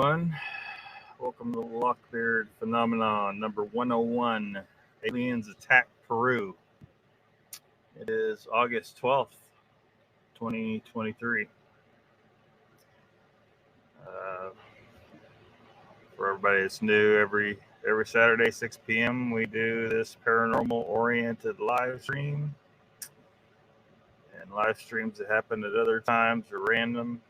everyone. Welcome to LOCKBEARD Phenomenon number 101. Aliens attack Peru. It is August 12th, 2023. For everybody that's new, every Saturday, 6 p.m., we do this paranormal-oriented live stream. And live streams that happen at other times are random.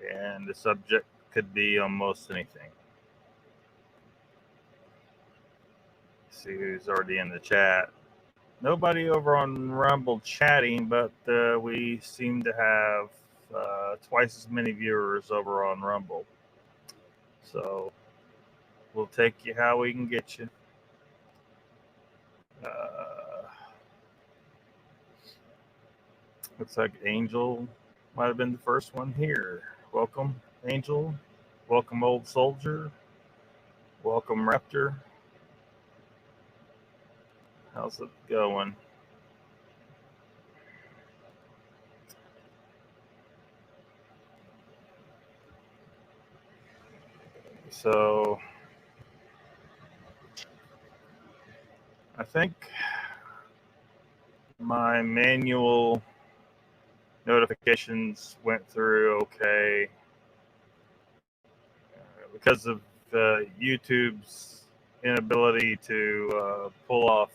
And the subject could be almost anything. Let's see who's already in the chat. Nobody over on Rumble chatting, but we seem to have twice as many viewers over on Rumble. So we'll take you how we can get you. Looks like Angel might have been the first one here. Welcome, Angel. Welcome, Old Soldier. Welcome, Raptor. How's it going? So, I think my manual notifications went through okay because of YouTube's inability to pull off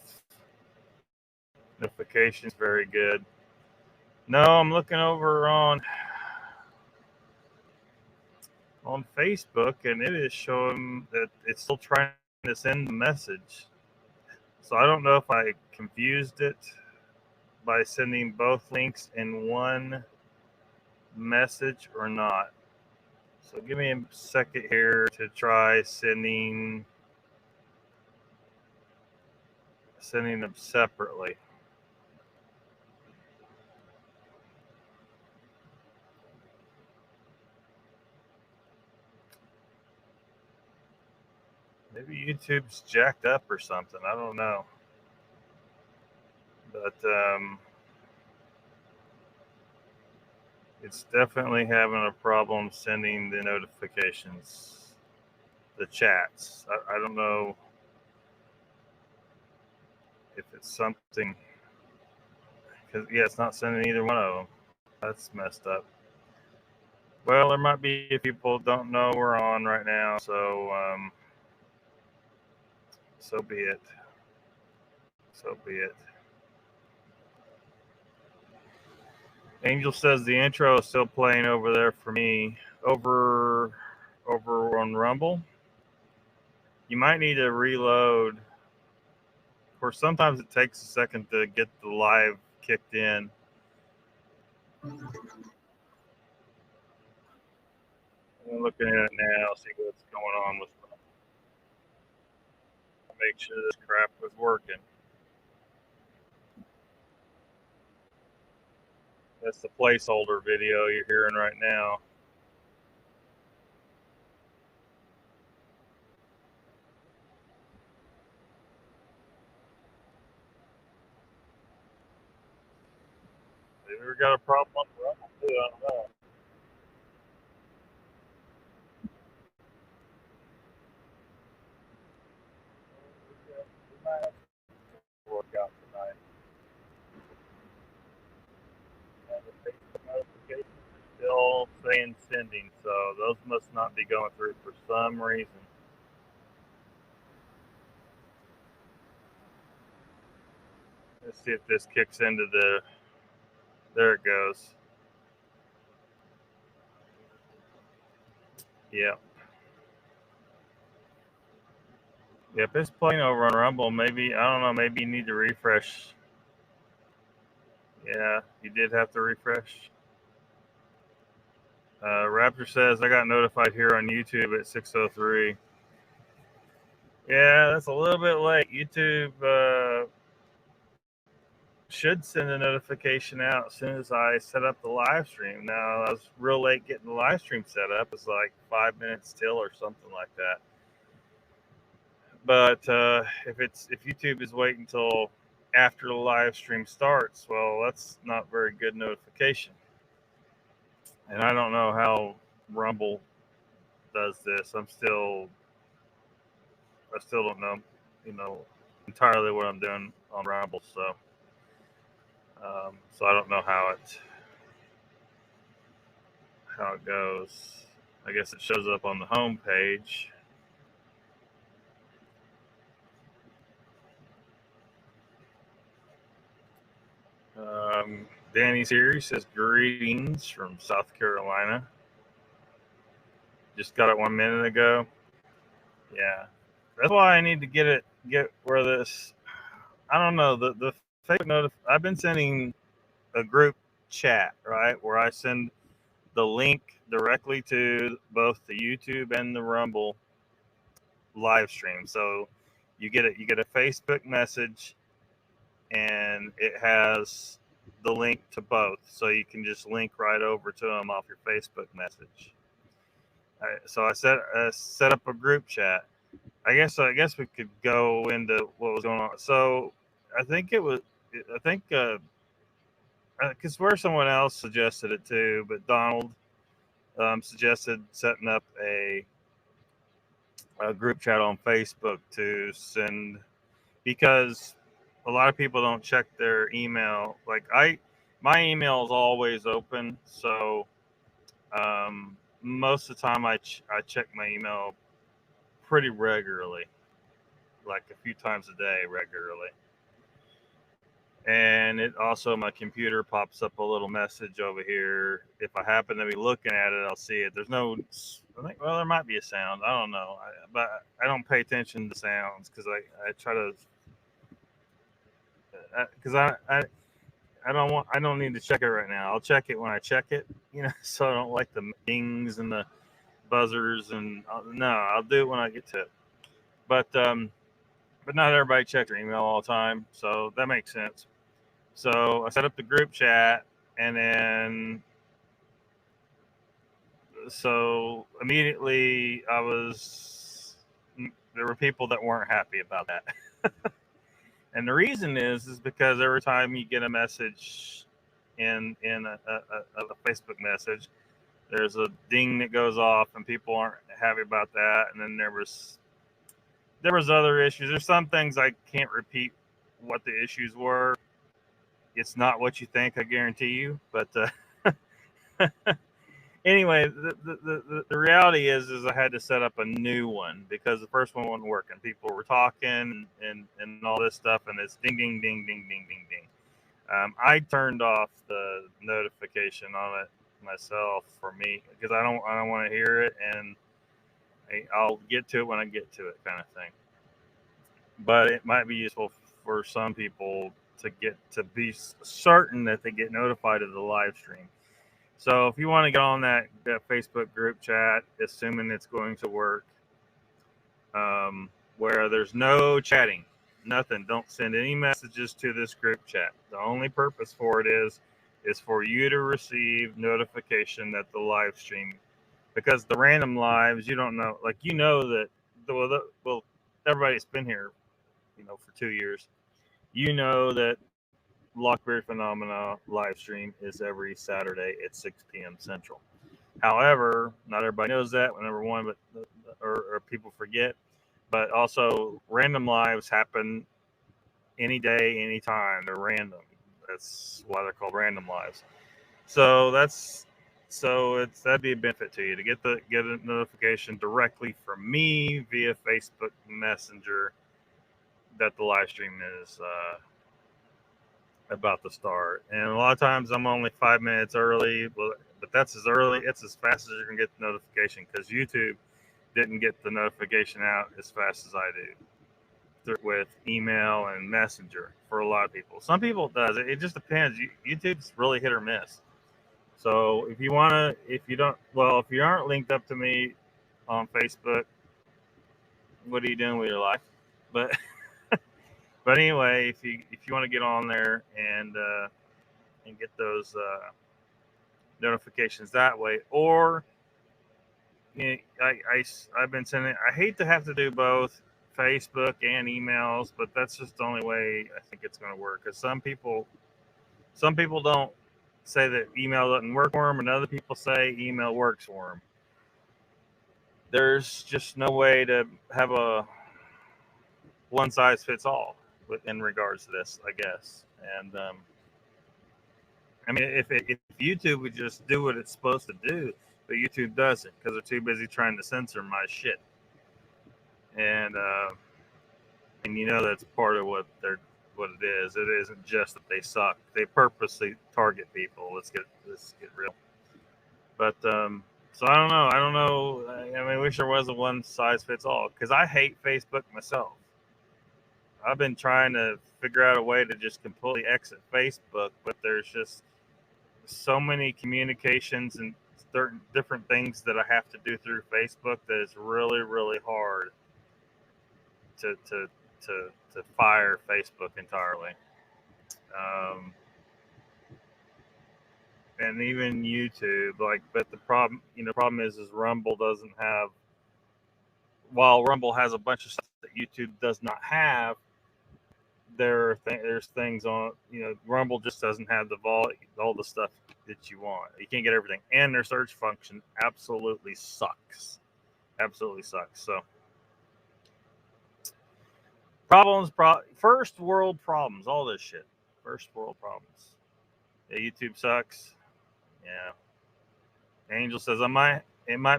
notifications very good. No, I'm looking over on Facebook, and it is showing that it's still trying to send the message. So I don't know if I confused it by sending both links in one message or not. So give me a second here to try sending them separately. Maybe YouTube's jacked up or something. I don't know. But it's definitely having a problem sending the notifications, the chats. I don't know if it's something, because yeah, it's not sending either one of them. That's messed up. Well, there might be a few people don't know we're on right now, so so be it. So be it. Angel says the intro is still playing over there for me. Over on Rumble. You might need to reload. Of course, sometimes it takes a second to get the live kicked in. I'm looking at it now, see what's going on with it. Make sure this crap was working. That's the placeholder video you're hearing right now. Maybe we got a problem on the Rumble too, I don't know. We might have to work out tonight. And the Facebook notifications are still saying sending, so those must not be going through for some reason. Let's see if this kicks into the... There it goes. Yep. Yep, it's playing over on Rumble. Maybe, I don't know, maybe you need to refresh. Yeah, you did have to refresh. Raptor says, I got notified here on YouTube at 6:03. Yeah, that's a little bit late. YouTube should send a notification out as soon as I set up the live stream. Now, I was real late getting the live stream set up. It's like 5 minutes till or something like that. But if YouTube is waiting until after the live stream starts, well, that's not very good notification. And I don't know how Rumble does this. I still don't know, entirely what I'm doing on Rumble. So I don't know how it goes. I guess it shows up on the home page. Danny Series says greetings from South Carolina. Just got it 1 minute ago. Yeah, that's why I need to get where this. I don't know the Facebook I've been sending a group chat, right, where I send the link directly to both the YouTube and the Rumble live stream. So you get a Facebook message, and it has the link to both, so you can just link right over to them off your Facebook message. So I set up a group chat. I guess we could go into what was going on. So I think because where someone else suggested it too, but Donald suggested setting up a group chat on Facebook to send, because a lot of people don't check their email. Like my email is always open, so most of the time I check my email pretty regularly, like a few times a day regularly. And it also, my computer pops up a little message over here. If I happen to be looking at it, I'll see it. There's no, I think, well, there might be a sound. I don't know. But I don't pay attention to sounds because I try to, because I don't need to check it right now. I'll check it when I check it, so I don't like the dings and the buzzers, and no, I'll do it when I get to it. But not everybody checks their email all the time, so that makes sense. So I set up the group chat, and then so immediately there were people that weren't happy about that. And the reason is because every time you get a message in a Facebook message, there's a ding that goes off, and people aren't happy about that. And then there was other issues. There's some things I can't repeat what the issues were. It's not what you think, I guarantee you. But anyway, the reality is I had to set up a new one because the first one wasn't working. People were talking and all this stuff, and it's ding, ding, ding, ding, ding, ding, ding. I turned off the notification on it myself for me because I don't want to hear it, and I'll get to it when I get to it, kind of thing. But it might be useful for some people to be certain that they get notified of the live stream. So if you want to get on that Facebook group chat, assuming it's going to work, where there's no chatting, nothing, don't send any messages to this group chat. The only purpose for it is for you to receive notification that the live stream, because the random lives, you don't know, like, that well, everybody's been here, for 2 years, that LOCKBEARD Phenomena live stream is every Saturday at 6 p.m. Central. However, not everybody knows that, number one, but or people forget. But also, random lives happen any day, anytime. They're random. That's why they're called random lives. So that'd be a benefit to you to get a notification directly from me via Facebook Messenger that the live stream is about to start. And a lot of times I'm only 5 minutes early, but that's as early. It's as fast as you can get the notification, because YouTube didn't get the notification out as fast as I do with email and Messenger for a lot of people. Some people it does. It just depends. YouTube's really hit or miss. So if you aren't linked up to me on Facebook, what are you doing with your life? But anyway, if you want to get on there and get those notifications that way, or I've been sending. I hate to have to do both Facebook and emails, but that's just the only way I think it's going to work. Because some people don't say that email doesn't work for them, and other people say email works for them. there's just no way to have a one size fits all in regards to this, I guess. And I mean, if YouTube would just do what it's supposed to do, but YouTube doesn't because they're too busy trying to censor my shit. And that's part of what it is. It isn't just that they suck; they purposely target people. Let's get real. But so I don't know. I mean, I wish there was a one size fits all because I hate Facebook myself. I've been trying to figure out a way to just completely exit Facebook, but there's just so many communications and certain different things that I have to do through Facebook that it's really, really hard to fire Facebook entirely. And even YouTube, but the problem is Rumble doesn't have. While Rumble has a bunch of stuff that YouTube does not have, there's things on, Rumble just doesn't have all the stuff that you want. You can't get everything, and their search function absolutely sucks. So problems, first world problems, all this shit. First world problems. Yeah, YouTube sucks. Yeah. Angel says it might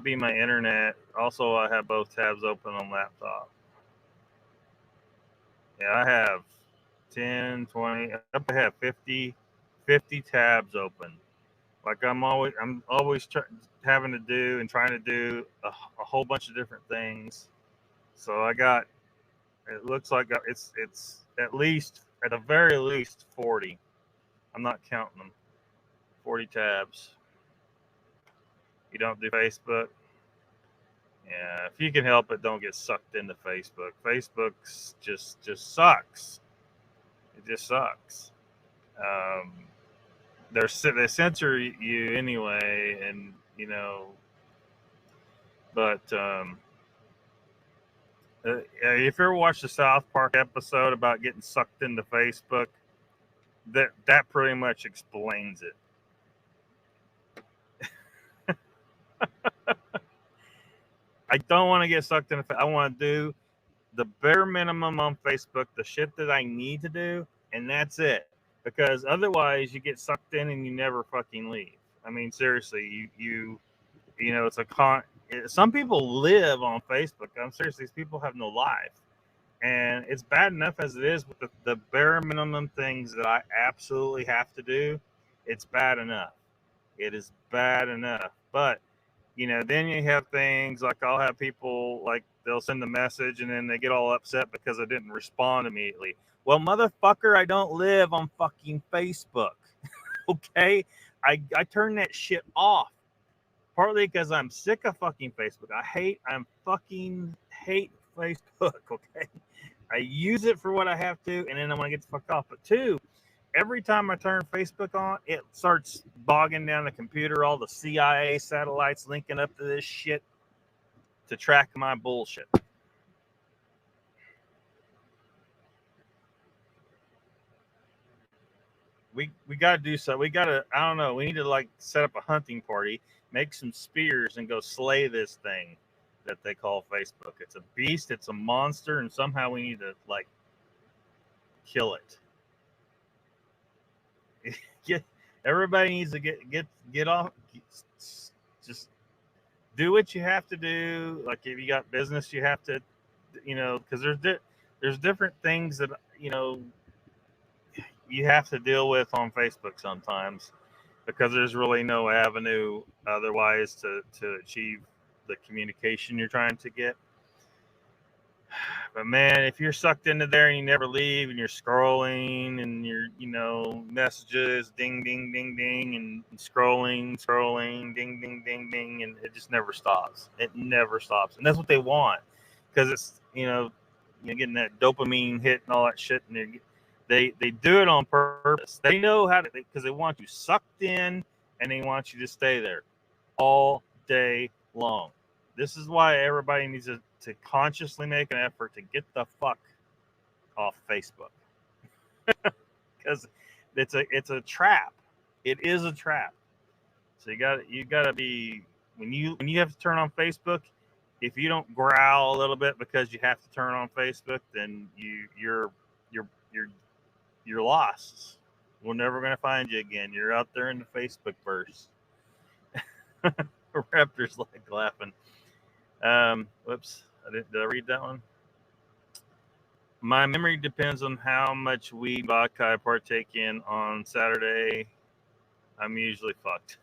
be my internet. Also, I have both tabs open on laptop. Yeah, I have 10, 20, I have 50 tabs open. Like I'm always having to do and trying to do a whole bunch of different things. So it looks like it's at the very least 40. I'm not counting them. 40 tabs. You don't do Facebook? Yeah, if you can help it, don't get sucked into Facebook. Facebook's just sucks. It just sucks. They censor you anyway, and but if you ever watched the South Park episode about getting sucked into Facebook, that pretty much explains it. I don't want to get sucked into. I want to do the bare minimum on Facebook, the shit that I need to do, and that's it. Because otherwise, you get sucked in and you never fucking leave. I mean, seriously, it's a con. Some people live on Facebook. I'm serious. These people have no life, and it's bad enough as it is with the bare minimum things that I absolutely have to do. It's bad enough. It is bad enough, but then you have things like I'll have people like they'll send a message and then they get all upset because I didn't respond immediately. Well, motherfucker, I don't live on fucking Facebook. Okay? I turn that shit off. Partly because I'm sick of fucking Facebook. I fucking hate Facebook, okay? I use it for what I have to, and then I want to get the fuck off. But two, every time I turn Facebook on, it starts bogging down the computer, all the CIA satellites linking up to this shit to track my bullshit. We got to do so. We got to, I don't know, we need to set up a hunting party, make some spears, and go slay this thing that they call Facebook. It's a beast, it's a monster, and somehow we need to kill it. Everybody needs to get off. Just do what you have to do. Like if you got business, you have to, because there's different things that you have to deal with on Facebook sometimes, because there's really no avenue otherwise to achieve the communication you're trying to get. But man, if you're sucked into there and you never leave and you're scrolling and you're, messages, ding, ding, ding, ding, and scrolling, ding, ding, ding, ding, and it just never stops. It never stops. And that's what they want, because it's, you're getting that dopamine hit and all that shit. And they do it on purpose. They know how to, because they want you sucked in and they want you to stay there all day long. This is why everybody needs to consciously make an effort to get the fuck off Facebook, because it's a trap. It is a trap. So you got to be, when you have to turn on Facebook, if you don't growl a little bit because you have to turn on Facebook, then you're lost. We're never going to find you again. You're out there in the Facebook verse. Raptors like laughing. Whoops. Did I read that one? My memory depends on how much weed vodka I partake in on Saturday. I'm usually fucked.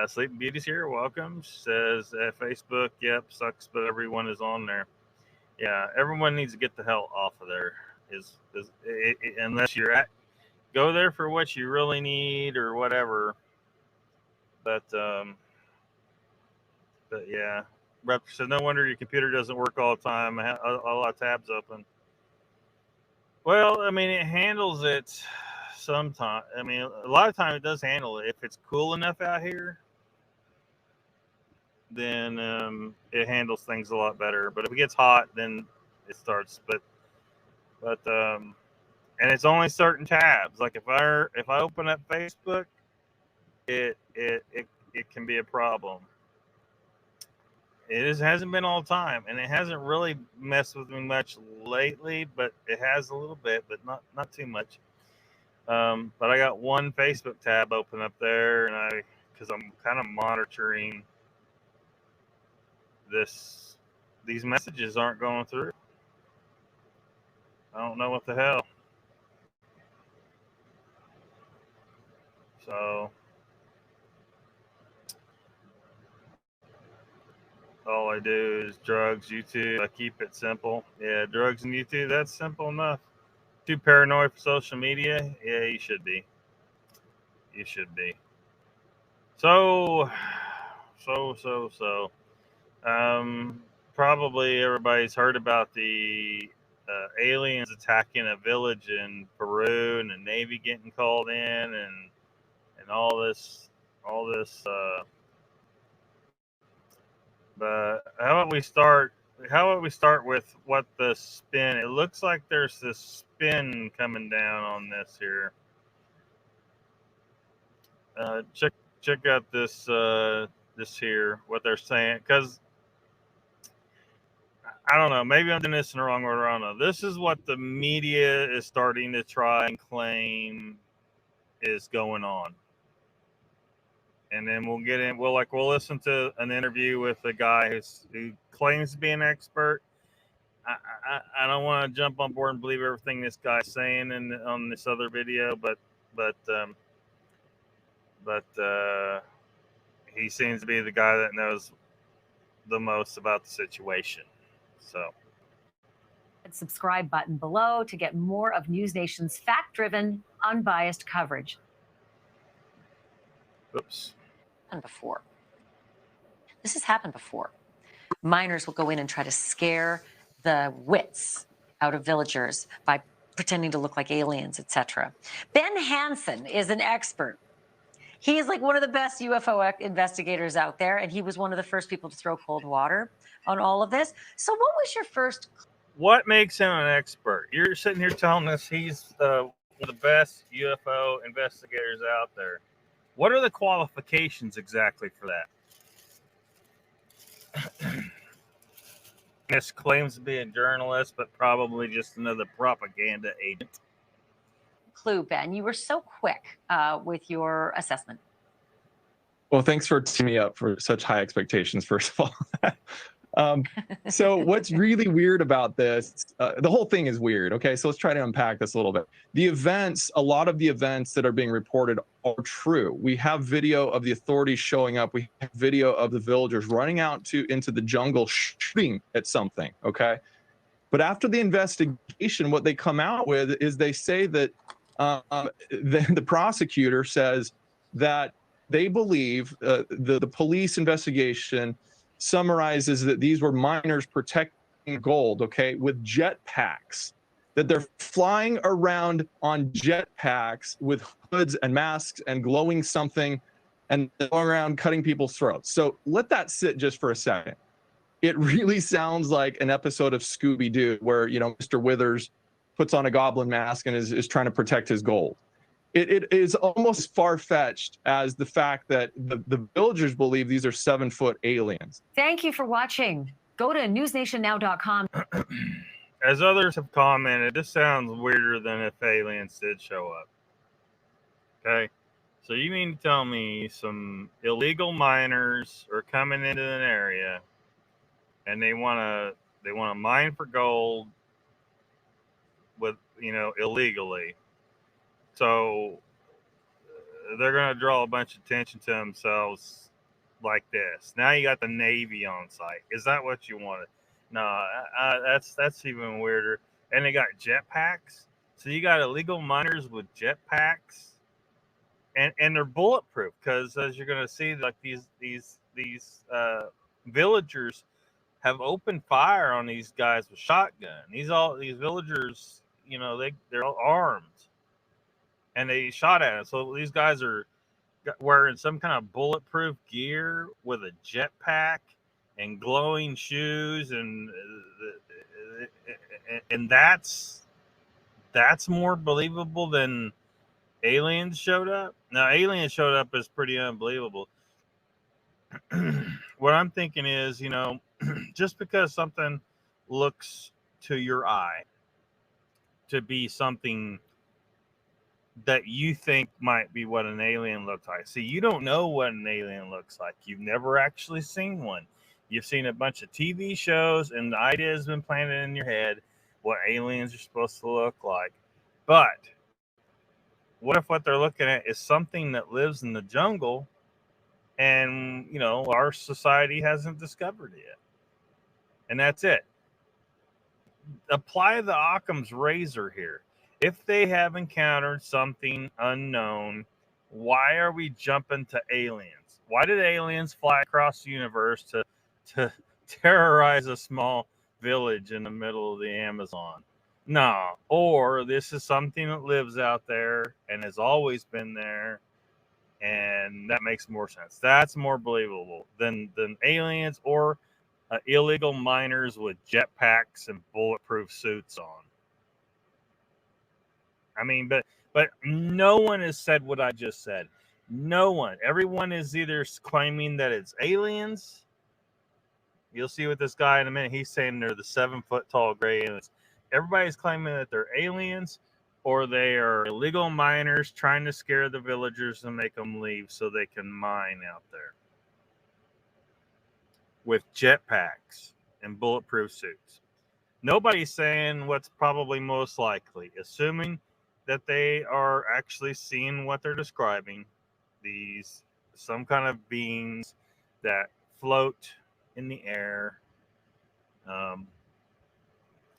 Sleeping Beauty's here. Welcome. She says Facebook. Yep, sucks, but everyone is on there. Yeah, everyone needs to get the hell off of there. Unless you're go there for what you really need or whatever. But yeah, Raptor said, no wonder your computer doesn't work all the time. I have a lot of tabs open. Well, I mean, it handles it sometimes. I mean, a lot of time it does handle it. If it's cool enough out here, then it handles things a lot better. But if it gets hot, then it starts. But and it's only certain tabs. Like if I open up Facebook, it can be a problem. Hasn't been all the time, and it hasn't really messed with me much lately, but it has a little bit, but not too much. But I got one Facebook tab open up there, and because I'm kind of monitoring this, these messages aren't going through. I don't know what the hell. So all I do is drugs, YouTube. I keep it simple. Yeah, drugs and YouTube, that's simple enough. Too paranoid for social media? Yeah, you should be. You should be. So. Probably everybody's heard about the aliens attacking a village in Peru and the Navy getting called in and all this. But how about we start with what the spin? It looks like there's this spin coming down on this here. Check out this this here, what they're saying, because I don't know, maybe I'm doing this in the wrong order. I don't know. This is what the media is starting to try and claim is going on. And then we'll get in. We'll listen to an interview with a guy who claims to be an expert. I don't want to jump on board and believe everything this guy's saying on this other video, but he seems to be the guy that knows the most about the situation. So, subscribe button below to get more of News Nation's fact-driven, unbiased coverage. Oops. And before. This has happened before. Miners will go in and try to scare the wits out of villagers by pretending to look like aliens, etc. Ben Hansen is an expert. He is like one of the best UFO investigators out there, and he was one of the first people to throw cold water on all of this. So what was your first... What makes him an expert? You're sitting here telling us he's one of the best UFO investigators out there. What are the qualifications exactly for that? This claims to be a journalist, but probably just another propaganda agent. Clue, Ben. You were so quick with your assessment. Well, thanks for teaming me up for such high expectations, first of all. So what's really weird about this, the whole thing is weird. Okay, so let's try to unpack this a little bit. The events, a lot of the events that are being reported are true. We have video of the authorities showing up. We have video of the villagers running out into the jungle shooting at something. Okay, but after the investigation, what they come out with is they say that the prosecutor says that they believe the police investigation summarizes that these were miners protecting gold, okay, with jetpacks, that they're flying around on jetpacks with hoods and masks and glowing something and going around cutting people's throats. So let that sit just for a second. It really sounds like an episode of Scooby-Doo where, you know, Mr. Withers puts on a goblin mask and is trying to protect his gold. it is almost far-fetched as the fact that the villagers believe these are 7-foot aliens. Thank you for watching. Go to newsnationnow.com. As others have commented, this sounds weirder than if aliens did show up. Okay, so you mean to tell me some illegal miners are coming into an area and they want to mine for gold with, you know, illegally. So they're going to draw a bunch of attention to themselves like this. Now you got the Navy on site. Is that what you wanted? No, that's even weirder. And they got jetpacks. So you got illegal miners with jetpacks, and they're bulletproof, because as you're going to see, like these villagers have opened fire on these guys with shotgun. These villagers, you know, they're all armed, and they shot at them. So these guys are wearing some kind of bulletproof gear with a jetpack and glowing shoes, and that's more believable than aliens showed up. Now, aliens showed up is pretty unbelievable. What I'm thinking is, you know, just because something looks to your eye to be something that you think might be what an alien looks like. See, you don't know what an alien looks like. You've never actually seen one. You've seen a bunch of TV shows, and the idea has been planted in your head what aliens are supposed to look like. But what if what they're looking at is something that lives in the jungle, and, you know, our society hasn't discovered it yet? And that's it. Apply the Occam's razor here. If they have encountered something unknown, why are we jumping to aliens? Why did aliens fly across the universe to terrorize a small village in the middle of the Amazon? No. Or this is something that lives out there and has always been there, and that makes more sense. That's more believable than aliens or illegal miners with jetpacks and bulletproof suits on. I mean, but no one has said what I just said. No one. Everyone is either claiming that it's aliens. You'll see with this guy in a minute. He's saying they're the 7-foot tall gray aliens. Everybody's claiming that they're aliens, or they are illegal miners trying to scare the villagers and make them leave so they can mine out there with jetpacks and bulletproof suits. Nobody's saying what's probably most likely, assuming that they are actually seeing what they're describing, these some kind of beings that float in the air,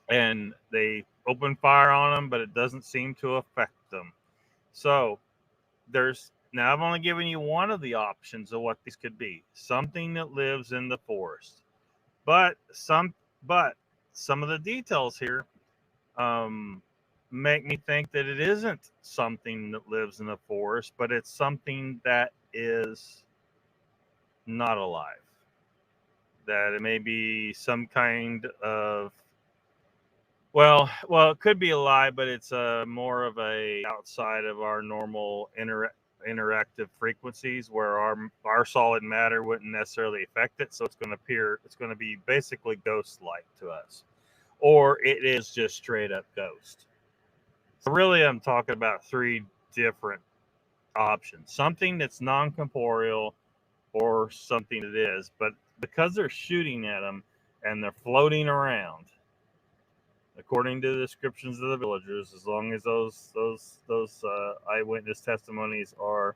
and they open fire on them, but it doesn't seem to affect them. So now I've only given you one of the options of what these could be: something that lives in the forest. But some of the details here make me think that it isn't something that lives in the forest, but it's something that is not alive. That it may be some kind of, well, it could be alive, but it's more of a outside of our normal interactive frequencies, where our solid matter wouldn't necessarily affect it. So it's going to be basically ghost-like to us, or it is just straight up ghost. So really, I'm talking about 3 different options: something that's non-corporeal, or something that is. But because they're shooting at them and they're floating around, according to the descriptions of the villagers, as long as those eyewitness testimonies are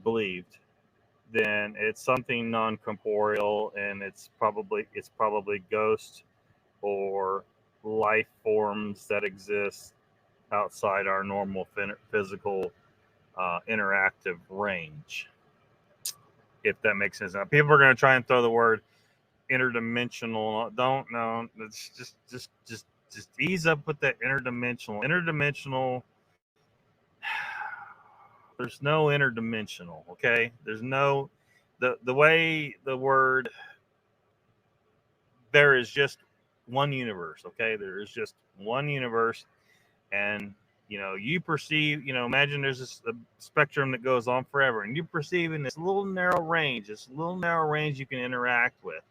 believed, then it's something non-corporeal, and it's probably ghosts or life forms that exist outside our normal physical interactive range, if that makes sense. Now, people are going to try and throw the word interdimensional. Don't know. It's just ease up with that interdimensional. There's no interdimensional. Okay, there's no the way the word. There is just one universe. Okay, there is just one universe, and you perceive, imagine there's a spectrum that goes on forever, and you perceive in this little narrow range you can interact with.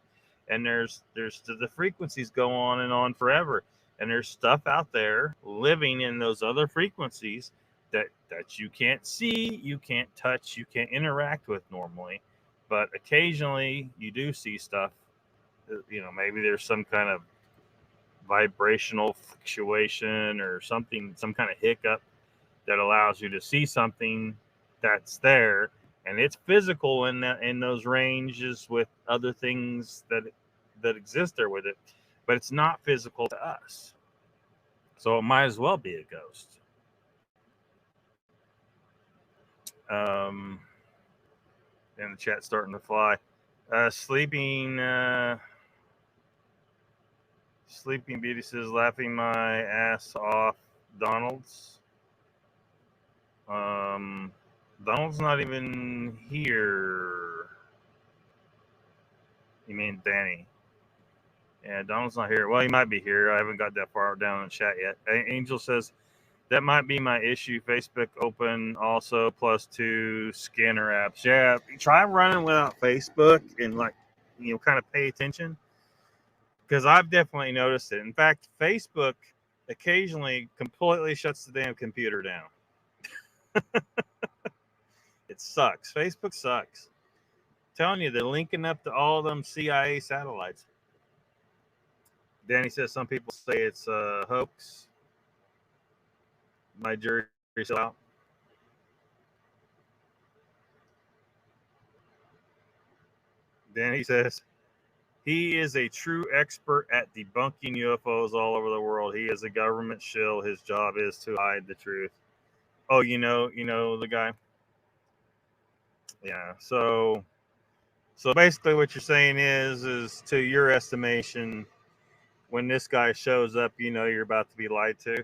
And there's the frequencies go on forever. And there's stuff out there living in those other frequencies that you can't see, you can't touch, you can't interact with normally. But occasionally you do see stuff, maybe there's some kind of vibrational fluctuation or something, some kind of hiccup that allows you to see something that's there, and it's physical in those ranges with other things that exist there with it, but it's not physical to us. So it might as well be a ghost. And the chat's starting to fly. Sleeping Beauty says, laughing my ass off, Donald's. Donald's not even here. You mean Danny? Yeah, Donald's not here. Well, he might be here. I haven't got that far down in the chat yet. Angel says, that might be my issue. Facebook open also +2 scanner apps. Yeah, try running without Facebook and kind of pay attention. Because I've definitely noticed it. In fact, Facebook occasionally completely shuts the damn computer down. It sucks. Facebook sucks. I'm telling you, they're linking up to all of them CIA satellites. Danny says some people say it's a hoax. My jury's still out. Danny says he is a true expert at debunking UFOs all over the world. He is a government shill. His job is to hide the truth. Oh, you know the guy? Yeah. So basically what you're saying is to your estimation, when this guy shows up, you're about to be lied to.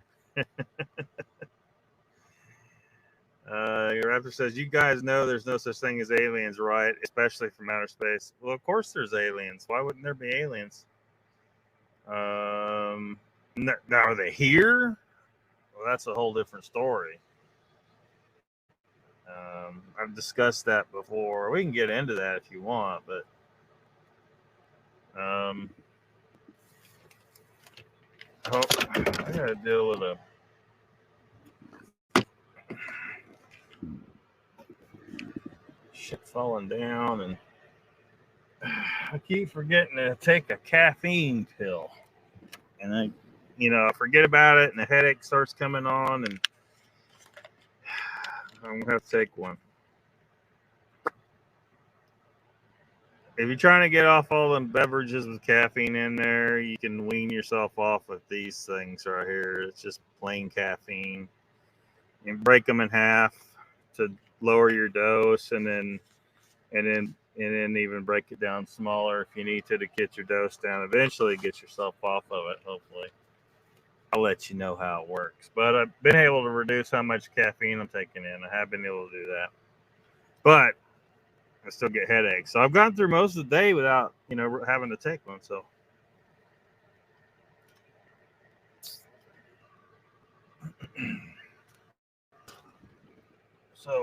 Your Raptor says, you guys know there's no such thing as aliens, right? Especially from outer space. Well, of course there's aliens. Why wouldn't there be aliens? Now, are they here? Well, that's a whole different story. I've discussed that before. We can get into that if you want, but I gotta deal with a shit falling down, and I keep forgetting to take a caffeine pill, and I forget about it, and the headache starts coming on, and I'm gonna have to take one. If you're trying to get off all them beverages with caffeine in there, you can wean yourself off with these things right here. It's just plain caffeine. You can break them in half to lower your dose, and then even break it down smaller if you need to get your dose down. Eventually get yourself off of it, hopefully. I'll let you know how it works. But I've been able to reduce how much caffeine I'm taking in. I have been able to do that. But I still get headaches. So I've gone through most of the day without, having to take one. So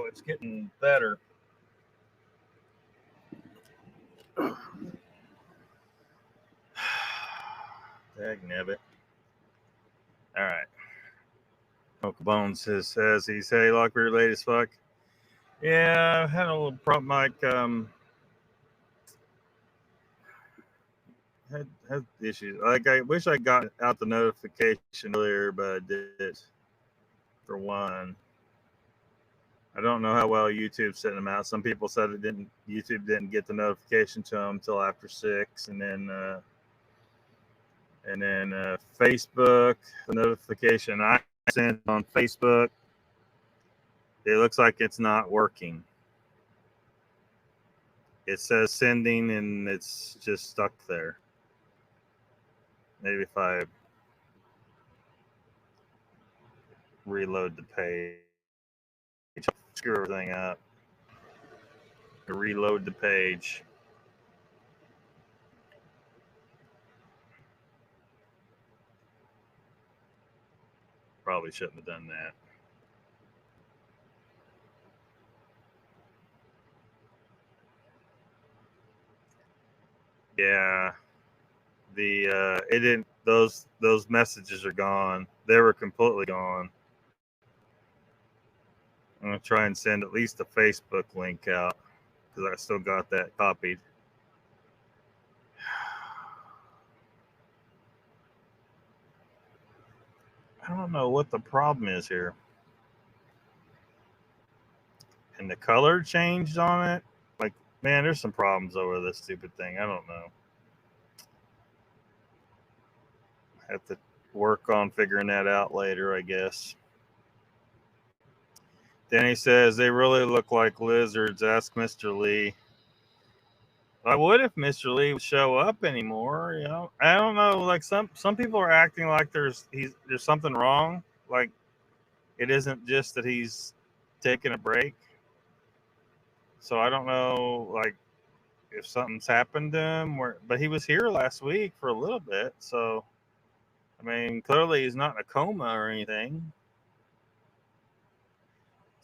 it's getting better. Dagnabbit. All right. Uncle Bones says he's, hey, Lockbeard late as fuck. Yeah, I've had a little problem, Mike. Had issues. I wish I got out the notification earlier, but I did. For one, I don't know how well YouTube's setting them out. Some people said YouTube didn't get the notification to them until after 6, and then Facebook, the notification I sent on Facebook, it looks like it's not working. It says sending, and it's just stuck there. Maybe if I reload the page, screw everything up. Reload the page. probably shouldn't have done that. Yeah, it didn't. Those messages are gone. They were completely gone. I'm gonna try and send at least a Facebook link out because I still got that copied. I don't know what the problem is here. And the color changed on it. Like, man, there's some problems over this stupid thing. I don't know. Have to work on figuring that out later, I guess. Then he says they really look like lizards. Ask Mr. Lee. I would if Mr. Lee would show up anymore. You know, I don't know. Like some people are acting like there's something wrong. Like it isn't just that he's taking a break. So I don't know, like if something's happened to him. But he was here last week for a little bit. So I mean, clearly he's not in a coma or anything.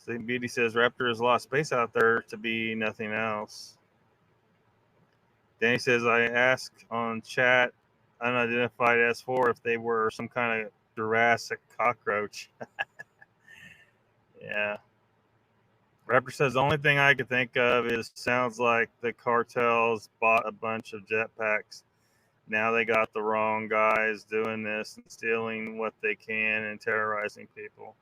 Sleeping Beauty says Raptors lost space out there to be nothing else. Danny says, I asked on chat unidentified S4 if they were some kind of Jurassic cockroach. Yeah. Raptor says, the only thing I could think of is sounds like the cartels bought a bunch of jetpacks. Now they got the wrong guys doing this and stealing what they can and terrorizing people.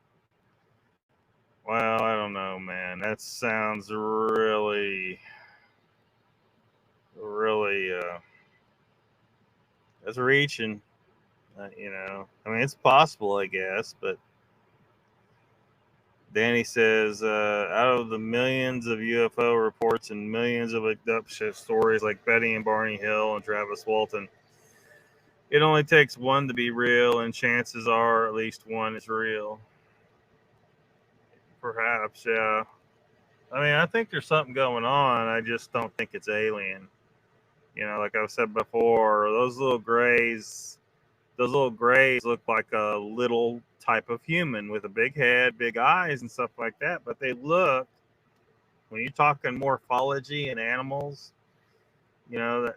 Well, I don't know, man. That sounds really that's reaching. You know, I mean, it's possible, I guess, but Danny says, out of the millions of UFO reports and millions of abduction stories like Betty and Barney Hill and Travis Walton, it only takes one to be real, and chances are at least one is real. Perhaps, yeah. I mean, I think there's something going on. I just don't think it's alien. You know, like I've said before, those little grays look like a little type of human with a big head, big eyes, and stuff like that. But they look, when you're talking morphology in animals, you know,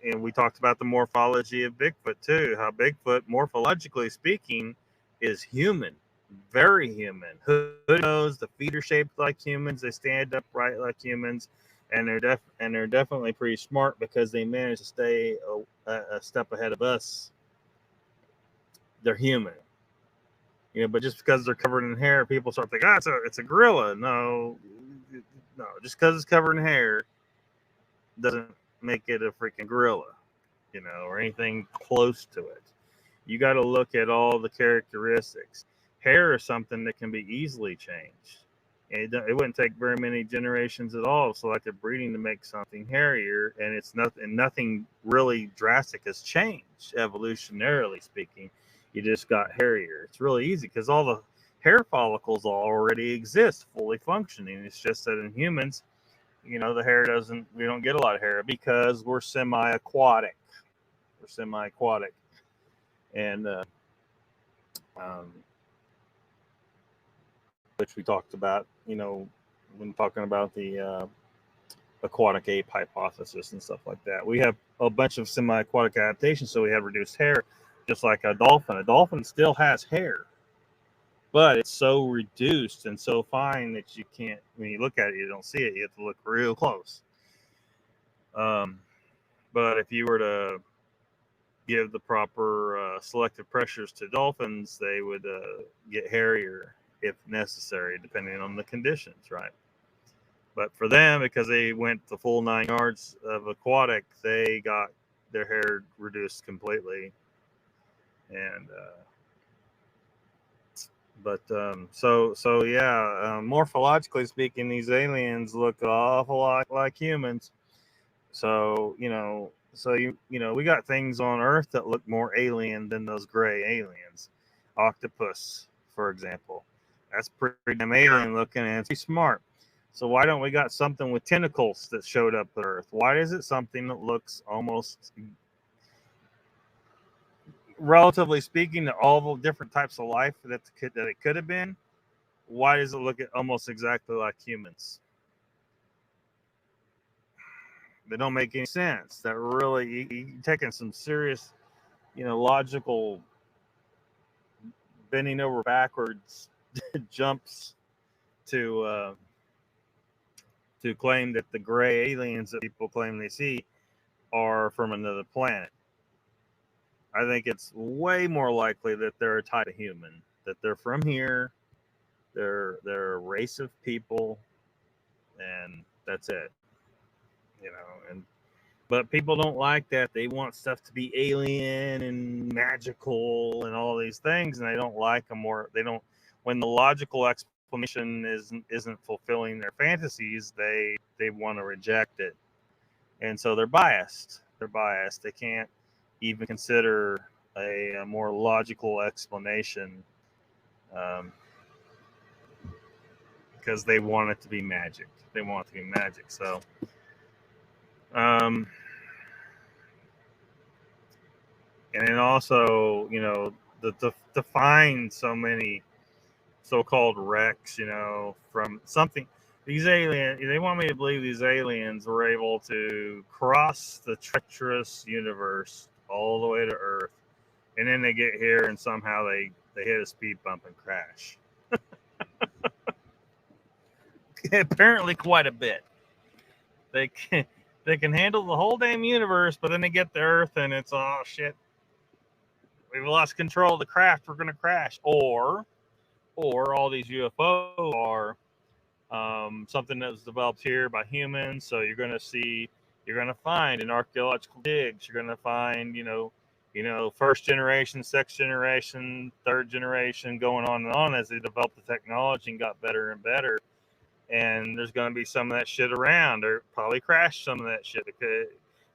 and we talked about the morphology of Bigfoot too, how Bigfoot, morphologically speaking, is human, very human. Hood nose, the feet are shaped like humans, they stand upright like humans, and they're definitely pretty smart because they managed to stay a step ahead of us. They're human, you know. But just because they're covered in hair, people start thinking, it's a gorilla. No, just because it's covered in hair doesn't make it a freaking gorilla, you know, or anything close to it. You got to look at all the characteristics. Hair is something that can be easily changed. And it wouldn't take very many generations at all of selective breeding to make something hairier, and it's nothing really drastic has changed evolutionarily speaking. You just got hairier. It's really easy because all the hair follicles already exist, fully functioning. It's just that in humans, you know, we don't get a lot of hair because we're semi-aquatic. And which we talked about, you know, when talking about the aquatic ape hypothesis and stuff like that. We have a bunch of semi-aquatic adaptations, so we have reduced hair, just like a dolphin. A dolphin still has hair, but it's so reduced and so fine that you can't, when you look at it, you don't see it. You have to look real close. But if you were to give the proper selective pressures to dolphins, they would get hairier if necessary, depending on the conditions, right? But for them, because they went the full 9 yards of aquatic, they got their hair reduced completely. And so yeah, morphologically speaking, these aliens look an awful lot like humans. So we got things on Earth that look more alien than those gray aliens. Octopus, for example, that's pretty damn alien looking and pretty smart. So why don't we got something with tentacles that showed up on Earth? Why is it something that looks almost relatively speaking, to all the different types of life that it could have been, why does it look almost exactly like humans? They don't make any sense. That really, you're taking some serious, logical bending over backwards jumps to claim that the gray aliens that people claim they see are from another planet. I think it's way more likely that they're a type of human, that they're from here, they're a race of people, and that's it. But people don't like that. They want stuff to be alien and magical and all these things, and they don't like them, or they don't. When the logical explanation isn't fulfilling their fantasies, they want to reject it, and so they're biased. They can't even consider a more logical explanation, because they want it to be magic. So. And then also, to find so many so-called wrecks, from something, these aliens, they want me to believe these aliens were able to cross the treacherous universe all the way to Earth, and then they get here and somehow they hit a speed bump and crash. Apparently quite a bit. They can handle the whole damn universe, but then they get to Earth and it's, oh shit, we've lost control of the craft, we're going to crash. Or all these UFOs are something that was developed here by humans. So you're going to find in archaeological digs, you're going to find, first generation, second generation, third generation, going on and on as they developed the technology and got better and better. And there's going to be some of that shit around, or probably crash some of that shit, because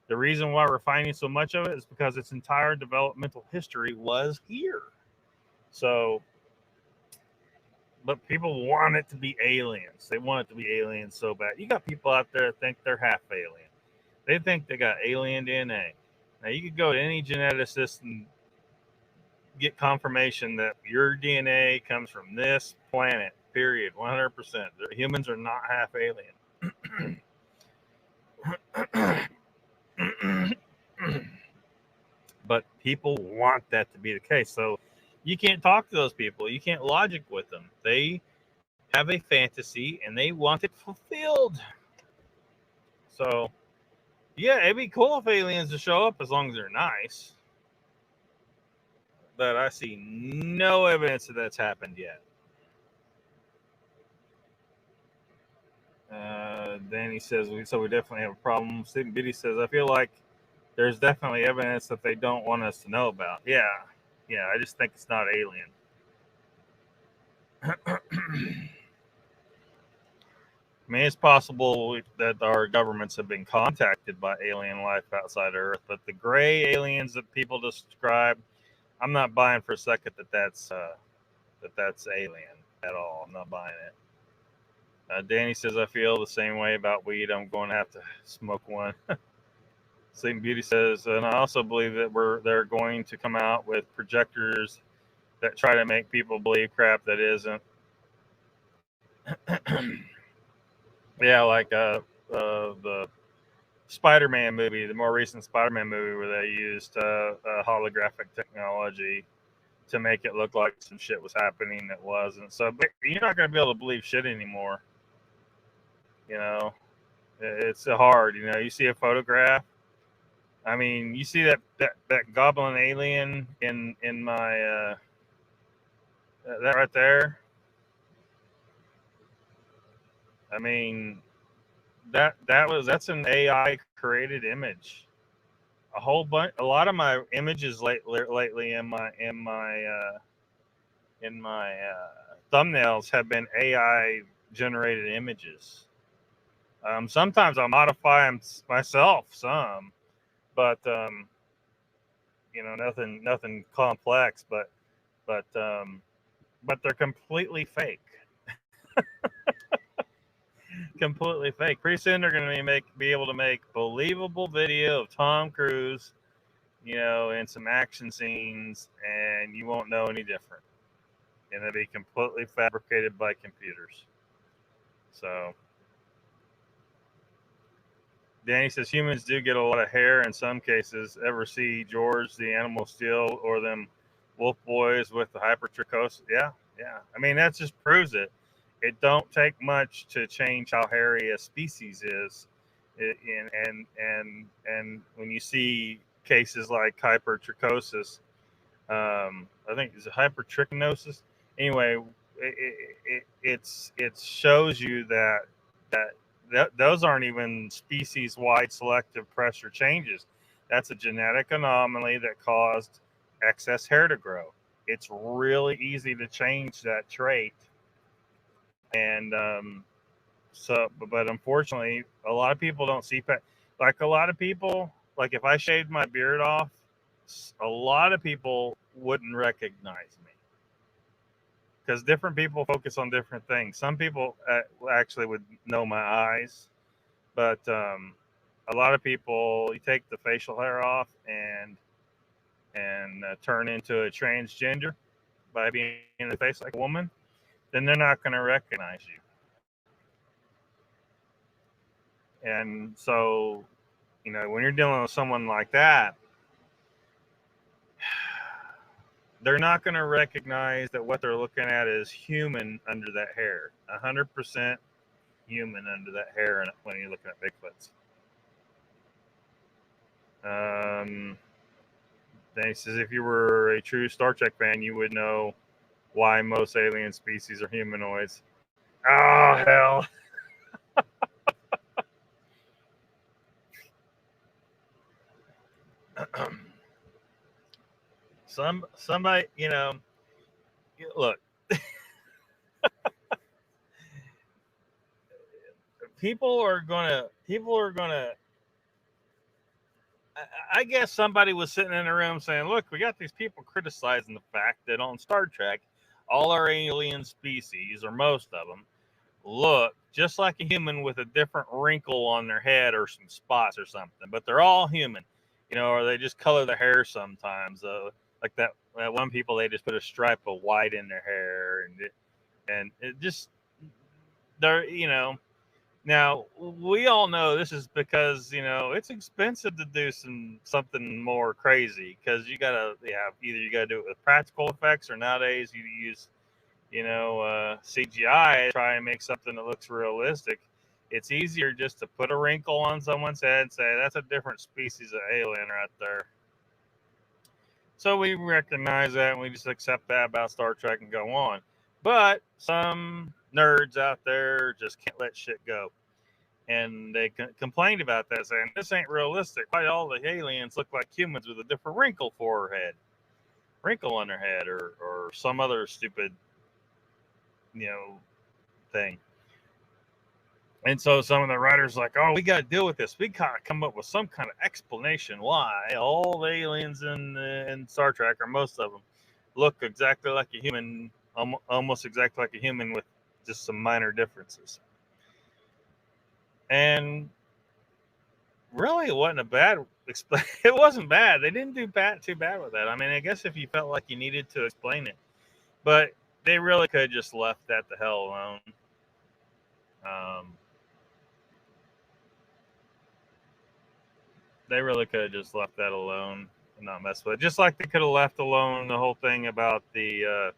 the reason why we're finding so much of it is because its entire developmental history was here. So, but people want it to be aliens. They want it to be aliens so bad. You got people out there that think they're half alien. They think they got alien DNA. Now, you could go to any geneticist and get confirmation that your DNA comes from this planet, period, 100%. Humans are not half alien. But people want that to be the case. So you can't talk to those people. You can't logic with them. They have a fantasy and they want it fulfilled. So, yeah, it'd be cool if aliens to show up as long as they're nice. But I see no evidence that that's happened yet. Danny says, so we definitely have a problem. Stephen Beatty says, I feel like there's definitely evidence that they don't want us to know about. Yeah, I just think it's not alien. I mean, it's possible that our governments have been contacted by alien life outside Earth, but the gray aliens that people describe, I'm not buying for a second that that's alien at all. I'm not buying it. Danny says, I feel the same way about weed. I'm going to have to smoke one. Sleeping Beauty says, and I also believe that they're going to come out with projectors that try to make people believe crap that isn't. Yeah, like the Spider-Man movie, the more recent Spider-Man movie, where they used holographic technology to make it look like some shit was happening that wasn't. So you're not going to be able to believe shit anymore. It's hard. You see a photograph. I mean, you see that goblin alien in my that right there. I mean, that's an AI created image. A lot of my images lately in my thumbnails have been AI generated images. Sometimes I modify them myself some, but nothing complex. But they're completely fake. Completely fake. Pretty soon they're going to be able to make believable video of Tom Cruise, in some action scenes, and you won't know any different. And it'll be completely fabricated by computers. So, Danny says humans do get a lot of hair in some cases. Ever see George the Animal Steel or them wolf boys with the hypertrichosis? Yeah. I mean, that just proves it. It don't take much to change how hairy a species is. And when you see cases like hypertrichosis, I think it's hypertrichinosis. Anyway, it shows you that those aren't even species-wide selective pressure changes. That's a genetic anomaly that caused excess hair to grow. It's really easy to change that trait. And but unfortunately, a lot of people don't see like a lot of people, like if I shaved my beard off, a lot of people wouldn't recognize me because different people focus on different things. Some people actually would know my eyes, but a lot of people, you take the facial hair off and turn into a transgender by being in the face like a woman, then they're not going to recognize you. And so, when you're dealing with someone like that, they're not going to recognize that what they're looking at is human under that hair. 100% human under that hair when you're looking at Bigfoots. Then he says, if you were a true Star Trek fan, you would know why most alien species are humanoids. Oh, hell. Somebody, look, people are gonna, I guess somebody was sitting in a room saying, look, we got these people criticizing the fact that on Star Trek, all our alien species, or most of them, look just like a human with a different wrinkle on their head or some spots or something, but they're all human, or they just color their hair sometimes. Like that one people, they just put a stripe of white in their hair, and it just, they're, now we all know this is because it's expensive to do something more crazy, because you gotta either you gotta do it with practical effects, or nowadays you use CGI to try and make something that looks realistic. It's easier just to put a wrinkle on someone's head and say that's a different species of alien right there. So we recognize that, and we just accept that about Star Trek and go on. But some nerds out there just can't let shit go. And they complained about that, saying, this ain't realistic. Why all the aliens look like humans with a different wrinkle on their head, or some other stupid, thing. And so some of the writers like, oh, we got to deal with this. We got to come up with some kind of explanation why all the aliens in Star Trek, or most of them, look exactly like a human, almost exactly like a human, with just some minor differences. And really, it wasn't it wasn't bad. They didn't do too bad with that. I mean, I guess if you felt like you needed to explain it, but they really could have just left that the hell alone. They really could have just left that alone and not mess with it. Just like they could have left alone the whole thing about the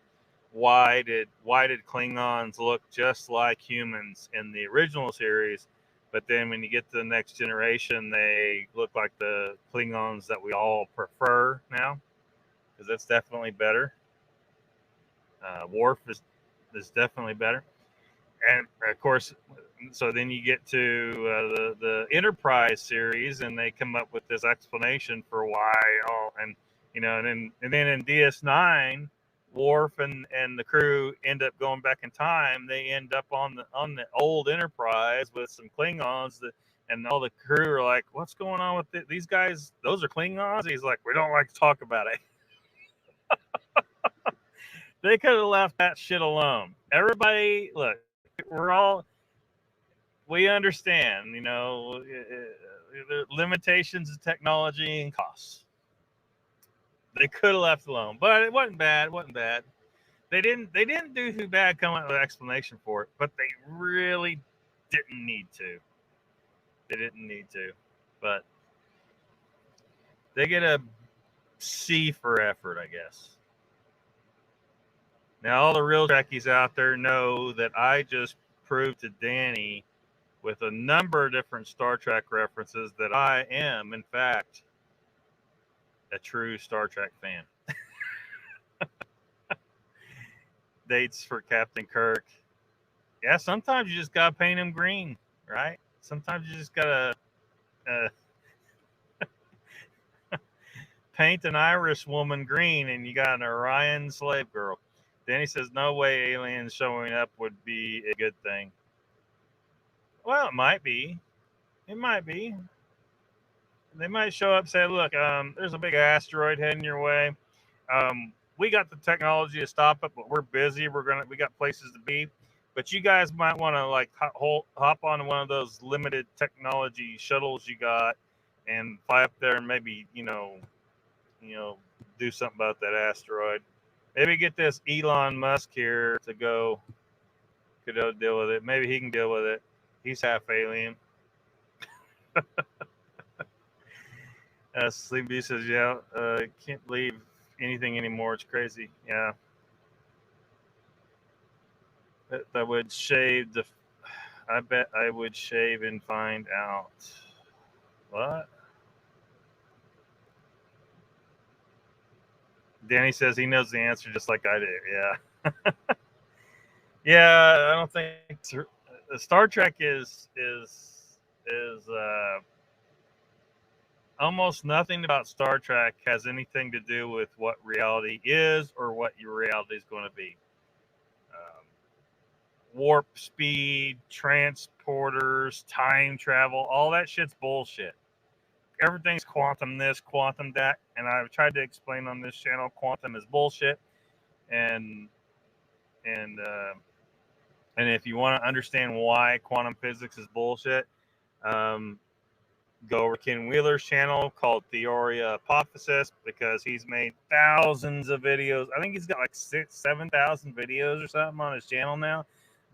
why did Klingons look just like humans in the original series, but then when you get to the next generation, they look like the Klingons that we all prefer now, because that's definitely better. Worf is definitely better. And of course, so then you get to the Enterprise series, and they come up with this explanation for why and then in DS9, Worf and the crew end up going back in time. They end up on the old Enterprise with some Klingons, and all the crew are like, "What's going on with these guys? Those are Klingons." He's like, "We don't like to talk about it." They could have left that shit alone. Everybody, look, we understand, the limitations of technology and costs. They could have left alone, but it wasn't bad. It wasn't bad. They didn't do too bad coming up with an explanation for it, but they really didn't need to. They didn't need to, but they get a C for effort, I guess. Now, all the real Trekkies out there know that I just proved to Danny with a number of different Star Trek references that I am, in fact, a true Star Trek fan. Dates for Captain Kirk. Yeah, sometimes you just gotta paint him green, right? Sometimes you just gotta paint an Irish woman green, and you got an Orion slave girl. Danny says, "No way, aliens showing up would be a good thing." Well, it might be. It might be. They might show up and say, "Look, there's a big asteroid heading your way. We got the technology to stop it, but we're busy. We got places to be. But you guys might want to like hop on one of those limited technology shuttles you got and fly up there and maybe do something about that asteroid. Maybe get this Elon Musk here to go deal with it. Maybe he can deal with it. He's half alien." Sleepy says, "Yeah, can't believe anything anymore. It's crazy." Yeah. That would shave the. I bet I would shave and find out. What? Danny says he knows the answer just like I do. Yeah. Yeah, I don't think Star Trek is almost nothing about Star Trek has anything to do with what reality is or what your reality is going to be. Warp speed, transporters, time travel, all that shit's bullshit. Everything's quantum this, quantum that, and I've tried to explain on this channel quantum is bullshit. And if you want to understand why quantum physics is bullshit, go over Ken Wheeler's channel called Theoria Apophysis, because he's made thousands of videos. I think he's got like 7,000 videos or something on his channel now.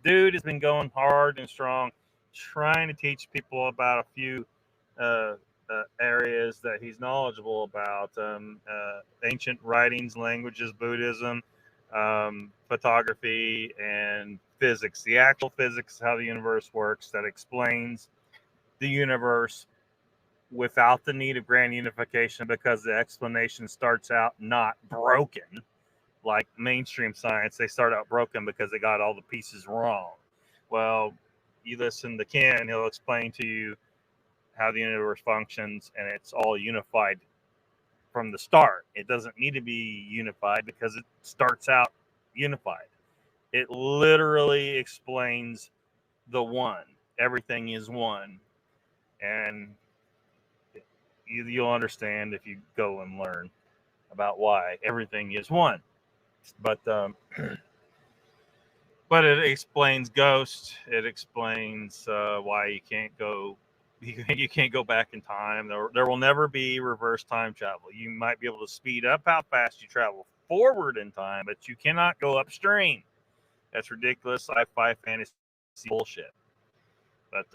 Dude has been going hard and strong, trying to teach people about a few areas that he's knowledgeable about. Ancient writings, languages, Buddhism, photography, and physics. The actual physics, how the universe works, that explains the universe without the need of grand unification, because the explanation starts out not broken. Like mainstream science, they start out broken because they got all the pieces wrong. Well, you listen to Ken, he'll explain to you how the universe functions, and it's all unified from the start. It doesn't need to be unified because it starts out unified. It literally explains the one. Everything is one. And you'll understand if you go and learn about why everything is one. But it explains ghosts. It explains why you can't go back in time. There will never be reverse time travel. You might be able to speed up how fast you travel forward in time, but you cannot go upstream. That's ridiculous sci-fi fantasy bullshit. But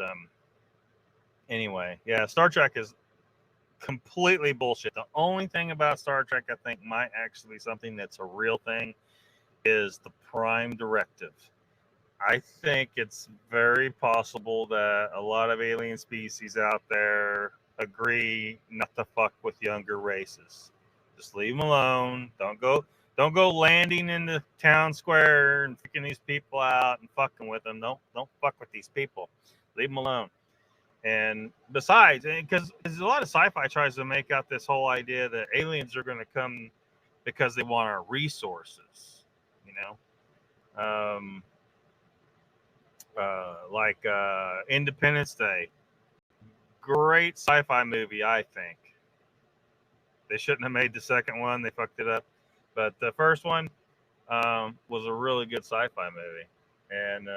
anyway, yeah, Star Trek is completely bullshit. The only thing about Star Trek I think might actually be something that's a real thing is the Prime Directive. I think it's very possible that a lot of alien species out there agree not to fuck with younger races. Just leave them alone. Don't go landing in the town square and freaking these people out and fucking with them. Don't fuck with these people. Leave them alone. And besides, because a lot of sci-fi tries to make out this whole idea that aliens are going to come because they want our resources, like Independence Day. Great sci-fi movie, I think. They shouldn't have made the second one. They fucked it up. But the first one was a really good sci-fi movie. And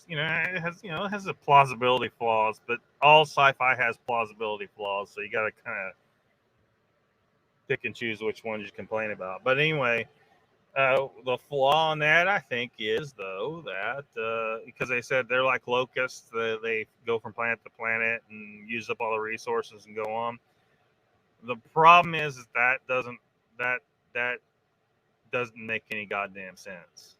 it has a plausibility flaws, but all sci-fi has plausibility flaws. So you got to kind of pick and choose which ones you complain about. But anyway, the flaw in that, I think, is though that because they said they're like locusts, they go from planet to planet and use up all the resources and go on. The problem is that that doesn't make any goddamn sense.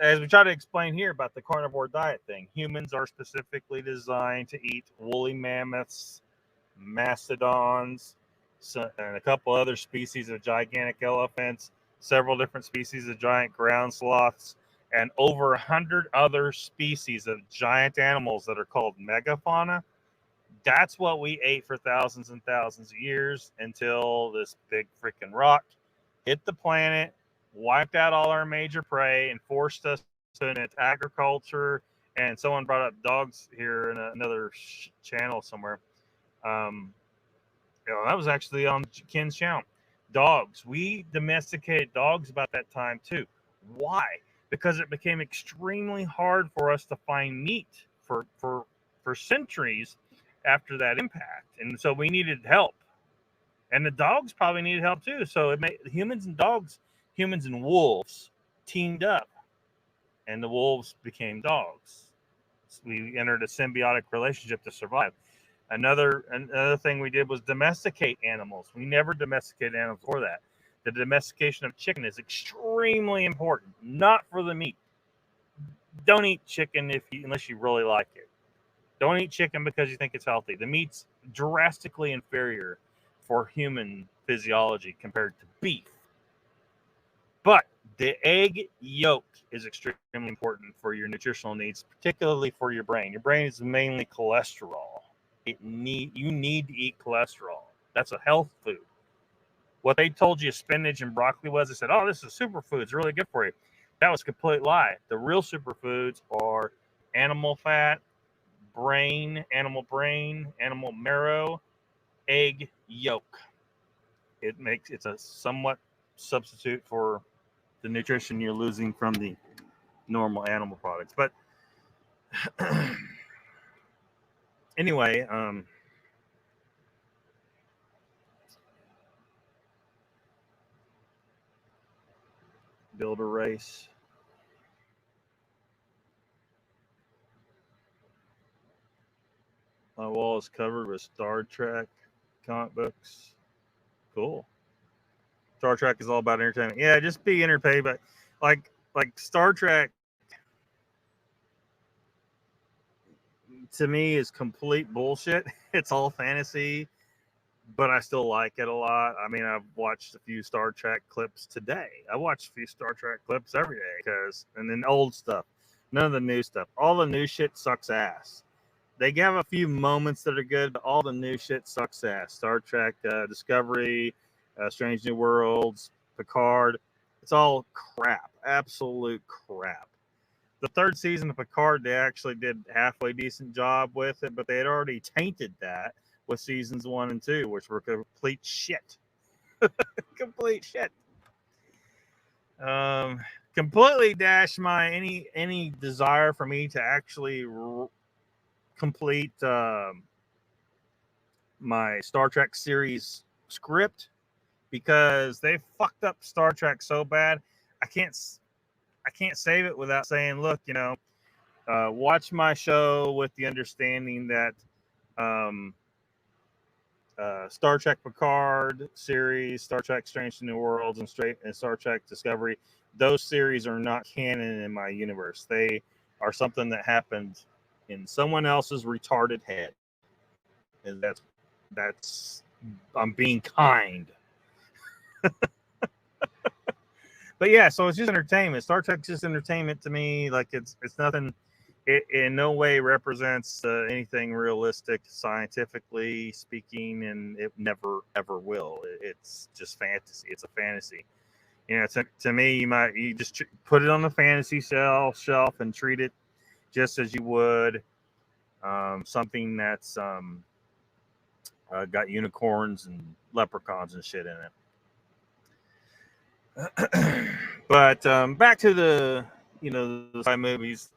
As we try to explain here about the carnivore diet thing, humans are specifically designed to eat woolly mammoths, mastodons, and a couple other species of gigantic elephants, several different species of giant ground sloths, and over 100 other species of giant animals that are called megafauna. That's what we ate for thousands and thousands of years until this big freaking rock hit the planet, wiped out all our major prey, and forced us into agriculture. And someone brought up dogs here in another channel somewhere. That was actually on Ken's channel. Dogs. We domesticated dogs about that time too. Why? Because it became extremely hard for us to find meat for centuries after that impact, and so we needed help. And the dogs probably needed help too. So it made humans and dogs, humans and wolves teamed up, and the wolves became dogs. So we entered a symbiotic relationship to survive. Another thing we did was domesticate animals. We never domesticated animals before that. The domestication of chicken is extremely important, not for the meat. Don't eat chicken unless you really like it. Don't eat chicken because you think it's healthy. The meat's drastically inferior for human physiology compared to beef. But the egg yolk is extremely important for your nutritional needs, particularly for your brain. Your brain is mainly cholesterol. You need to eat cholesterol. That's a health food. What they told you spinach and broccoli was, they said, oh, this is a superfood. It's really good for you. That was a complete lie. The real superfoods are animal fat, animal marrow, egg yolk. It's a somewhat substitute for the nutrition you're losing from the normal animal products. But anyway, build a race. My wall is covered with Star Trek comic books. Cool. Star Trek is all about entertainment. Yeah, just be entertained. But like Star Trek, to me, is complete bullshit. It's all fantasy, but I still like it a lot. I mean, I've watched a few Star Trek clips today. I watch a few Star Trek clips every day and then old stuff. None of the new stuff. All the new shit sucks ass. They have a few moments that are good, but all the new shit sucks ass. Star Trek, Discovery, Strange New Worlds, Picard. It's all crap. Absolute crap. The third season of Picard, they actually did a halfway decent job with it, but they had already tainted that with seasons 1 and 2, which were complete shit. Complete shit. Completely dashed my any desire for me to actually complete my Star Trek series script, because they fucked up Star Trek so bad. I can't save it without saying, look, watch my show with the understanding that Star Trek Picard series, Star Trek Strange New Worlds, and Star Trek Discovery, those series are not canon in my universe. They are something that happened in someone else's retarded head. And that's I'm being kind. But yeah, so it's just entertainment. Star Trek's just entertainment to me. Like it's nothing. It in no way represents anything realistic, scientifically speaking, and it never ever will. It's just fantasy. It's a fantasy. To me, you just put it on the fantasy shelf and treat it just as you would something that's got unicorns and leprechauns and shit in it. But back to the sci movies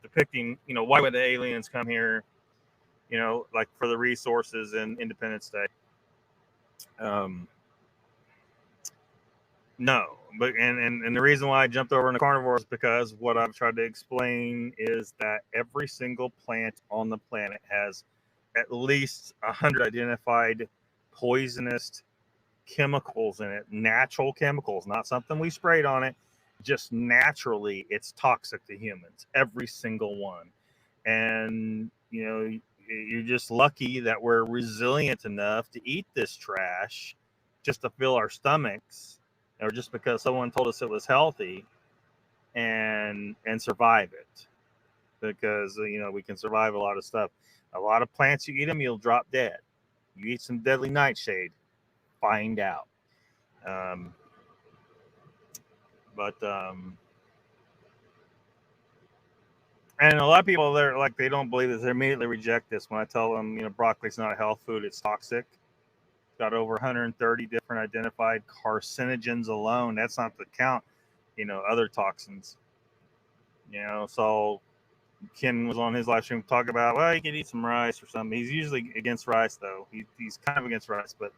depicting, why would the aliens come here? Like for the resources in Independence Day. Um, no, but and the reason why I jumped over into carnivore is because what I've tried to explain is that every single plant on the planet has at least 100 identified poisonous chemicals in it, natural chemicals, not something we sprayed on it. Just naturally, it's toxic to humans, every single one. And you're just lucky that we're resilient enough to eat this trash just to fill our stomachs, or just because someone told us it was healthy, and survive it. Because we can survive a lot of stuff. A lot of plants, you eat them, you'll drop dead. You eat some deadly nightshade, find out. Um, but and a lot of people, they're like, they don't believe this. They immediately reject this when I tell them, broccoli's not a health food. It's toxic. It's got over 130 different identified carcinogens alone. That's not to count, other toxins. So Ken was on his live stream talking about, well, you can eat some rice or something. He's usually against rice, though. He's kind of against rice, but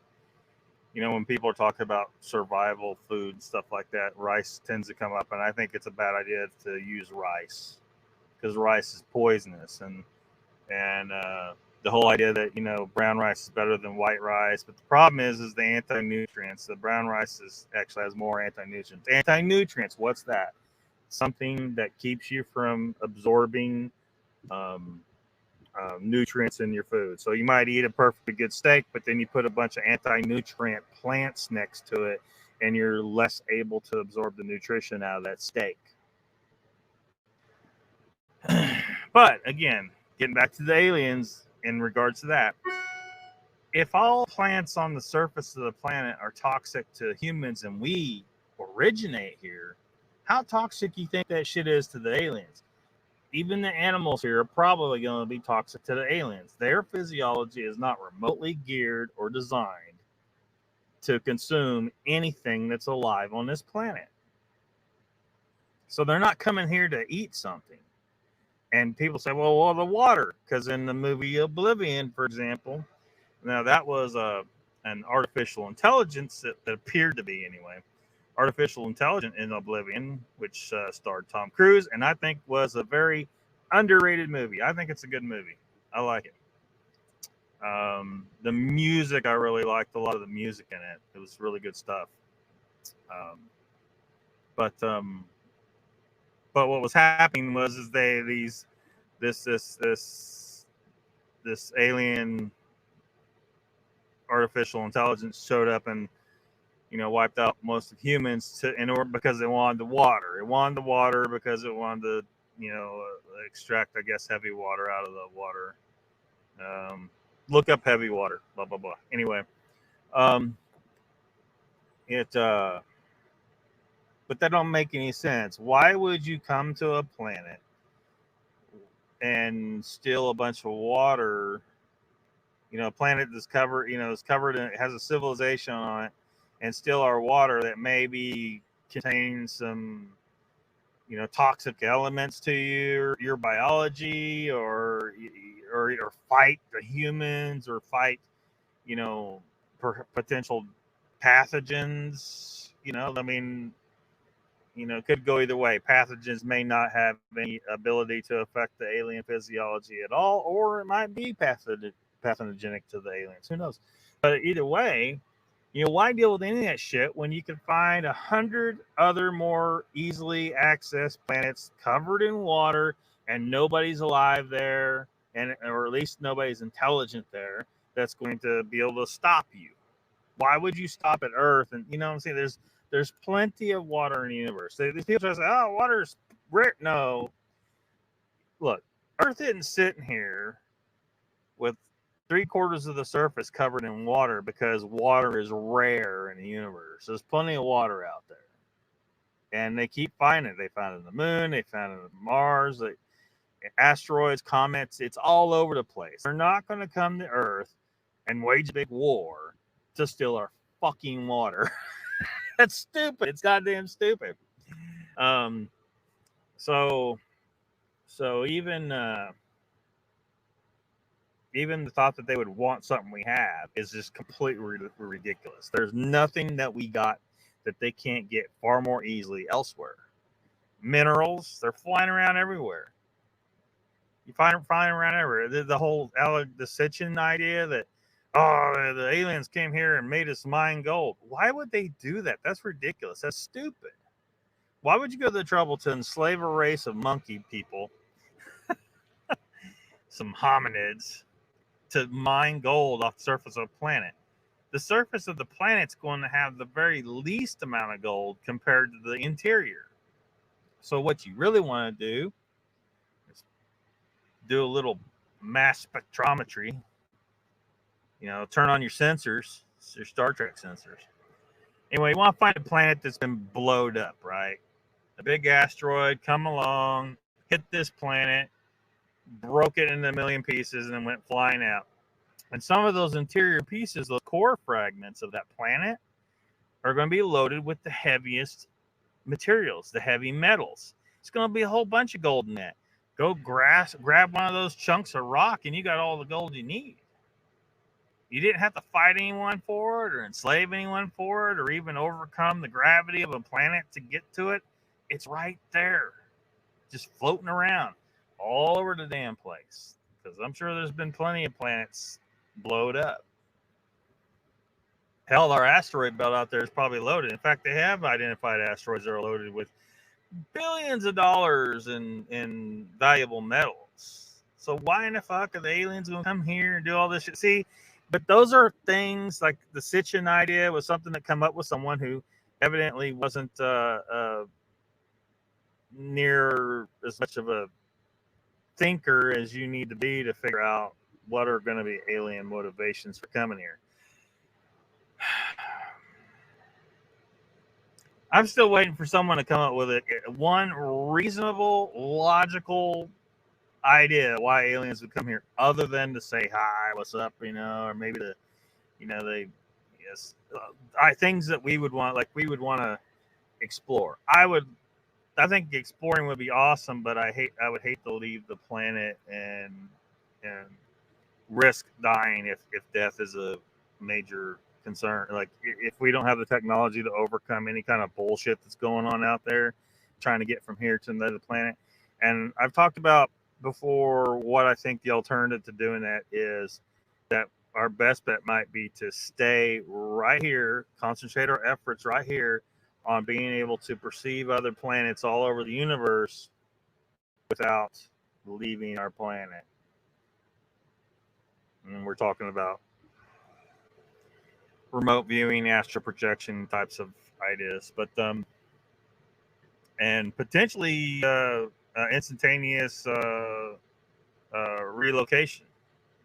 when people are talking about survival food and stuff like that, rice tends to come up, and I think it's a bad idea to use rice because rice is poisonous, and the whole idea that brown rice is better than white rice, but the problem is the anti-nutrients. The brown rice actually has more anti-nutrients. Anti-nutrients, what's that? Something that keeps you from absorbing nutrients in your food. So you might eat a perfectly good steak, but then you put a bunch of anti-nutrient plants next to it, and you're less able to absorb the nutrition out of that steak. But again, getting back to the aliens in regards to that, if all plants on the surface of the planet are toxic to humans and we originate here, how toxic do you think that shit is to the aliens? Even the animals here are probably going to be toxic to the aliens. Their physiology is not remotely geared or designed to consume anything that's alive on this planet. So they're not coming here to eat something. And people say, well, the water, because in the movie Oblivion, for example, now that was an artificial intelligence that appeared to be, anyway, artificial intelligence in Oblivion, which starred Tom Cruise, and I think was a very underrated movie. I think it's a good movie. I like it. The music, I really liked a lot of the music in it. It was really good stuff. But what was happening was this alien artificial intelligence showed up and wiped out most of humans because they wanted the water. It wanted the water because it wanted to extract, I guess, heavy water out of the water. Look up heavy water, blah blah blah. Anyway, but that don't make any sense. Why would you come to a planet and steal a bunch of water? A planet that's covered, is covered and it has a civilization on it, and steal our water that maybe contains some, toxic elements to your biology, or fight the humans, or fight, potential pathogens. I mean, it could go either way. Pathogens may not have any ability to affect the alien physiology at all, or it might be pathogenic to the aliens. Who knows? But either way, why deal with any of that shit when you can find 100 other more easily accessed planets covered in water, and nobody's alive there, or at least nobody's intelligent there that's going to be able to stop you? Why would you stop at Earth? And what I'm saying, there's plenty of water in the universe. These people try to say, oh, water's rare. No. Look, Earth isn't sitting here with 3/4 of the surface covered in water because water is rare in the universe. There's plenty of water out there. And they keep finding it. They found it in the moon. They found it in Mars. Asteroids, comets. It's all over the place. They're not going to come to Earth and wage a big war to steal our fucking water. That's stupid. It's goddamn stupid. So even even the thought that they would want something we have is just completely ridiculous. There's nothing that we got that they can't get far more easily elsewhere. Minerals, they're flying around everywhere. You find them flying around everywhere. The whole the Sitchin idea that, oh, the aliens came here and made us mine gold. Why would they do that? That's ridiculous. That's stupid. Why would you go to the trouble to enslave a race of monkey people, some hominids, to mine gold off the surface of a planet? The surface of the planet's going to have the very least amount of gold compared to the interior. So what you really want to do is do a little mass spectrometry. You know, turn on your sensors, your Star Trek sensors. Anyway, you want to find a planet that's been blowed up, right? A big asteroid come along, hit this planet, broke it into a million pieces, and then went flying out. And some of those interior pieces, those core fragments of that planet, are going to be loaded with the heaviest materials, the heavy metals. It's going to be a whole bunch of gold in that. Go grab one of those chunks of rock, and you got all the gold you need. You didn't have to fight anyone for it, or enslave anyone for it, or even overcome the gravity of a planet to get to it. It's right there, just floating around all over the damn place. Because I'm sure there's been plenty of planets blowed up. Hell, our asteroid belt out there is probably loaded. In fact, they have identified asteroids that are loaded with billions of dollars in valuable metals. So why in the fuck are the aliens going to come here and do all this shit? See, but those are things like the Sitchin idea was something that come up with someone who evidently wasn't near as much of a thinker as you need to be to figure out what are going to be alien motivations for coming here. I'm still waiting for someone to come up with one reasonable, logical idea why aliens would come here, other than to say hi, what's up, or maybe things that we would want, like we would want to explore. I think exploring would be awesome, but I would hate to leave the planet and risk dying if death is a major concern. Like if we don't have the technology to overcome any kind of bullshit that's going on out there, trying to get from here to another planet. And I've talked about before what I think the alternative to doing that is, that our best bet might be to stay right here, concentrate our efforts right here on being able to perceive other planets all over the universe without leaving our planet. And we're talking about remote viewing, astral projection types of ideas, but and potentially instantaneous relocation.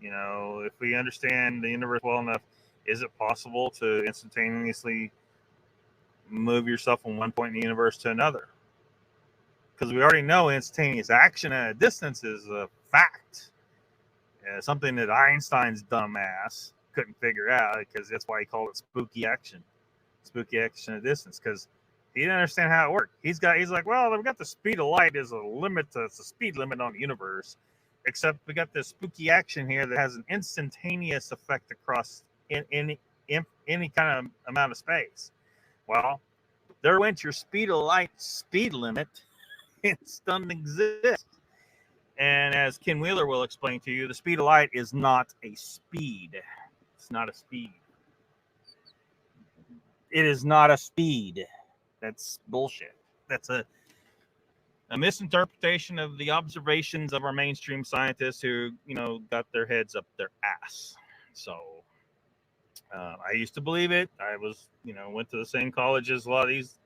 If we understand the universe well enough, is it possible to instantaneously move yourself from one point in the universe to another? Because we already know instantaneous action at a distance is a fact. Something that Einstein's dumbass couldn't figure out, because that's why he called it spooky action at a distance, because he didn't understand how it worked. He's like, well, we got the speed of light is a limit. It's a speed limit on the universe, except we got this spooky action here that has an instantaneous effect across in any kind of amount of space. Well, there went your speed of light speed limit. It doesn't exist. And as Ken Wheeler will explain to you, the speed of light is not a speed. It's not a speed. It is not a speed. That's bullshit. That's a misinterpretation of the observations of our mainstream scientists who, got their heads up their ass. So I used to believe it. I was, went to the same college as a lot of these,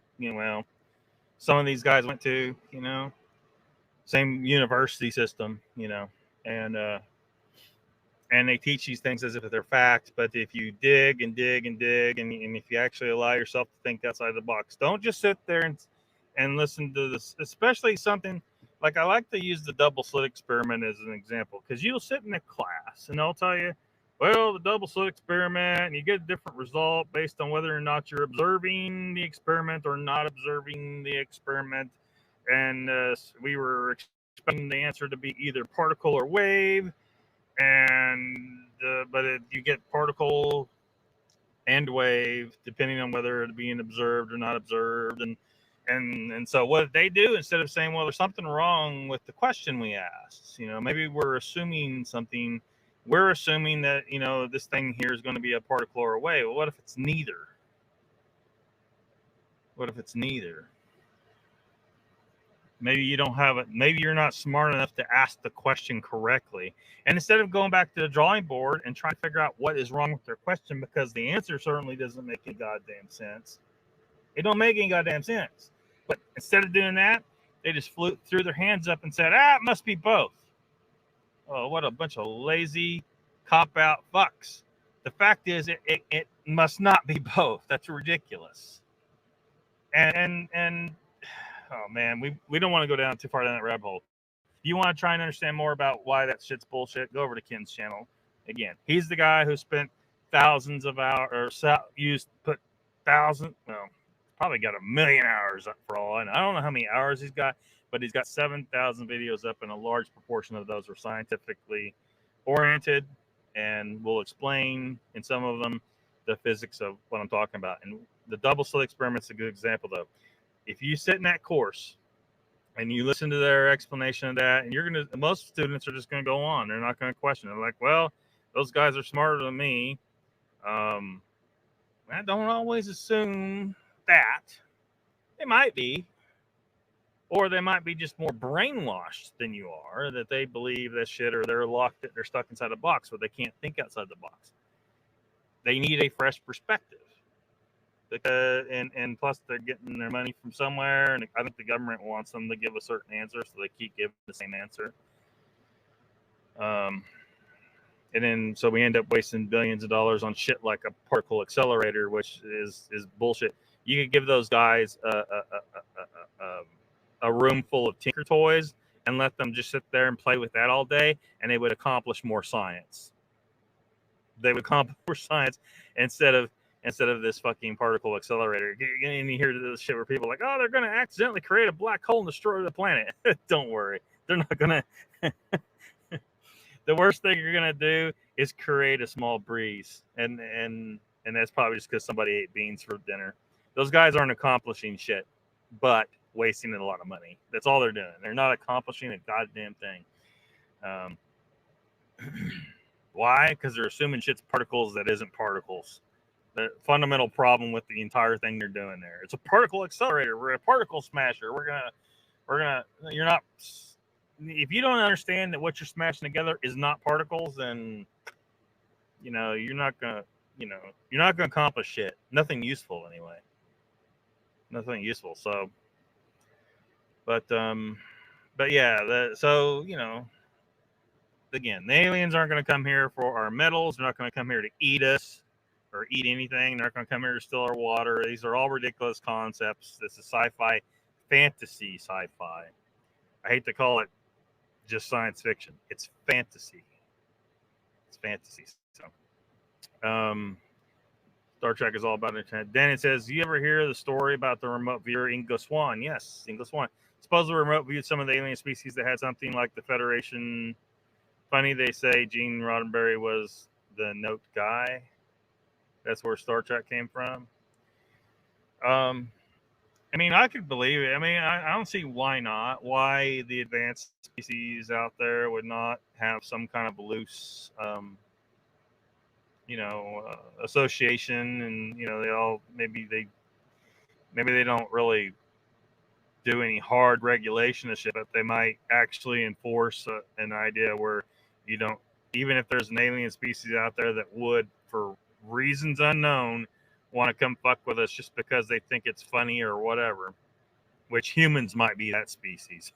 some of these guys went to, same university system, and they teach these things as if they're fact. But if you dig and dig and dig, and if you actually allow yourself to think outside the box, don't just sit there and listen to this, especially something like, I like to use the double slit experiment as an example, because you'll sit in a class and they'll tell you, well, the double slit experiment, and you get a different result based on whether or not you're observing the experiment or not observing the experiment. And we were expecting the answer to be either particle or wave. and you get particle and wave depending on whether it's being observed or not observed, and so what they do, instead of saying, well, there's something wrong with the question we asked, maybe we're assuming something. We're assuming that this thing here is going to be a particle or a wave. Well, what if it's neither? What if it's neither? Maybe you don't have it. Maybe you're not smart enough to ask the question correctly. And instead of going back to the drawing board and trying to figure out what is wrong with their question, because the answer certainly doesn't make any goddamn sense. It don't make any goddamn sense. But instead of doing that, they just threw their hands up and said, it must be both. Oh, what a bunch of lazy cop-out fucks. The fact is, it must not be both. That's ridiculous. And oh man, we don't want to go down too far down that rabbit hole. If you want to try and understand more about why that shit's bullshit, go over to Ken's channel. Again, he's the guy who spent thousands of hours, put thousands, well, probably got 1 million hours up for all I know. I don't know how many hours he's got, but he's got 7,000 videos up, and a large proportion of those are scientifically oriented, and we'll explain in some of them the physics of what I'm talking about. And the double slit experiment's a good example, though. If you sit in that course and you listen to their explanation of that, and most students are just going to go on. They're not going to question it. They're like, well, those guys are smarter than me. I don't always assume that. They might be. Or they might be just more brainwashed than you are, that they believe that shit, or they're stuck inside a box where they can't think outside the box. They need a fresh perspective. Because and plus they're getting their money from somewhere, and I think the government wants them to give a certain answer, so they keep giving the same answer. And then so we end up wasting billions of dollars on shit like a particle accelerator, which is bullshit. You could give those guys a room full of Tinker toys and let them just sit there and play with that all day, and they would accomplish more science. They would accomplish more science instead of this fucking particle accelerator. And you hear this shit where people are like, oh, they're going to accidentally create a black hole and destroy the planet. Don't worry. They're not going to. The worst thing you're going to do is create a small breeze. And that's probably just because somebody ate beans for dinner. Those guys aren't accomplishing shit, but wasting a lot of money. That's all they're doing. They're not accomplishing a goddamn thing. Why? Because they're assuming shit's particles that isn't particles. The fundamental problem with the entire thing they're doing there. It's a particle accelerator. We're a particle smasher. You're not, if you don't understand that what you're smashing together is not particles, then, you're not going to accomplish shit. Nothing useful anyway. Nothing useful. So, but yeah, again, the aliens aren't going to come here for our metals. They're not going to come here to eat us or eat anything. They're not going to come here to steal our water. These are all ridiculous concepts. This is sci-fi, fantasy sci-fi. I hate to call it just science fiction. It's fantasy. It's fantasy. So, Star Trek is all about internet. Danny says, you ever hear the story about the remote viewer Ingo Swann? Yes, Ingo Swann. Suppose the remote viewed some of the alien species that had something like the Federation. Funny they say Gene Roddenberry was the note guy. That's where Star Trek came from. I mean, I could believe it. I mean, I don't see why not. Why the advanced species out there would not have some kind of loose, association, and they all maybe they don't really do any hard regulation of shit, but they might actually enforce an idea where you don't, even if there's an alien species out there that would, for reasons unknown, want to come fuck with us just because they think it's funny or whatever, which humans might be that species.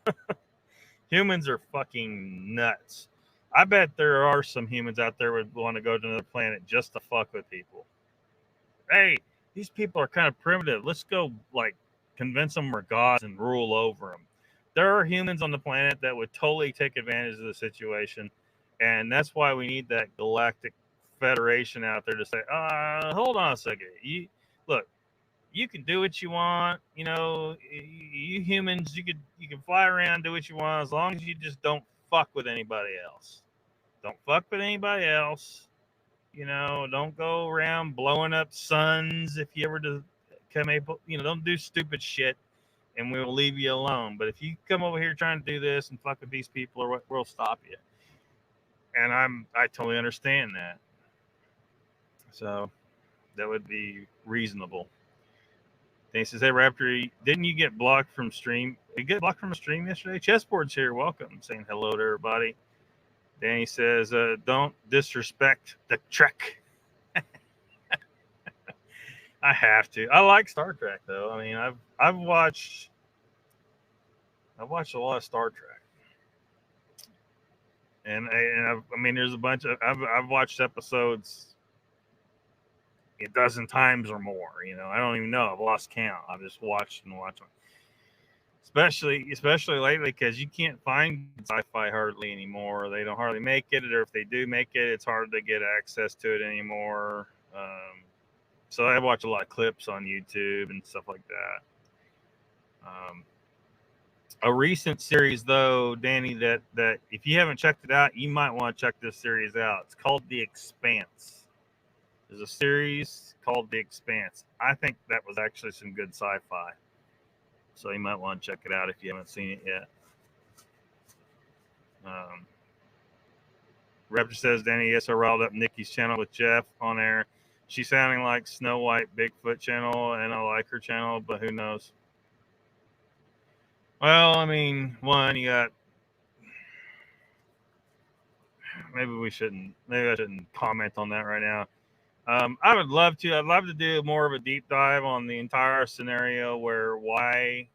Humans are fucking nuts. I bet there are some humans out there would want to go to another planet just to fuck with people. Hey, these people are kind of primitive. Let's go, convince them we're gods and rule over them. There are humans on the planet that would totally take advantage of the situation, and that's why we need that galactic federation out there to say, hold on a second. You can do what you want. You humans, you can fly around, do what you want, as long as you just don't fuck with anybody else. Don't fuck with anybody else. You know, don't go around blowing up suns if you ever do come able. You know, don't do stupid shit, and we'll leave you alone. But if you come over here trying to do this and fuck with these people, or what, we'll stop you. And I totally understand that. So that would be reasonable. Danny says, "Hey Raptor, didn't you get blocked from stream? You get blocked from a stream yesterday? Chessboard's here. Welcome, saying hello to everybody." Danny says, "Don't disrespect the Trek." I have to. I like Star Trek though. I mean, I've watched a lot of Star Trek, and I mean, there's a bunch of I've watched episodes a dozen times or more. You know, I don't even know. I've lost count. I've just watched and watched them. Especially lately, because you can't find sci-fi hardly anymore. They don't hardly make it, or if they do make it, it's hard to get access to it anymore. So I watch a lot of clips on YouTube and stuff like that. A recent series, though, Danny, that if you haven't checked it out, you might want to check this series out. It's called The Expanse. There's a series called The Expanse. I think that was actually some good sci-fi. So you might want to check it out if you haven't seen it yet. Raptor says, Danny, yes, I riled up Nikki's channel with Jeff on air. She's sounding like Snow White Bigfoot channel, and I like her channel, but who knows? Well, I mean, one, you got... Maybe I shouldn't comment on that right now. I would love to. I'd love to do more of a deep dive on the entire scenario where why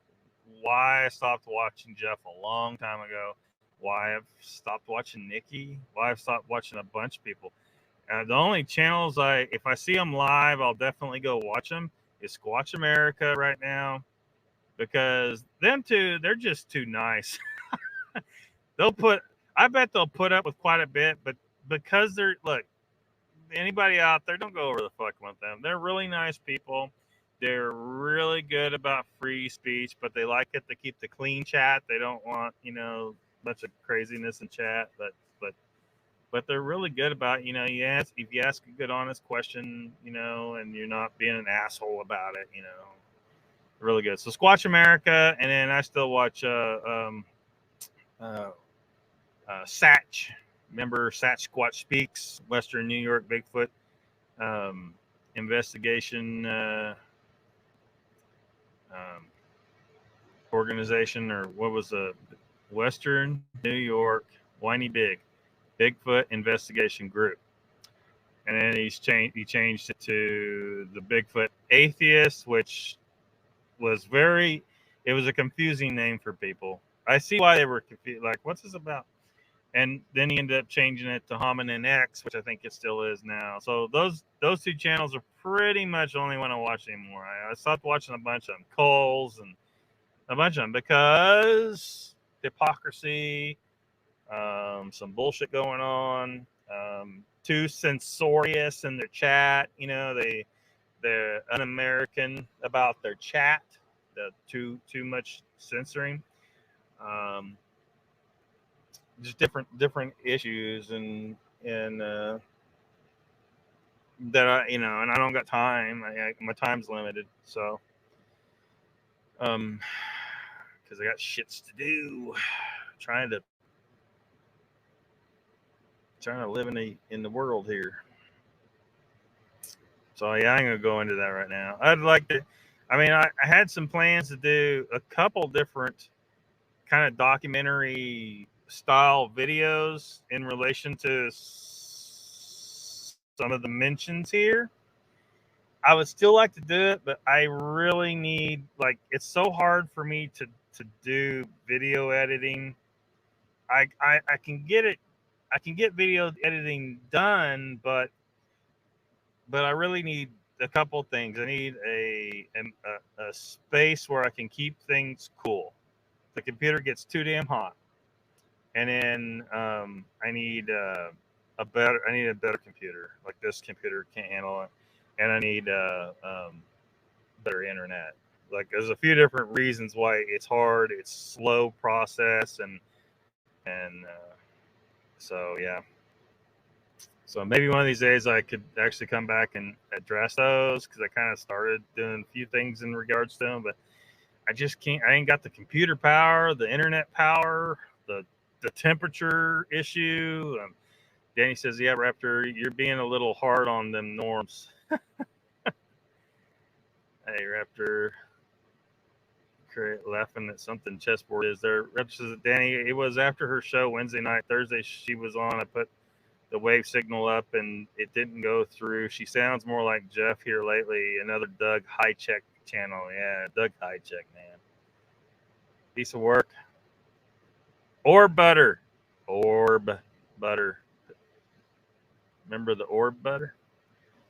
I stopped watching Jeff a long time ago, why I've stopped watching Nikki, why I've stopped watching a bunch of people. The only channels if I see them live, I'll definitely go watch them. Is Squatch America right now, because them two, they're just too nice. I bet they'll put up with quite a bit, but because look, anybody out there, don't go over the fuck with them. They're really nice people. They're really good about free speech, but they like it to keep the clean chat. They don't want, a bunch of craziness in chat, but they're really good about, if you ask a good honest question, and you're not being an asshole about it, really good. So Squatch America, and then I still watch Satch. Remember Satch Squatch Speaks, Western New York Bigfoot investigation organization, or what was the Western New York Whiny Bigfoot investigation group. And then he changed it to the Bigfoot Atheist, which was it was a confusing name for people. I see why they were confused. Like, what's this about? And then he ended up changing it to Hominin X, which I think it still is now. So those two channels are pretty much the only one I watch anymore. I stopped watching a bunch of them, Coles and a bunch of them, because hypocrisy, some bullshit going on, too censorious in their chat. They're un-American about their chat. Too much censoring. Just different issues and that and I don't got time. My time's limited, so because I got shits to do, trying to live in the world here. So yeah, I'm gonna go into that right now. I'd like to. I mean, I had some plans to do a couple different kind of documentary style videos in relation to some of the mentions here. I would still like to do it, but I really need, it's so hard for me to do video editing. I can get it. I can get video editing done, but I really need a couple things. I need a space where I can keep things cool. The computer gets too damn hot. And then I need a better computer. Like, this computer can't handle it, and I need better internet. Like, there's a few different reasons why it's hard. It's slow process, and so yeah. So maybe one of these days I could actually come back and address those, because I kind of started doing a few things in regards to them, but I just can't. I ain't got the computer power, the internet power, the temperature issue. Danny says, "Yeah, Raptor, you're being a little hard on them norms." Hey, Raptor, laughing at something chessboard is there. Raptor says, Danny, it was after her show Wednesday night. Thursday she was on. I put the wave signal up and it didn't go through. She sounds more like Jeff here lately. Another Doug Highcheck channel. Yeah, Doug Highcheck, man. Piece of work. Orb butter. Orb butter. Remember the orb butter?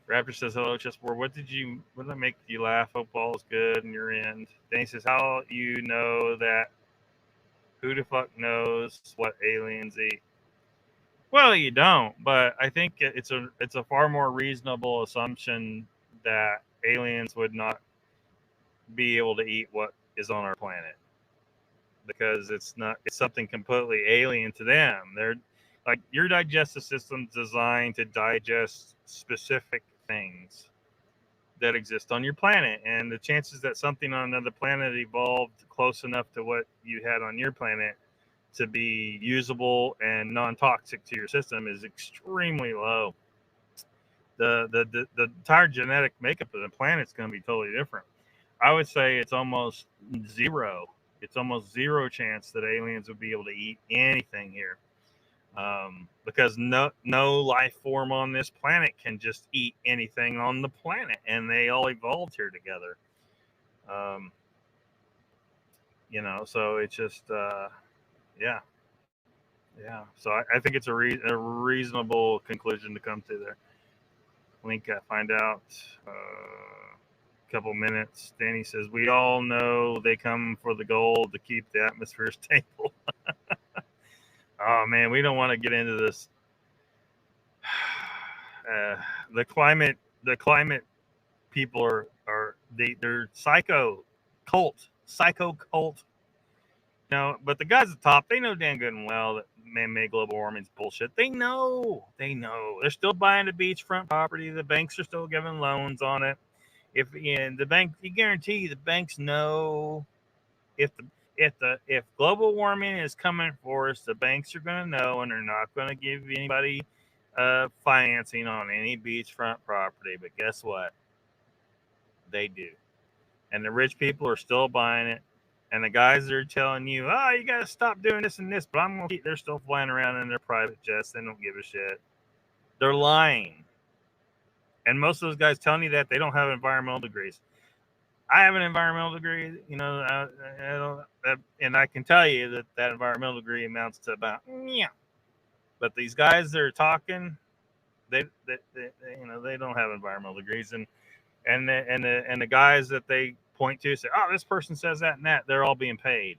Raptor says, hello, chessboard. What did that make you laugh? Hope all is good in your end. Danny says, how you know that? Who the fuck knows what aliens eat? Well, you don't, but I think it's a far more reasonable assumption that aliens would not be able to eat what is on our planet, because it's something completely alien to them. They're like, your digestive system's designed to digest specific things that exist on your planet, and the chances that something on another planet evolved close enough to what you had on your planet to be usable and non-toxic to your system is extremely low. The entire genetic makeup of the planet is going to be totally different. I would say it's almost zero. It's almost zero chance that aliens would be able to eat anything here, because no life form on this planet can just eat anything on the planet, and they all evolved here together. So it's just yeah. So I think it's a reasonable conclusion to come to there. Link, I find out a couple minutes. Danny says, we all know they come for the gold to keep the atmosphere stable. Oh man, we don't want to get into this. The climate people they're psycho cult. But the guys at the top, they know damn good and well that man-made global warming's bullshit. They know. They're still buying the beachfront property. The banks are still giving loans on it. If the bank, you guarantee the banks know if global warming is coming for us, the banks are going to know, and they're not going to give anybody financing on any beachfront property. But guess what? They do, and the rich people are still buying it. And the guys that are telling you, oh, you got to stop doing this and this, but I'm going to keep, they're still flying around in their private jets. They don't give a shit. They're lying. And most of those guys telling you that, they don't have environmental degrees. I have an environmental degree, and I can tell you that environmental degree amounts to about, yeah. But these guys that are talking, they don't have environmental degrees, and the guys that they point to say, oh, this person says that and that, they're all being paid.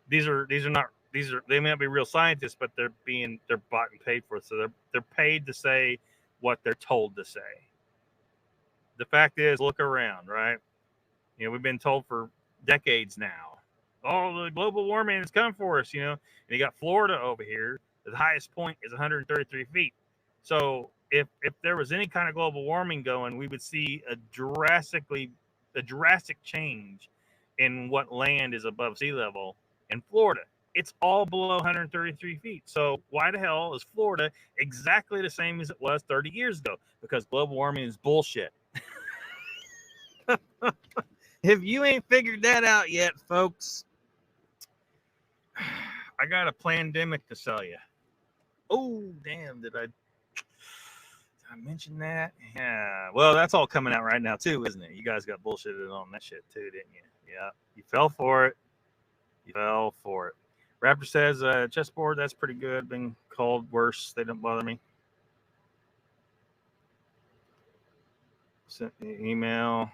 They may not be real scientists, but they're bought and paid for, so they're paid to say what they're told to say. The fact is, look around, right? We've been told for decades now, oh, the global warming has come for us, and you got Florida over here, the highest point is 133 feet. So if there was any kind of global warming going, we would see a drastic change in what land is above sea level in Florida. It's all below 133 feet. So why the hell is Florida exactly the same as it was 30 years ago? Because global warming is bullshit. If you ain't figured that out yet, folks, I got a pandemic to sell you. Oh, damn, did I mention that? Yeah. Well, that's all coming out right now too, isn't it? You guys got bullshitted on that shit too, didn't you? Yeah. You fell for it. Raptor says, chessboard, that's pretty good. Been called worse. They don't bother me. Sent me an email.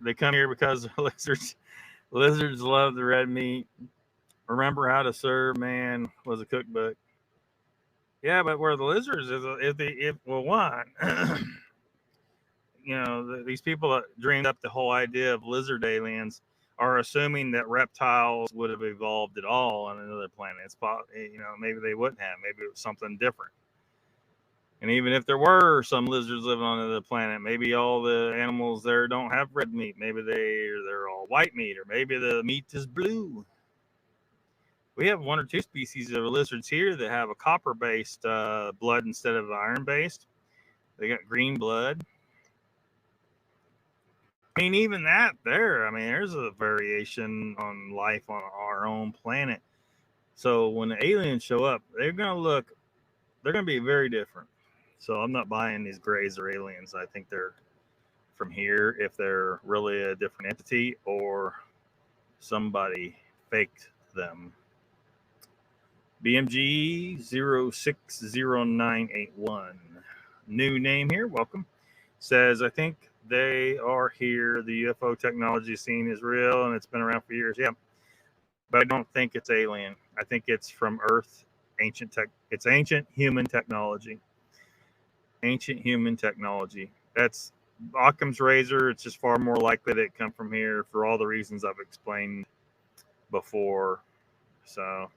They come here because lizards love the red meat. Remember How to Serve Man was a cookbook. Yeah, but where the lizards these people that dreamed up the whole idea of lizard aliens are assuming that reptiles would have evolved at all on another planet. It's, maybe they wouldn't have. Maybe it was something different. And even if there were some lizards living on another planet, maybe all the animals there don't have red meat. Maybe they're all white meat, or maybe the meat is blue. We have 1 or 2 species of lizards here that have a copper-based blood instead of iron-based. They got green blood. I mean, even that there, there's a variation on life on our own planet. So when the aliens show up, they're going to be very different. So I'm not buying these grays or aliens. I think they're from here, if they're really a different entity or somebody faked them. BMG 060981. New name here, welcome. Says, I think they are here. The UFO technology scene is real and it's been around for years. Yeah, but I don't think it's alien. I think it's from Earth, ancient tech. It's ancient human technology. Ancient human technology. That's Occam's razor. It's just far more likely that it come from here for all the reasons I've explained before. So,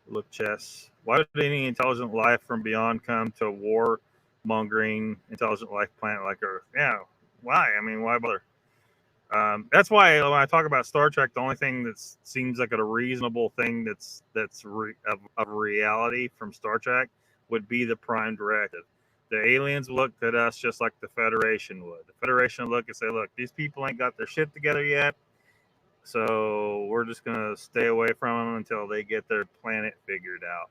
look, chess. Why would any intelligent life from beyond come to a war-mongering intelligent life planet like Earth? Yeah, why? Why bother? That's why when I talk about Star Trek, the only thing that seems like a reasonable thing that's of reality from Star Trek would be the Prime Directive. The aliens looked at us just like the Federation would. The Federation would look and say, look, these people ain't got their shit together yet, so we're just going to stay away from them until they get their planet figured out.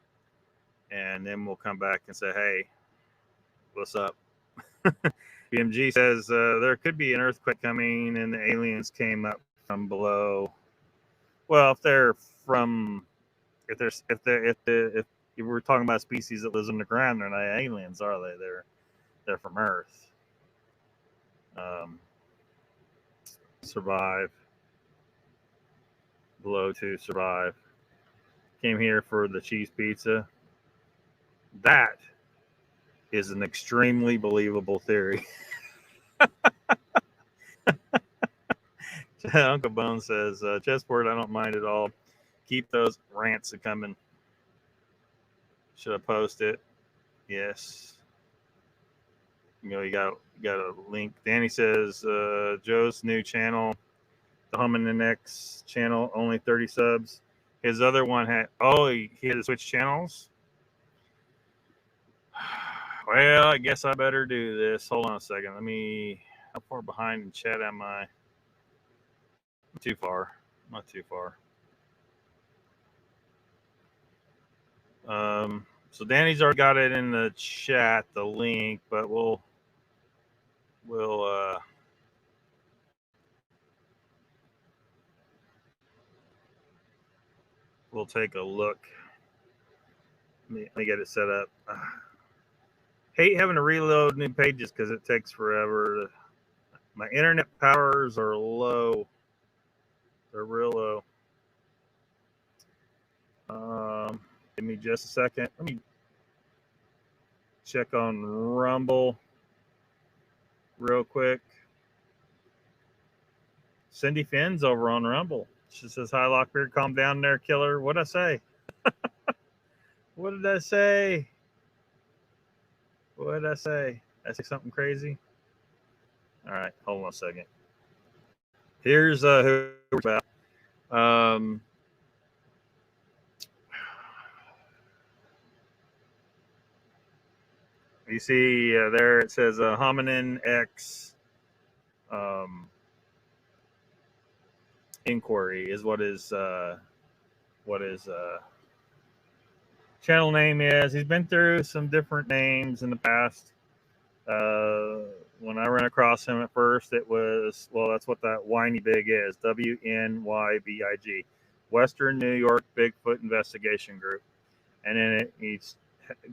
And then we'll come back and say, hey, what's up? BMG says there could be an earthquake coming and the aliens came up from below. Well, if we're talking about a species that lives underground, they're not aliens, are they? They're from Earth. Survive. Below to survive. Came here for the cheese pizza. That is an extremely believable theory. Uncle Bone says, chessboard, I don't mind at all. Keep those rants coming. Should I post it? Yes. You got a link. Danny says, Joe's new channel, the Hominin X channel, only 30 subs. His other one he had to switch channels. Well, I guess I better do this. Hold on a second. How far behind in chat am I? Not too far. So Danny's already got it in the chat, the link, but we'll take a look. Let me get it set up. Hate having to reload new pages because it takes forever. My internet powers are low. They're real low. Give me just a second. Let me check on Rumble real quick. Cindy Finn's over on Rumble. She says, hi, Lockbeard. Calm down there, killer. What'd I say? What did I say? What did I say? I say something crazy? All right, hold on a second. Here's who we're about. You see there it says Hominin X inquiry is what his channel name is. He's been through some different names in the past. When I ran across him at first, it was, well, that's what that whiny big is. WNYBIG, Western New York Bigfoot Investigation Group. And then he's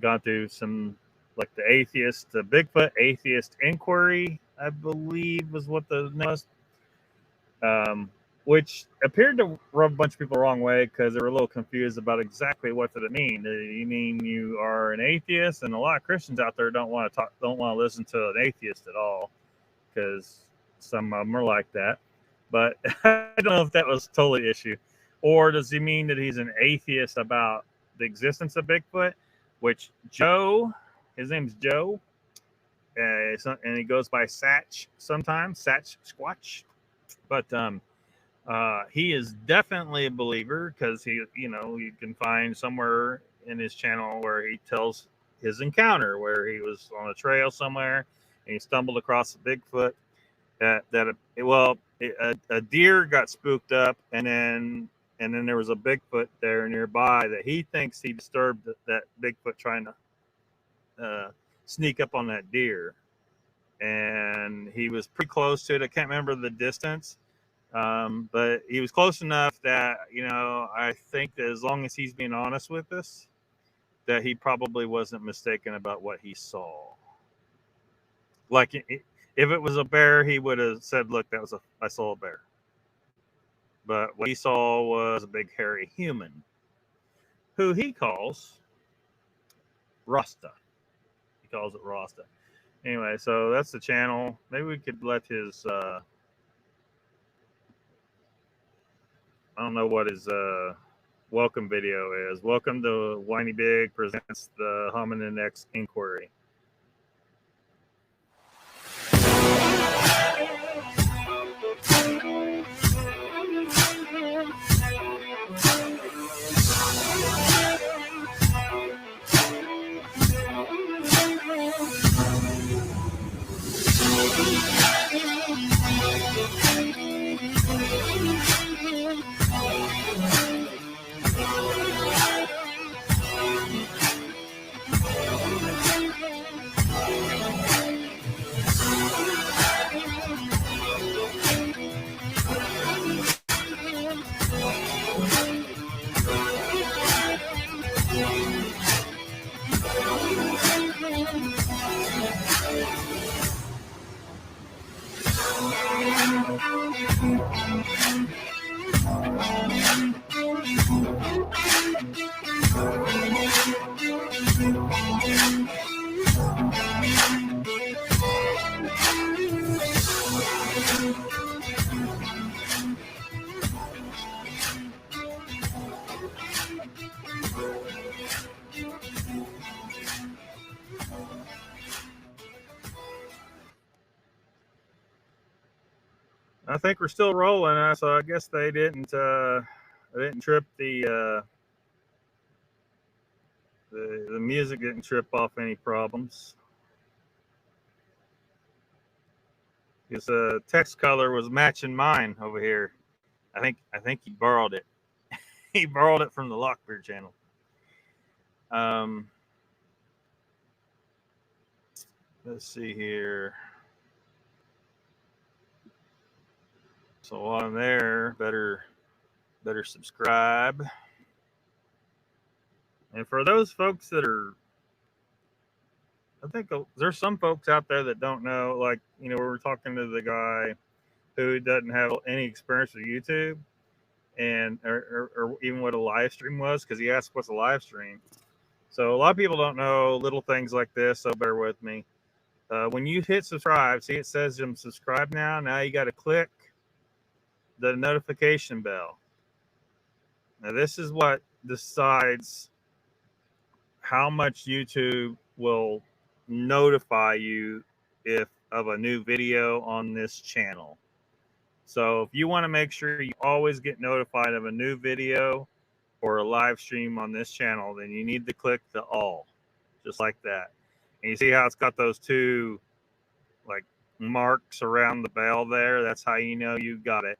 gone through some, like the Bigfoot Atheist Inquiry, I believe was what the name was. Which appeared to rub a bunch of people the wrong way because they were a little confused about exactly what did it mean. Do you mean you are an atheist? And a lot of Christians out there don't want to listen to an atheist at all, because Some of them are like that, but I don't know if that was totally the issue. Or does he mean that he's an atheist about the existence of Bigfoot? Which Joe, his name's Joe, and he goes by Satch sometimes, Satch Squatch. But he is definitely a believer, because he, you can find somewhere in his channel where he tells his encounter, where he was on a trail somewhere and he stumbled across a Bigfoot. A deer got spooked up, and then there was a Bigfoot there nearby that he thinks he disturbed that Bigfoot trying to sneak up on that deer, and he was pretty close to it. I can't remember the distance, but he was close enough that I think that as long as he's being honest with us, that he probably wasn't mistaken about what he saw. Like, if it was a bear, he would have said, "Look, I saw a bear." But what he saw was a big hairy human, who he calls Rasta. He calls it Rasta. Anyway, so that's the channel. Maybe we could let his I don't know what his welcome video is. Welcome to Whiny Big presents the Hominin X Inquiry. I think we're still rolling, so I guess they didn't trip the music didn't trip off any problems. His text color was matching mine over here. I think he borrowed it. He borrowed it from the LOCKBEARD channel. Let's see here. So while I'm there, better subscribe. And for those folks that are, I think there's some folks out there that don't know, like, we were talking to the guy who doesn't have any experience with YouTube and or even what a live stream was, because he asked what's a live stream. So a lot of people don't know little things like this, so bear with me. When you hit subscribe, see it says I'm subscribed now. Now you got to click the notification bell. Now this is what decides how much YouTube will notify you if of a new video on this channel. So if you want to make sure you always get notified of a new video or a live stream on this channel, then you need to click the all, just like that. And you see how it's got those two like marks around the bell there? That's how you know you got it.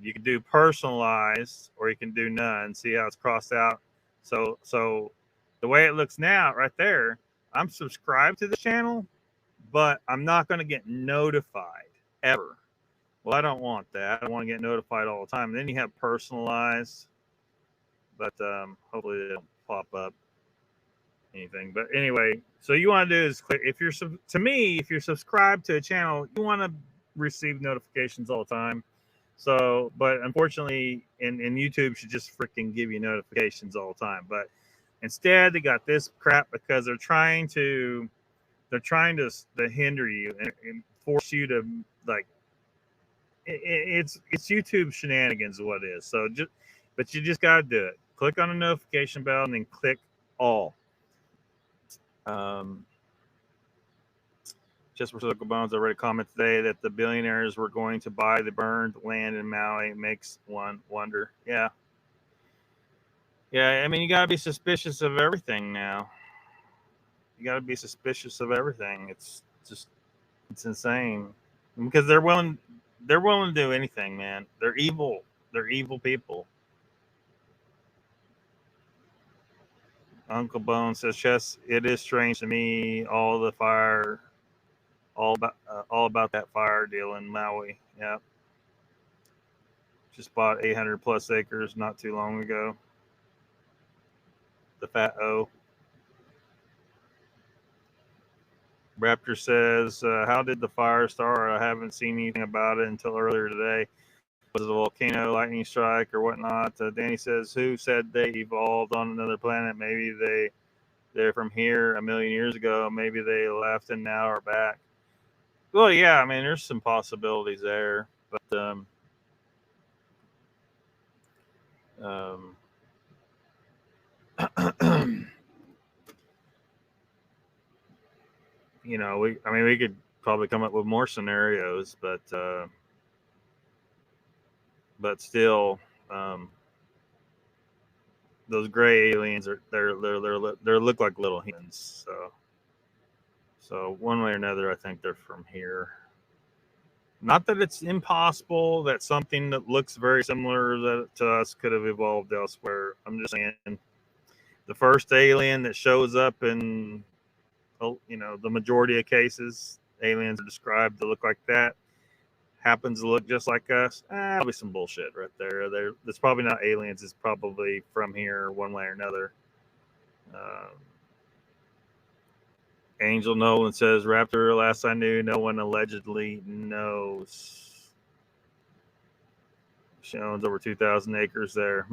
You can do personalized, or you can do none. See how it's crossed out? So the way it looks now right there, I'm subscribed to the channel, but I'm not going to get notified ever. Well, I don't want that. I want to get notified all the time. And then you have personalized, but hopefully they don't pop up anything. But anyway, so you want to do is click. If you're subscribed to a channel, you want to receive notifications all the time. So, but unfortunately, in YouTube should just freaking give you notifications all the time. But instead, they got this crap because they're trying to hinder you. And force you to like. It's YouTube shenanigans, is what it is. So but you just gotta do it. Click on the notification bell and then click all. Just for Circle Bones, I read a comment today that the billionaires were going to buy the burned land in Maui. Makes one wonder. Yeah. Yeah, I mean, you got to be suspicious of everything now. You got to be suspicious of everything. It's insane. Because they're willing to do anything, man. They're evil. They're evil people. Uncle Bone says, yes, it is strange to me, all about that fire deal in Maui. Yeah. Just bought 800 plus acres not too long ago. The fat O. Raptor says, how did the fire start? I haven't seen anything about it until earlier today. Was it a volcano, lightning strike, or whatnot? Danny says, who said they evolved on another planet? Maybe they're from here a million years ago. Maybe they left and now are back. Well, yeah, I mean, there's some possibilities there. But you know, we could probably come up with more scenarios, but still, those gray aliens they look like little humans. So one way or another, I think they're from here. Not that it's impossible that something that looks very similar to us could have evolved elsewhere. I'm just saying, the first alien that shows up in, the majority of cases, aliens are described to look like that, happens to look just like us. Probably some bullshit right there. It's probably not aliens. It's probably from here one way or another. Angel Nolan says, Raptor, last I knew, no one allegedly knows. She owns over 2,000 acres there.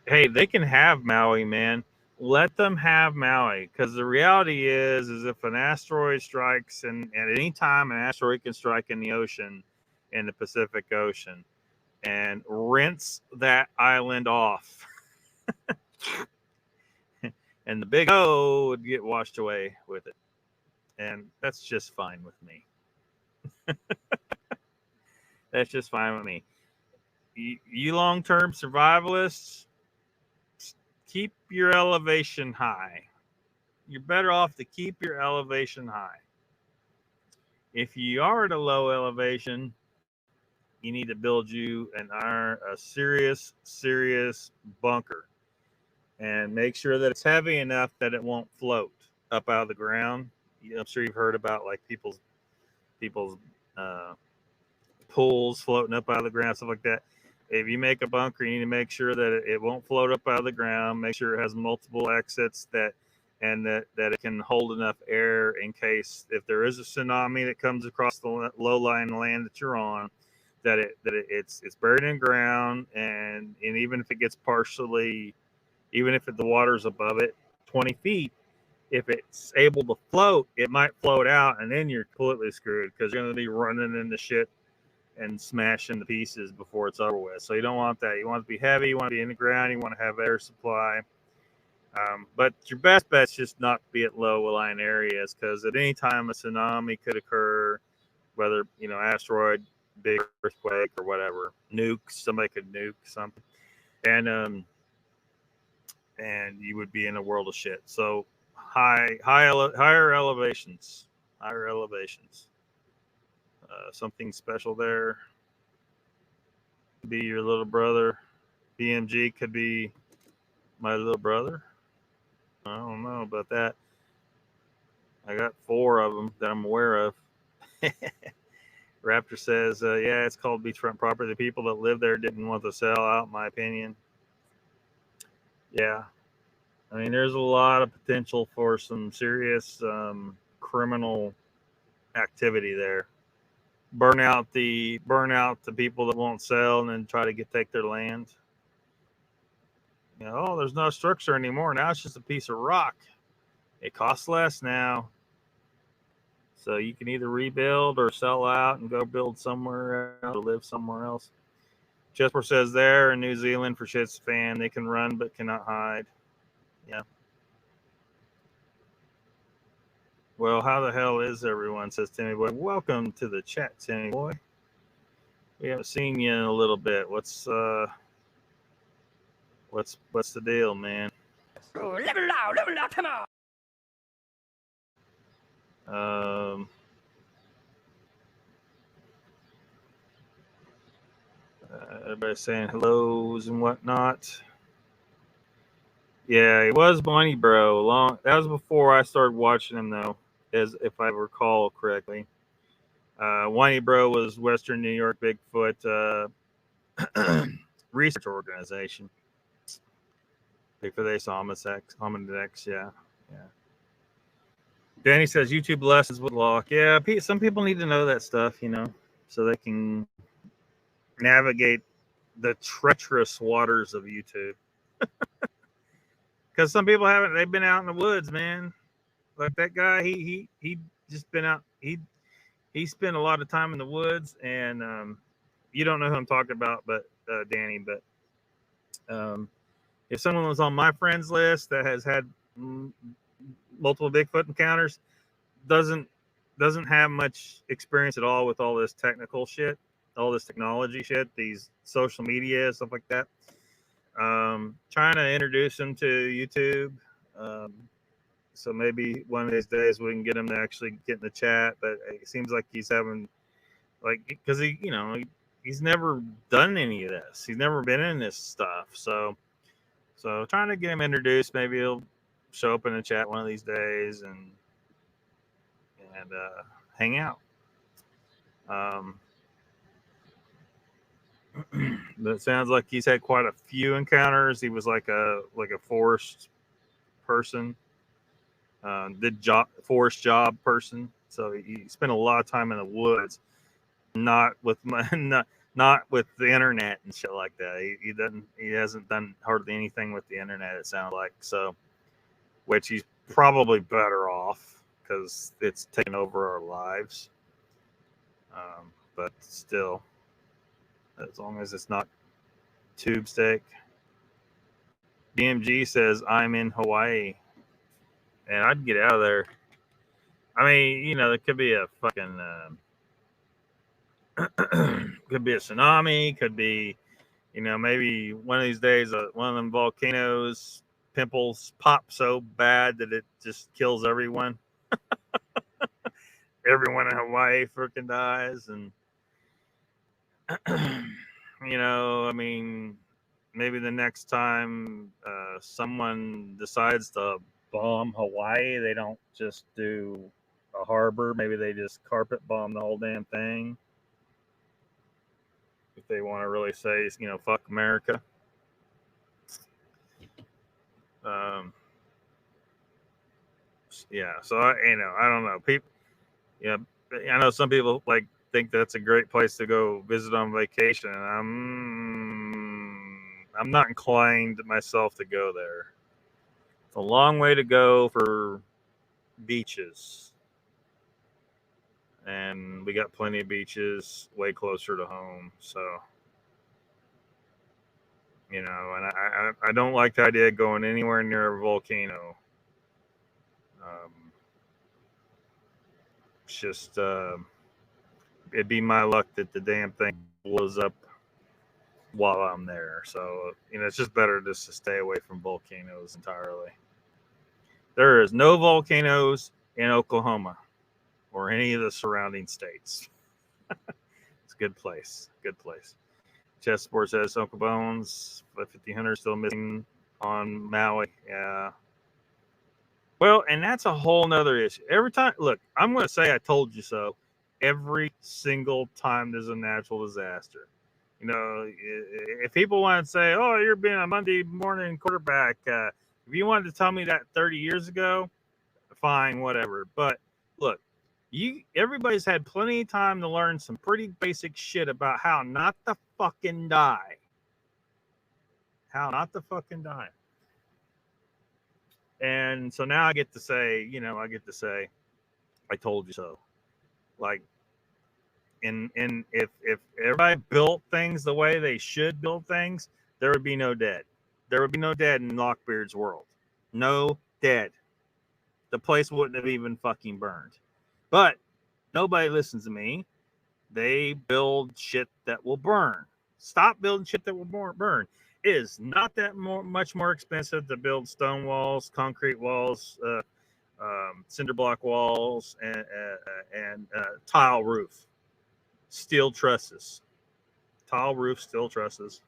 Hey, they can have Maui, man. Let them have Maui, because the reality is if an asteroid strikes, and at any time an asteroid can strike in the ocean, in the Pacific Ocean, and rinse that island off. And the big O would get washed away with it. And that's just fine with me. That's just fine with me. You long-term survivalists, keep your elevation high. You're better off to keep your elevation high. If you are at a low elevation, you need to build you a serious bunker. And make sure that it's heavy enough that it won't float up out of the ground. I'm sure you've heard about like people's pools floating up out of the ground, stuff like that. If you make a bunker, you need to make sure that it won't float up out of the ground. Make sure it has multiple exits that it can hold enough air in case if there is a tsunami that comes across the low-lying land that you're on, that it's buried in ground, and even if it gets partially. Even if the water's above it 20 feet, if it's able to float, it might float out, and then you're completely screwed because you're going to be running into shit and smashing the pieces before it's over with. So you don't want that. You want it to be heavy. You want to be in the ground. You want to have air supply. But your best bet's just not to be at low-lying areas, because at any time a tsunami could occur, whether, asteroid, big earthquake, or whatever, nukes. Somebody could nuke something. And you would be in a world of shit. So higher elevations. Something special there. Be your little brother. BMG could be my little brother. I don't know about that. I got 4 of them that I'm aware of. Raptor says, yeah, it's called beachfront property. The people that live there didn't want to sell out, in my opinion. Yeah. I mean, there's a lot of potential for some serious criminal activity there. Burn out the people that won't sell and then try to take their land. There's no structure anymore. Now it's just a piece of rock. It costs less now. So you can either rebuild or sell out and go build somewhere else or live somewhere else. Chessboard says there in New Zealand for shit's fan, they can run but cannot hide. Yeah. Well, how the hell is everyone? Says Timmy Boy. Welcome to the chat, Timmy Boy. We haven't seen you in a little bit. What's the deal, man? Level out, come on. Everybody's saying hellos and whatnot. Yeah, it was Bunny Bro. That was before I started watching him, though, as if I recall correctly. Whiny Bro was Western New York Bigfoot research organization. Bigfoot Ace Hominid X, yeah. Danny says YouTube lessons with Lock. Yeah, some people need to know that stuff, so they can navigate the treacherous waters of YouTube. Because some people haven't. They've been out in the woods, man. Like that guy, he just been out. He spent a lot of time in the woods, and you don't know who I'm talking about, but Danny. But if someone was on my friends list that has had multiple Bigfoot encounters, doesn't have much experience at all with all this technical shit, all this technology shit, these social media stuff like that. Trying to introduce him to YouTube. So maybe one of these days we can get him to actually get in the chat. But it seems like he's having, because he's never done any of this. He's never been in this stuff. So trying to get him introduced. Maybe he'll show up in the chat one of these days and hang out. But it sounds like he's had quite a few encounters. He was like a forest person. Forest job person, so he spent a lot of time in the woods, not with the internet and shit like that. He hasn't done hardly anything with the internet, it sounds like. So, which he's probably better off because it's taken over our lives. But still, as long as it's not tube steak. DMG says I'm in Hawaii. And I'd get out of there. I mean, there could be a fucking, could be a tsunami, could be, maybe one of these days, one of them volcanoes, pimples pop so bad that it just kills everyone. Everyone in Hawaii freaking dies. And, I mean, maybe the next time someone decides to bomb Hawaii, they don't just do a harbor. Maybe they just carpet bomb the whole damn thing. If they want to really say, fuck America. Yeah. So I don't know. People. Yeah. I know some people think that's a great place to go visit on vacation. I'm not inclined myself to go there. It's a long way to go for beaches. And we got plenty of beaches way closer to home. So, and I don't like the idea of going anywhere near a volcano. It's just, it'd be my luck that the damn thing blows up while I'm there. So, it's just better just to stay away from volcanoes entirely. There is no volcanoes in Oklahoma or any of the surrounding states. It's a good place. Good place. Chessboard says Uncle Bones, 1500 still missing on Maui. Yeah. Well, and that's a whole nother issue. Every time, look, I'm going to say I told you so every single time there's a natural disaster. If people want to say, oh, you're being a Monday morning quarterback, if you wanted to tell me that 30 years ago, fine, whatever. But look, everybody's had plenty of time to learn some pretty basic shit about how not to fucking die. How not to fucking die. And so now I get to say, I told you so. Like, if everybody built things the way they should build things, there would be no dead. There would be no dead in Lockbeard's world. No dead. The place wouldn't have even fucking burned. But nobody listens to me. They build shit that will burn. Stop building shit that will burn. It is not that much more expensive to build stone walls, concrete walls, cinder block walls, and tile roof, steel trusses, tile roof, steel trusses,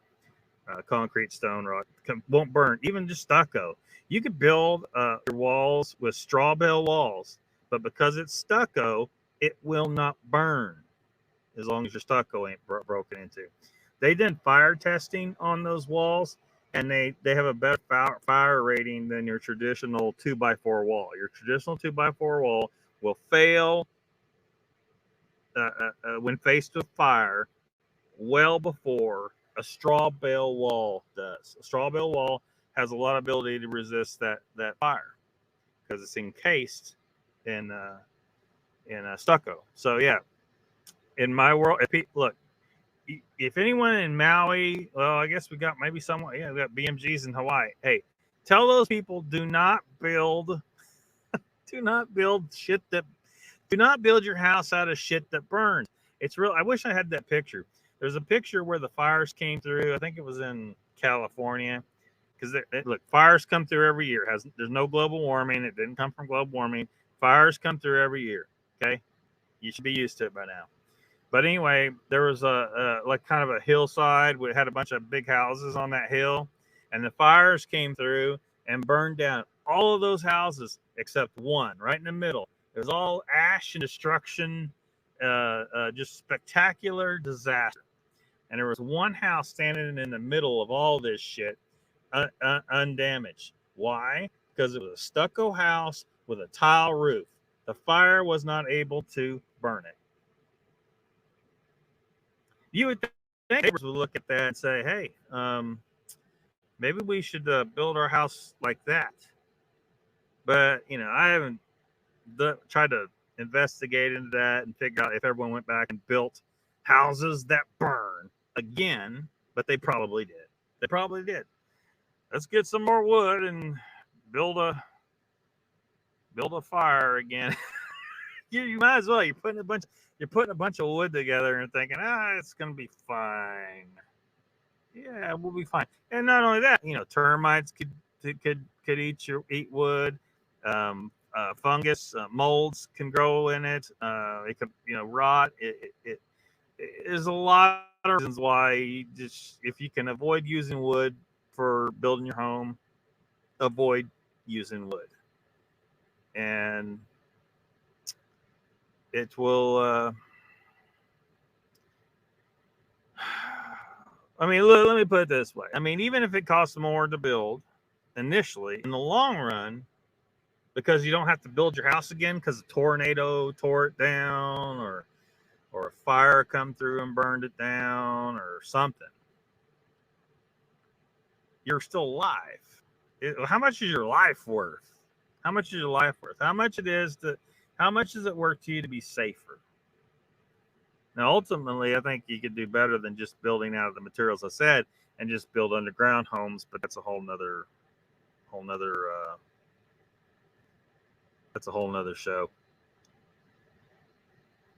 concrete, stone, rock. Won't burn. Even just stucco. You could build your walls with straw bale walls, but because it's stucco, it will not burn as long as your stucco ain't broken into. They did fire testing on those walls, and they have a better fire rating than your traditional 2x4 wall. Your traditional 2x4 wall will fail when faced with fire well before a straw bale wall does. A straw bale wall has a lot of ability to resist that fire because it's encased in stucco. So yeah, in my world, look, if anyone in Maui, well, I guess we got maybe someone. Yeah, we got BMGs in Hawaii. Hey, tell those people do not build shit that. Do not build your house out of shit that burns. It's real. I wish I had that picture. There's a picture where the fires came through. I think it was in California. Because look, fires come through every year. There's no global warming. It didn't come from global warming. Fires come through every year. Okay, you should be used to it by now. But anyway, there was a like kind of a hillside. We had a bunch of big houses on that hill, and the fires came through and burned down all of those houses except one right in the middle. It was all ash and destruction, just spectacular disaster. And there was one house standing in the middle of all this shit, undamaged. Why? Because it was a stucco house with a tile roof. The fire was not able to burn it. You would think neighbors would look at that and say, hey, maybe we should build our house like that. But, I haven't tried to investigate into that and figure out if everyone went back and built houses that burn again, but they probably did. They probably did. Let's get some more wood and build a fire again. you might as well. You're putting a bunch of wood together and thinking, it's gonna be fine. Yeah, we'll be fine. And not only that, termites could eat wood. Fungus, molds can grow in it. It could, rot. There's a lot of reasons why if you can avoid using wood for building your home, avoid using wood. And it will, let me put it this way. Even if it costs more to build initially, in the long run, because you don't have to build your house again because a tornado tore it down or a fire come through and burned it down or something. You're still alive. How much is your life worth? How much is your life worth? How much is it worth to you to be safer? Now, ultimately, I think you could do better than just building out of the materials I said and just build underground homes, but that's a whole nother show.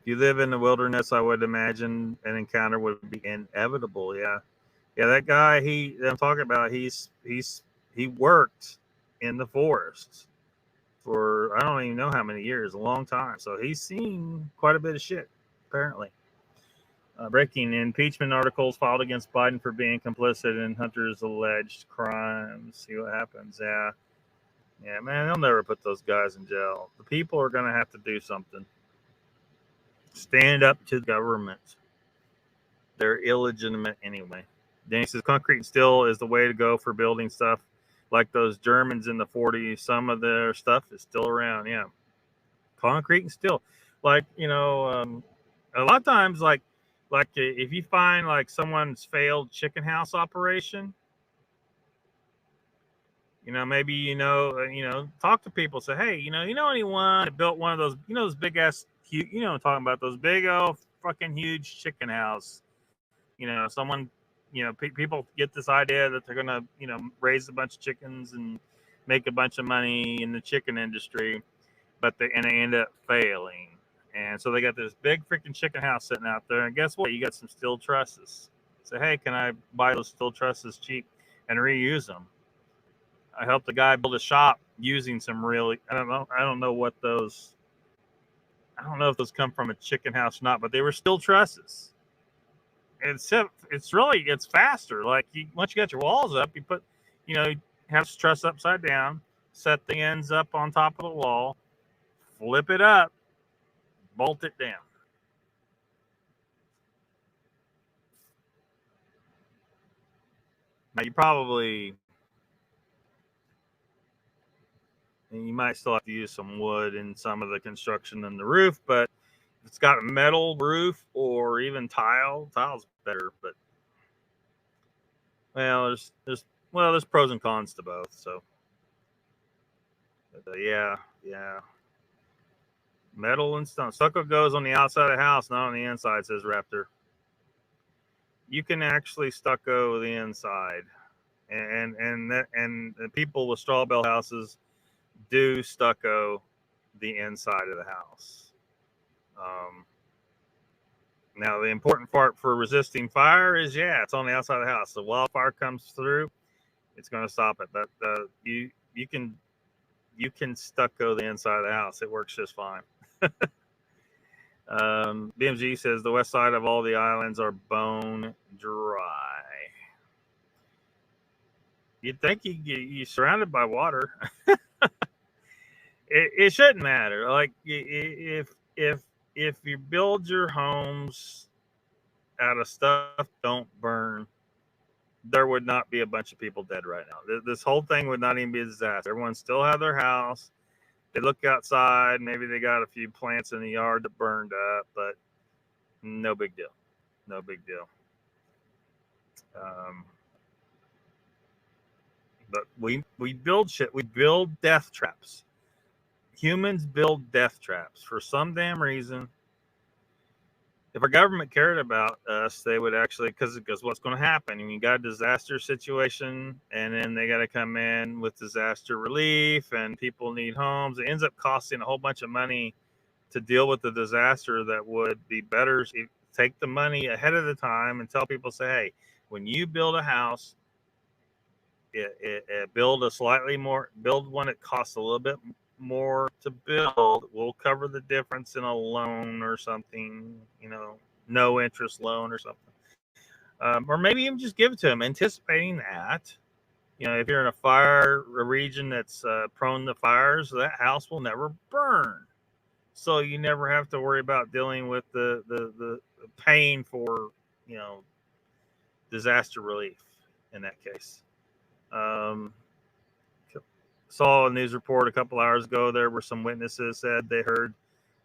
If you live in the wilderness, I would imagine an encounter would be inevitable. Yeah, that guy I'm talking about, he worked in the forest for I don't even know how many years, a long time. So he's seen quite a bit of shit, apparently. Breaking impeachment articles filed against Biden for being complicit in Hunter's alleged crimes. See what happens. Yeah, man, they'll never put those guys in jail. The people are going to have to do something. Stand up to the government. They're illegitimate anyway. Then he says concrete and steel is the way to go for building stuff like those Germans in the 40s. Some of their stuff is still around. Yeah. Concrete and steel. Like, a lot of times, like if you find like someone's failed chicken house operation, maybe, talk to people, say, hey, you know anyone that built one of those, those big ass you know, talking about those big old fucking huge chicken house. You know, someone, you know, people get this idea that they're gonna, you know, raise a bunch of chickens and make a bunch of money in the chicken industry, but they end up failing. And so they got this big freaking chicken house sitting out there, and guess what? You got some steel trusses. So hey, can I buy those steel trusses cheap and reuse them? I helped the guy build a shop using some really, I don't know what those, I don't know if those come from a chicken house or not, but they were steel trusses. It's faster. Like once you got your walls up, you put, you know, have the truss upside down, set the ends up on top of the wall, flip it up, bolt it down. Now you might still have to use some wood in some of the construction in the roof, but if it's got a metal roof or even tile's better. But well, there's pros and cons to both. So yeah, metal and stone. Stucco goes on the outside of the house, not on the inside, says Raptor. You can actually stucco the inside, and the people with straw bale houses do stucco the inside of the house. Now the important part for resisting fire is, yeah, it's on the outside of the house. The wildfire comes through, it's going to stop it. But you can stucco the inside of the house. It works just fine. BMG says the west side of all the islands are bone dry. You'd think you're surrounded by water. It shouldn't matter. Like if you build your homes out of stuff don't burn, there would not be a bunch of people dead right now. This whole thing would not even be a disaster. Everyone still have their house. They look outside. Maybe they got a few plants in the yard that burned up, but no big deal. No big deal. But we build shit. We build death traps. Humans build death traps for some damn reason. If our government cared about us, they would actually, because what's going to happen? I mean, you got a disaster situation, and then they got to come in with disaster relief, and people need homes. It ends up costing a whole bunch of money to deal with the disaster. That would be better if you take the money ahead of the time and tell people, say, hey, when you build a house, build one that costs a little bit more to build. We'll cover the difference in a loan or something, you know, no interest loan or something, or maybe even just give it to them, anticipating that, you know, if you're in a region that's prone to fires, that house will never burn, so you never have to worry about dealing with the pain for, you know, disaster relief in that case. Saw a news report a couple hours ago. There were some witnesses said they heard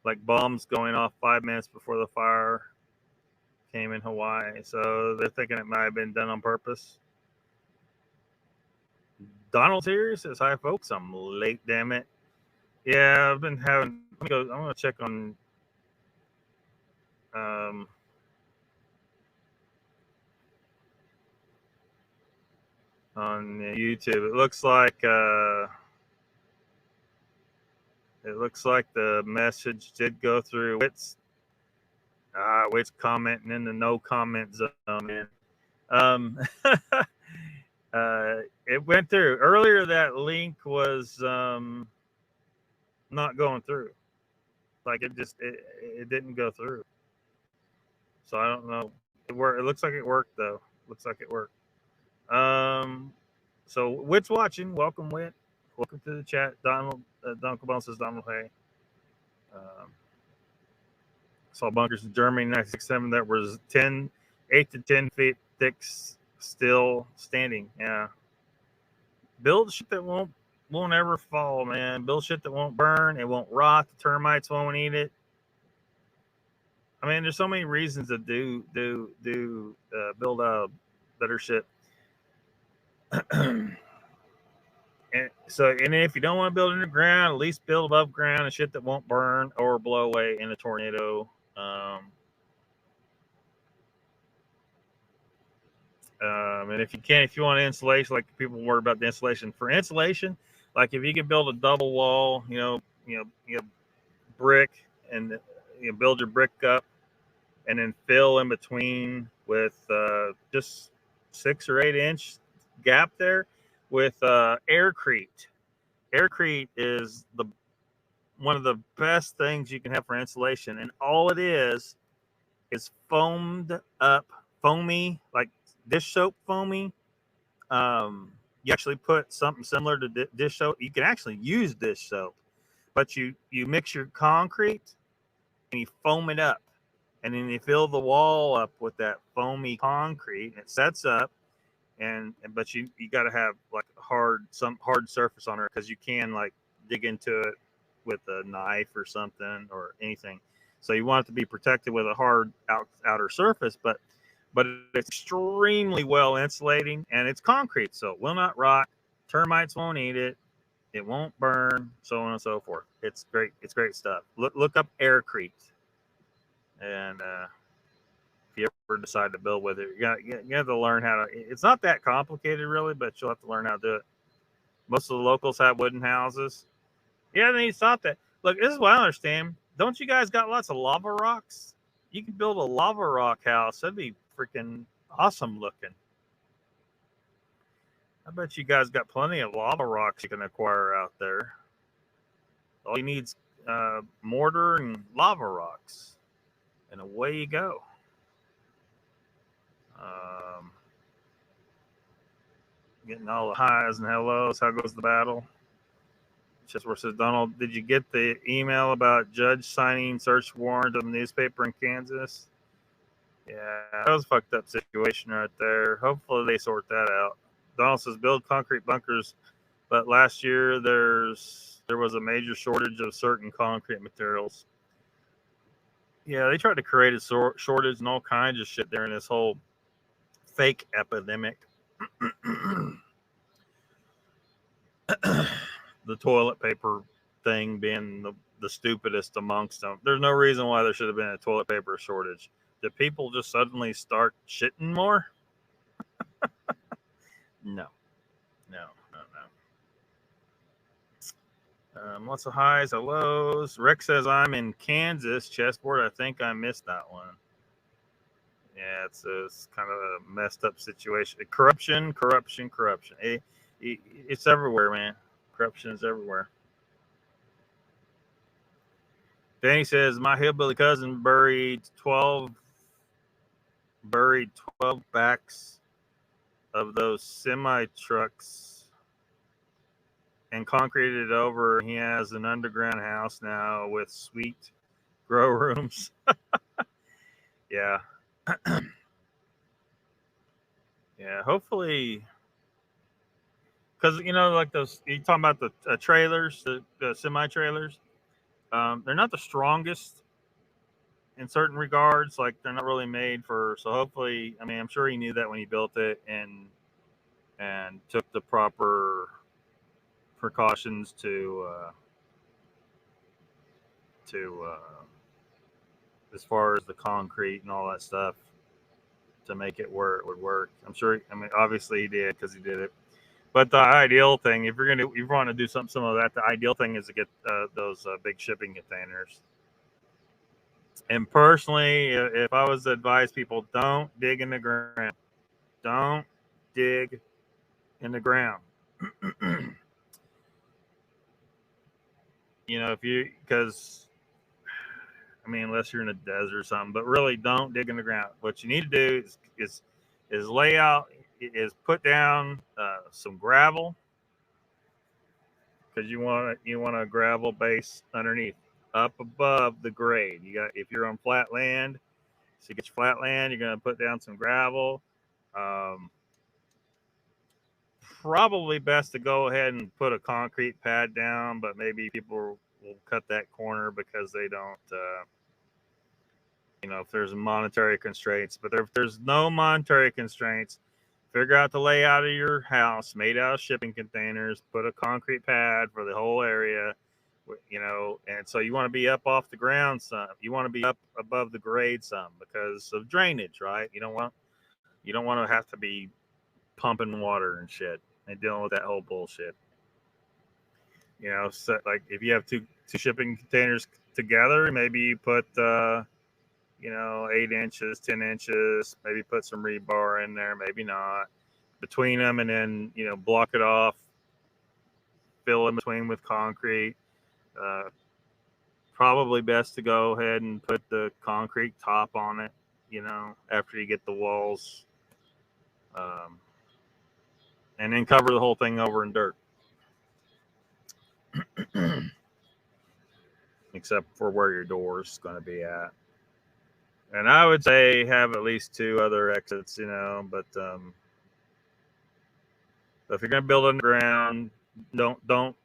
like bombs going off 5 minutes before the fire came in Hawaii. So they're thinking it might have been done on purpose. Donald's here, says, hi folks, I'm late, damn it. Yeah, I've been having, I'm gonna check on YouTube. It looks like the message did go through. It's commenting in the no comment zone, man. It went through earlier. That link was not going through. Like it didn't go through. So I don't know. It worked. It looks like it worked though. Looks like it worked. So Wit's watching. Welcome, Wit. Welcome to the chat. Donald Cabal says, Donald, hey. Saw bunkers in Germany 1967 that was 8 to 10 feet thick, still standing. Yeah. Build shit that won't ever fall, man. Build shit that won't burn. It won't rot. The termites won't eat it. I mean, there's so many reasons to build better shit. And if you don't want to build underground, at least build above ground and shit that won't burn or blow away in a tornado. And if you want insulation, like people worry about the insulation. For insulation, like if you can build a double wall, brick, and build your brick up, and then fill in between with just 6 or 8 inch gap there with aircrete. Aircrete is one of the best things you can have for insulation, and all it is foamy, like dish soap foamy. You actually put something similar to dish soap. You can actually use dish soap, but you mix your concrete and you foam it up, and then you fill the wall up with that foamy concrete, and it sets up. But you got to have like some hard surface on it, because you can like dig into it with a knife or something or anything. So you want it to be protected with a hard outer surface, but it's extremely well insulating, and it's concrete, so it will not rot. Termites won't eat it. It won't burn, so on and so forth. It's great. It's great stuff. Look up aircrete, and if you ever decide to build with it, you have to learn how to. It's not that complicated, really, but you'll have to learn how to do it. Most of the locals have wooden houses. Yeah, they thought that. Look, this is what I understand. Don't you guys got lots of lava rocks? You can build a lava rock house. That'd be freaking awesome looking. I bet you guys got plenty of lava rocks you can acquire out there. All you need is mortar and lava rocks, and away you go. Getting all the highs and hellos. How goes the battle? Just where it says, Donald, did you get the email about judge signing search warrant of the newspaper in Kansas? Yeah, that was a fucked up situation right there. Hopefully they sort that out. Donald says build concrete bunkers, but last year there was a major shortage of certain concrete materials. Yeah, they tried to create a shortage and all kinds of shit during this whole fake epidemic. The toilet paper thing being the stupidest amongst them. There's no reason why there should have been a toilet paper shortage. Did people just suddenly start shitting more? No. Lots of highs, of lows. Rick says I'm in Kansas. Chessboard, I think I missed that one. Yeah, it's kind of a messed up situation. Corruption. It's everywhere, man. Corruption is everywhere. Danny says my hillbilly cousin buried 12 backs of those semi trucks and concreted it over. He has an underground house now with sweet grow rooms. Yeah. Yeah, hopefully, because like those, you talking about the trailers, the semi trailers. They're not the strongest in certain regards. Like they're not really made for. So hopefully, I mean, I'm sure he knew that when he built it and took the proper precautions to as far as the concrete and all that stuff to make it where it would work. I'm sure. I mean, obviously he did, because he did it. But the ideal thing, if you want to do something similar to that, the ideal thing is to get those big shipping containers. And personally, if I was to advise people, don't dig in the ground. Don't dig in the ground. Because I mean, unless you're in a desert or something, but really don't dig in the ground. What you need to do is lay out, is put down some gravel, because you want a gravel base underneath, up above the grade. If you're on flat land, so you get your flat land, you're going to put down some gravel. Probably best to go ahead and put a concrete pad down, but maybe people will cut that corner because they don't, if there's monetary constraints. But if there's no monetary constraints, figure out the layout of your house made out of shipping containers, put a concrete pad for the whole area, you know, and so you want to be up off the ground some. You want to be up above the grade some because of drainage, right? You don't want to have to be pumping water and shit and dealing with that whole bullshit. You know, so like if you have two shipping containers together, maybe you put 8 inches, 10 inches, maybe put some rebar in there, maybe not, between them, and then, block it off, fill in between with concrete. Probably best to go ahead and put the concrete top on it, after you get the walls, and then cover the whole thing over in dirt. Except for where your door is going to be at. And I would say have at least 2 other exits, but if you're going to build underground, don't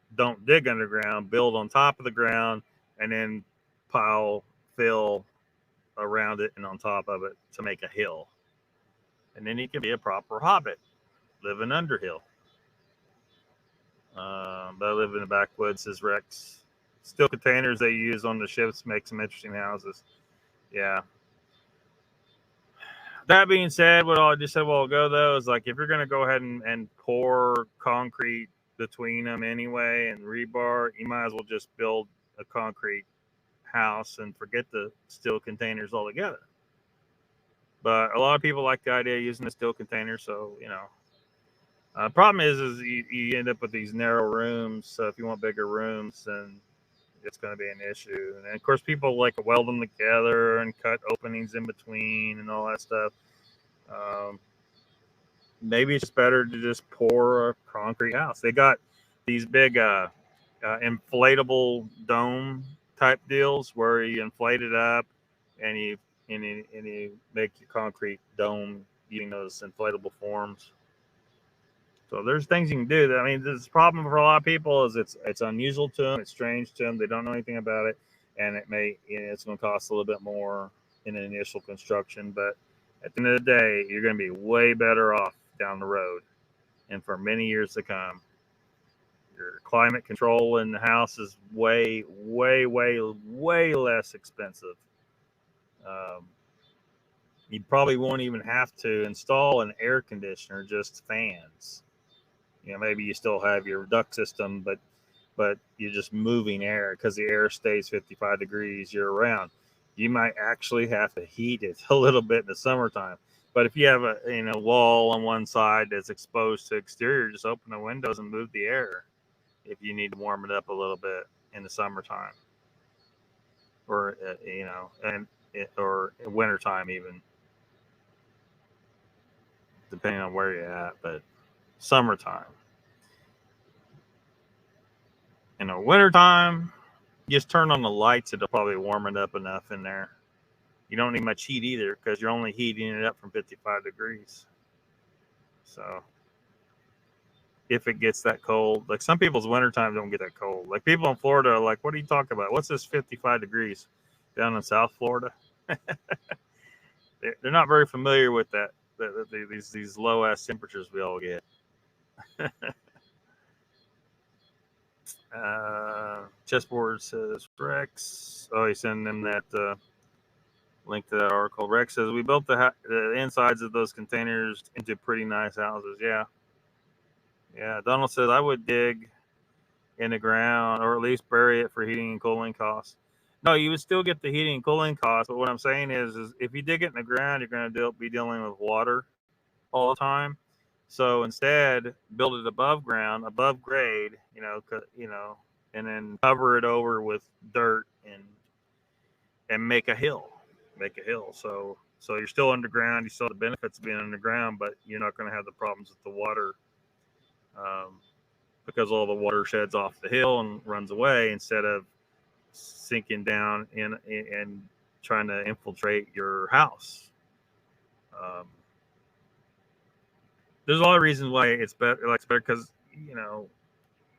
dig underground, build on top of the ground, and then pile fill around it and on top of it to make a hill. And then you can be a proper hobbit, living under hill. But I live in the backwoods, as Rex. Steel containers they use on the ships make some interesting houses. Yeah. That being said, what I just said a while ago, though, is like if you're going to go ahead and pour concrete between them anyway and rebar, you might as well just build a concrete house and forget the steel containers altogether. But a lot of people like the idea of using the steel container, so, problem is you end up with these narrow rooms. So if you want bigger rooms, then it's going to be an issue. And of course, people like to weld them together and cut openings in between and all that stuff. Maybe it's better to just pour a concrete house. They got these big inflatable dome type deals where you inflate it up and you make your concrete dome using those inflatable forms. So there's things you can do. I mean, this problem for a lot of people is it's unusual to them, it's strange to them, they don't know anything about it, and it's going to cost a little bit more in an initial construction. But at the end of the day, you're going to be way better off down the road, and for many years to come. Your climate control in the house is way, way, way, way less expensive. You probably won't even have to install an air conditioner, just fans. Maybe you still have your duct system, but you're just moving air because the air stays 55 degrees year round. You might actually have to heat it a little bit in the summertime. But if you have a wall on one side that's exposed to exterior, just open the windows and move the air if you need to warm it up a little bit in the summertime, or or in wintertime even, depending on where you're at. But summertime. In the wintertime, just turn on the lights. It'll probably warm it up enough in there. You don't need much heat either because you're only heating it up from 55 degrees. So if it gets that cold, like some people's wintertime don't get that cold. Like people in Florida are like, what are you talking about? What's this 55 degrees down in South Florida? They're not very familiar with that. These low ass temperatures we all get. Chessboard says Rex. Oh, he's sending them that link to that article. Rex says we built the insides of those containers into pretty nice houses. Yeah. Donald says I would dig in the ground or at least bury it for heating and cooling costs. No, you would still get the heating and cooling costs, but what I'm saying is if you dig it in the ground, you're going to be dealing with water all the time. So instead, build it above ground, above grade, and then cover it over with dirt and make a hill. So you're still underground. You still have the benefits of being underground, but you're not going to have the problems with the water, because all the water sheds off the hill and runs away instead of sinking down and trying to infiltrate your house. There's a lot of reasons why it's better. It's better because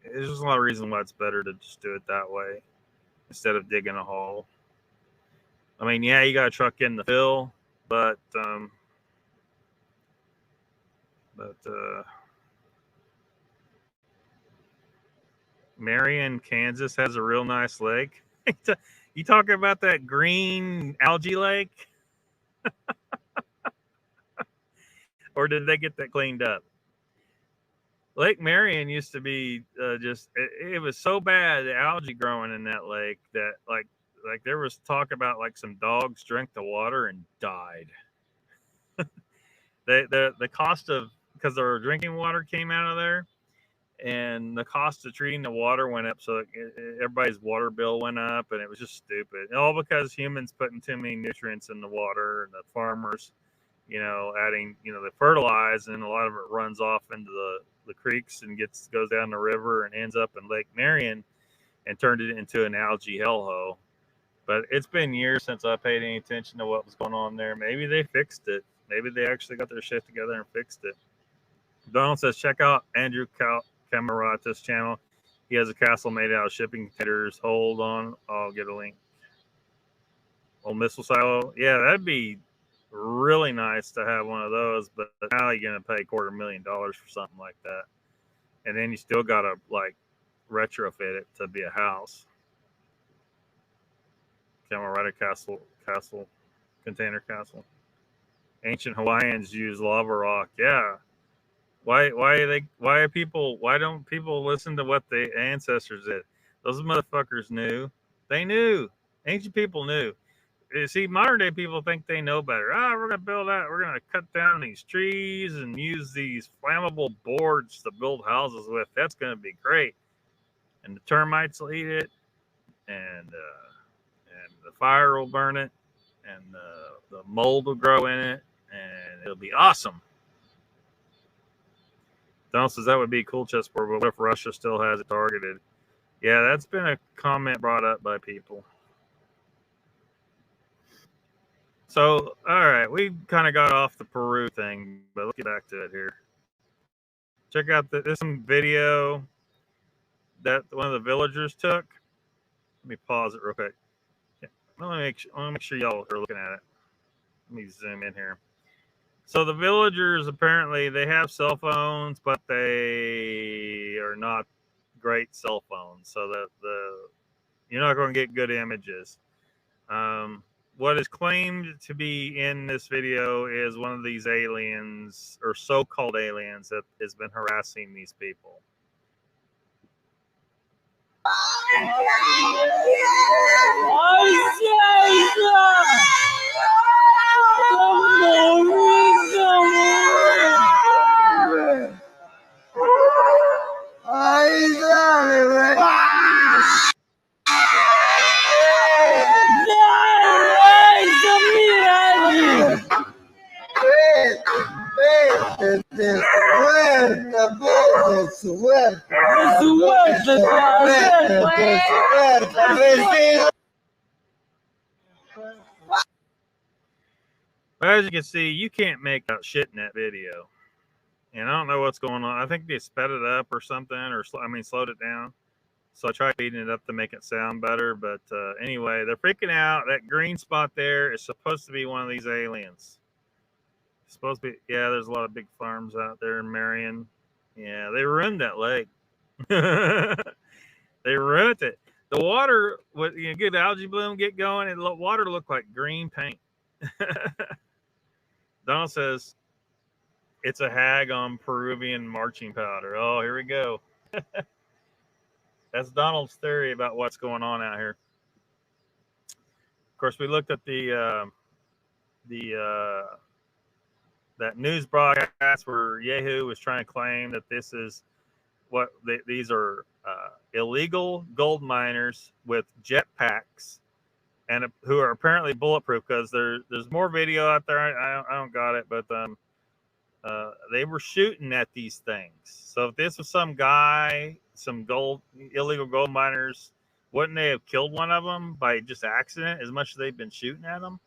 there's just a lot of reasons why it's better to just do it that way instead of digging a hole. I mean, yeah, you got to truck in the fill, but But Marion, Kansas has a real nice lake. You talking about that green algae lake? Or did they get that cleaned up? Lake Marion used to be it was so bad, the algae growing in that lake, that like there was talk about like some dogs drank the water and died. The cost of, because their drinking water came out of there, and the cost of treating the water went up, so everybody's water bill went up, and it was just stupid. And all because humans putting too many nutrients in the water, and the farmers, adding, the fertilize, and a lot of it runs off into the creeks and goes down the river and ends up in Lake Marion, and turned it into an algae hellhole. But it's been years since I paid any attention to what was going on there. Maybe they fixed it. Maybe they actually got their shit together and fixed it. Donald says, check out Andrew Camarata's channel. He has a castle made out of shipping containers. Hold on, I'll get a link. Old missile silo. Yeah, that'd be really nice to have one of those, but now you're gonna pay $250,000 for something like that, and then you still gotta like retrofit it to be a house. Camarata castle, container castle. Ancient Hawaiians use lava rock. Yeah. Why don't people listen to what the ancestors did? Those motherfuckers knew. They knew. Ancient people knew. You see, modern day people think they know better. We're gonna build out. We're gonna cut down these trees and use these flammable boards to build houses with. That's gonna be great. And the termites will eat it, and the fire will burn it, and the mold will grow in it, and it'll be awesome. Donald says that would be a cool chessboard, but what if Russia still has it targeted? Yeah, that's been a comment brought up by people. So, all right, we kind of got off the Peru thing, but let's get back to it here. Check out this some video that one of the villagers took. Let me pause it real quick. I want to make sure y'all are looking at it. Let me zoom in here. So the villagers, apparently they have cell phones, but they are not great cell phones, so that you're not going to get good images. What is claimed to be in this video is one of these aliens, or so-called aliens, that has been harassing these people. As you can see, you can't make out shit in that video. And I don't know what's going on. I think they sped it up or something, or slowed it down. So I tried speeding it up to make it sound better. But anyway, they're freaking out. That green spot there is supposed to be one of these aliens. It's supposed to be, yeah, there's a lot of big farms out there in Marion. Yeah, they ruined that lake. They ruined it. The water, get algae bloom, get going, and water looked like green paint. Donald says, it's a hag on Peruvian marching powder. Oh, here we go. That's Donald's theory about what's going on out here. Of course, we looked at that news broadcast where Yahoo was trying to claim that this is these are illegal gold miners with jetpacks, and who are apparently bulletproof, because there's more video out there. I don't got it, but they were shooting at these things. So if this was some guy, some illegal gold miners, wouldn't they have killed one of them by just accident, as much as they've been shooting at them?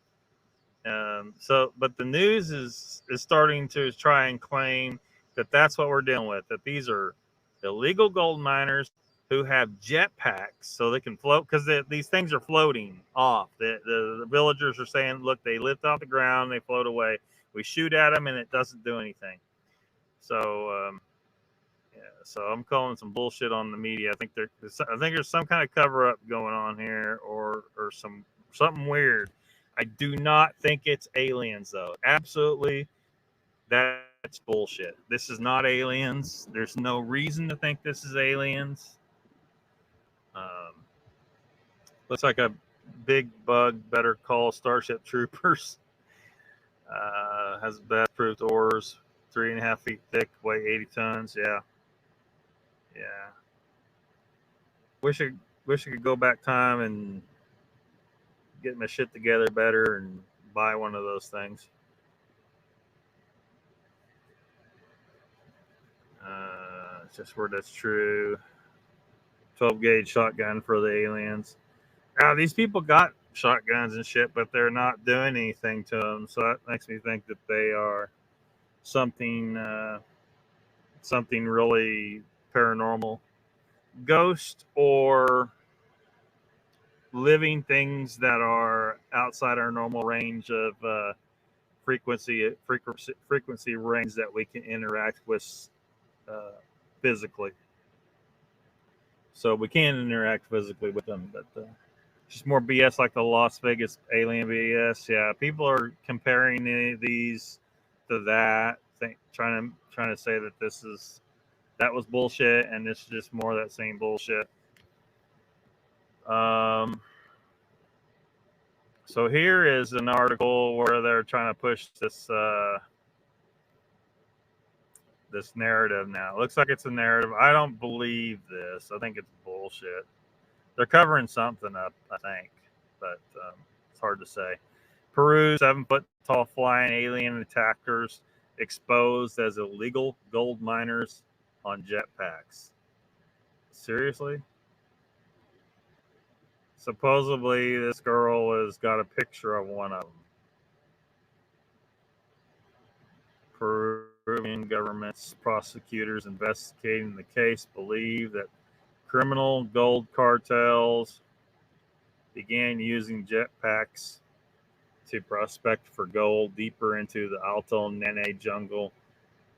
But the news is starting to try and claim that that's what we're dealing with, that these are illegal gold miners who have jetpacks so they can float, because these things are floating off. The villagers are saying, look, they lift off the ground, they float away. We shoot at them and it doesn't do anything. So yeah, so I'm calling some bullshit on the media. I think there's some kind of cover up going on here, or something weird. I do not think it's aliens though. Absolutely, that's bullshit. This is not aliens. There's no reason to think this is aliens. Looks like a big bug. Better call Starship Troopers. Has bath-proof oars, 3.5 feet thick, weigh 80 tons. Yeah. Wish I could go back time and get my shit together better and buy one of those things. Just where that's true. 12 gauge shotgun for the aliens. These people got shotguns and shit, but they're not doing anything to them. So that makes me think that they are something really paranormal, ghost or living things that are outside our normal range of frequency range that we can interact with physically. So we can interact physically with them, but just more BS like the Las Vegas alien BS. Yeah, people are comparing these to that, trying to say that that was bullshit, and this is just more of that same bullshit. So here is an article where they're trying to push this this narrative now. It looks like it's a narrative. I don't believe this. I think it's bullshit. They're covering something up, I think, but it's hard to say. Peru, 7-foot-tall flying alien attackers exposed as illegal gold miners on jetpacks. Seriously? Supposedly, this girl has got a picture of one of them. Peruvian government's prosecutors investigating the case believe that criminal gold cartels began using jetpacks to prospect for gold deeper into the Alto Nene jungle.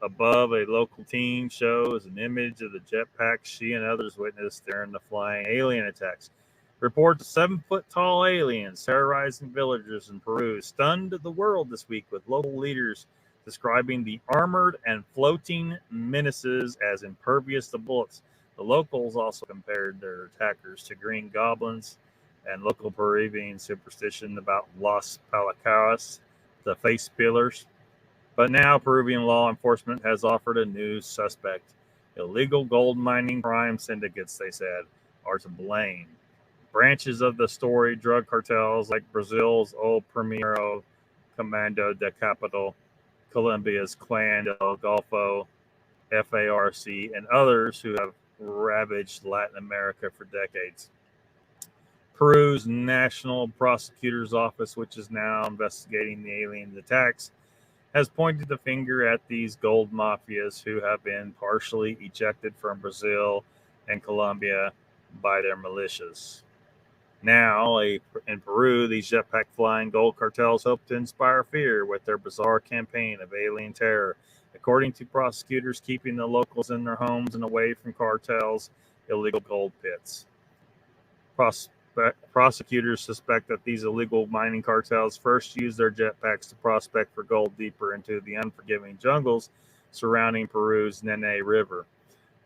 Above, a local team shows an image of the jetpacks she and others witnessed during the flying alien attacks. Reports of 7-foot-tall aliens terrorizing villagers in Peru stunned the world this week, with local leaders describing the armored and floating menaces as impervious to bullets. The locals also compared their attackers to green goblins and local Peruvian superstition about Los Palacaras, the face peelers. But now Peruvian law enforcement has offered a new suspect. Illegal gold mining crime syndicates, they said, are to blame. Branches of the storied drug cartels like Brazil's El Primero Comando de Capital, Colombia's Clan del Golfo, FARC, and others who have ravaged Latin America for decades. Peru's National Prosecutor's Office, which is now investigating the alien attacks, has pointed the finger at these gold mafias who have been partially ejected from Brazil and Colombia by their militias. Now, in Peru, these jetpack flying gold cartels hope to inspire fear with their bizarre campaign of alien terror. According to prosecutors, keeping the locals in their homes and away from cartels' illegal gold pits. Prosecutors suspect that these illegal mining cartels first used their jetpacks to prospect for gold deeper into the unforgiving jungles surrounding Peru's Nene River.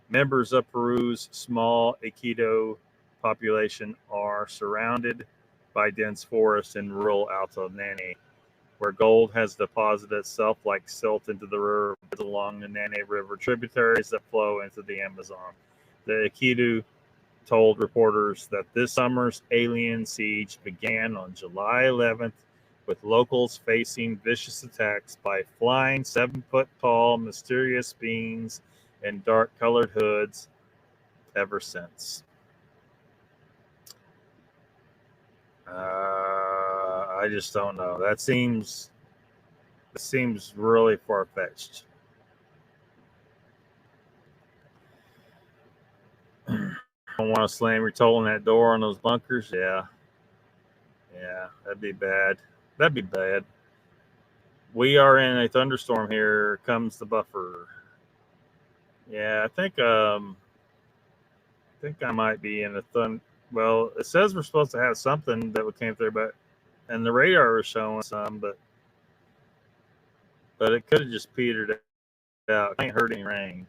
Members of Peru's small Achaeos population are surrounded by dense forests in rural Alto Nene, where gold has deposited itself like silt into the river along the Nene River tributaries that flow into the Amazon. The Achaeos told reporters that this summer's alien siege began on July 11th, with locals facing vicious attacks by flying 7-foot-tall mysterious beings in dark-colored hoods ever since. I just don't know. It seems really far-fetched. Don't want to slam your toe in that door on those bunkers. Yeah, that'd be bad. That'd be bad. We are in a thunderstorm. Here comes the buffer. Yeah, I think I might be in a well, it says we're supposed to have something that came through, and the radar was showing some, but it could have just petered out. It ain't heard any rain.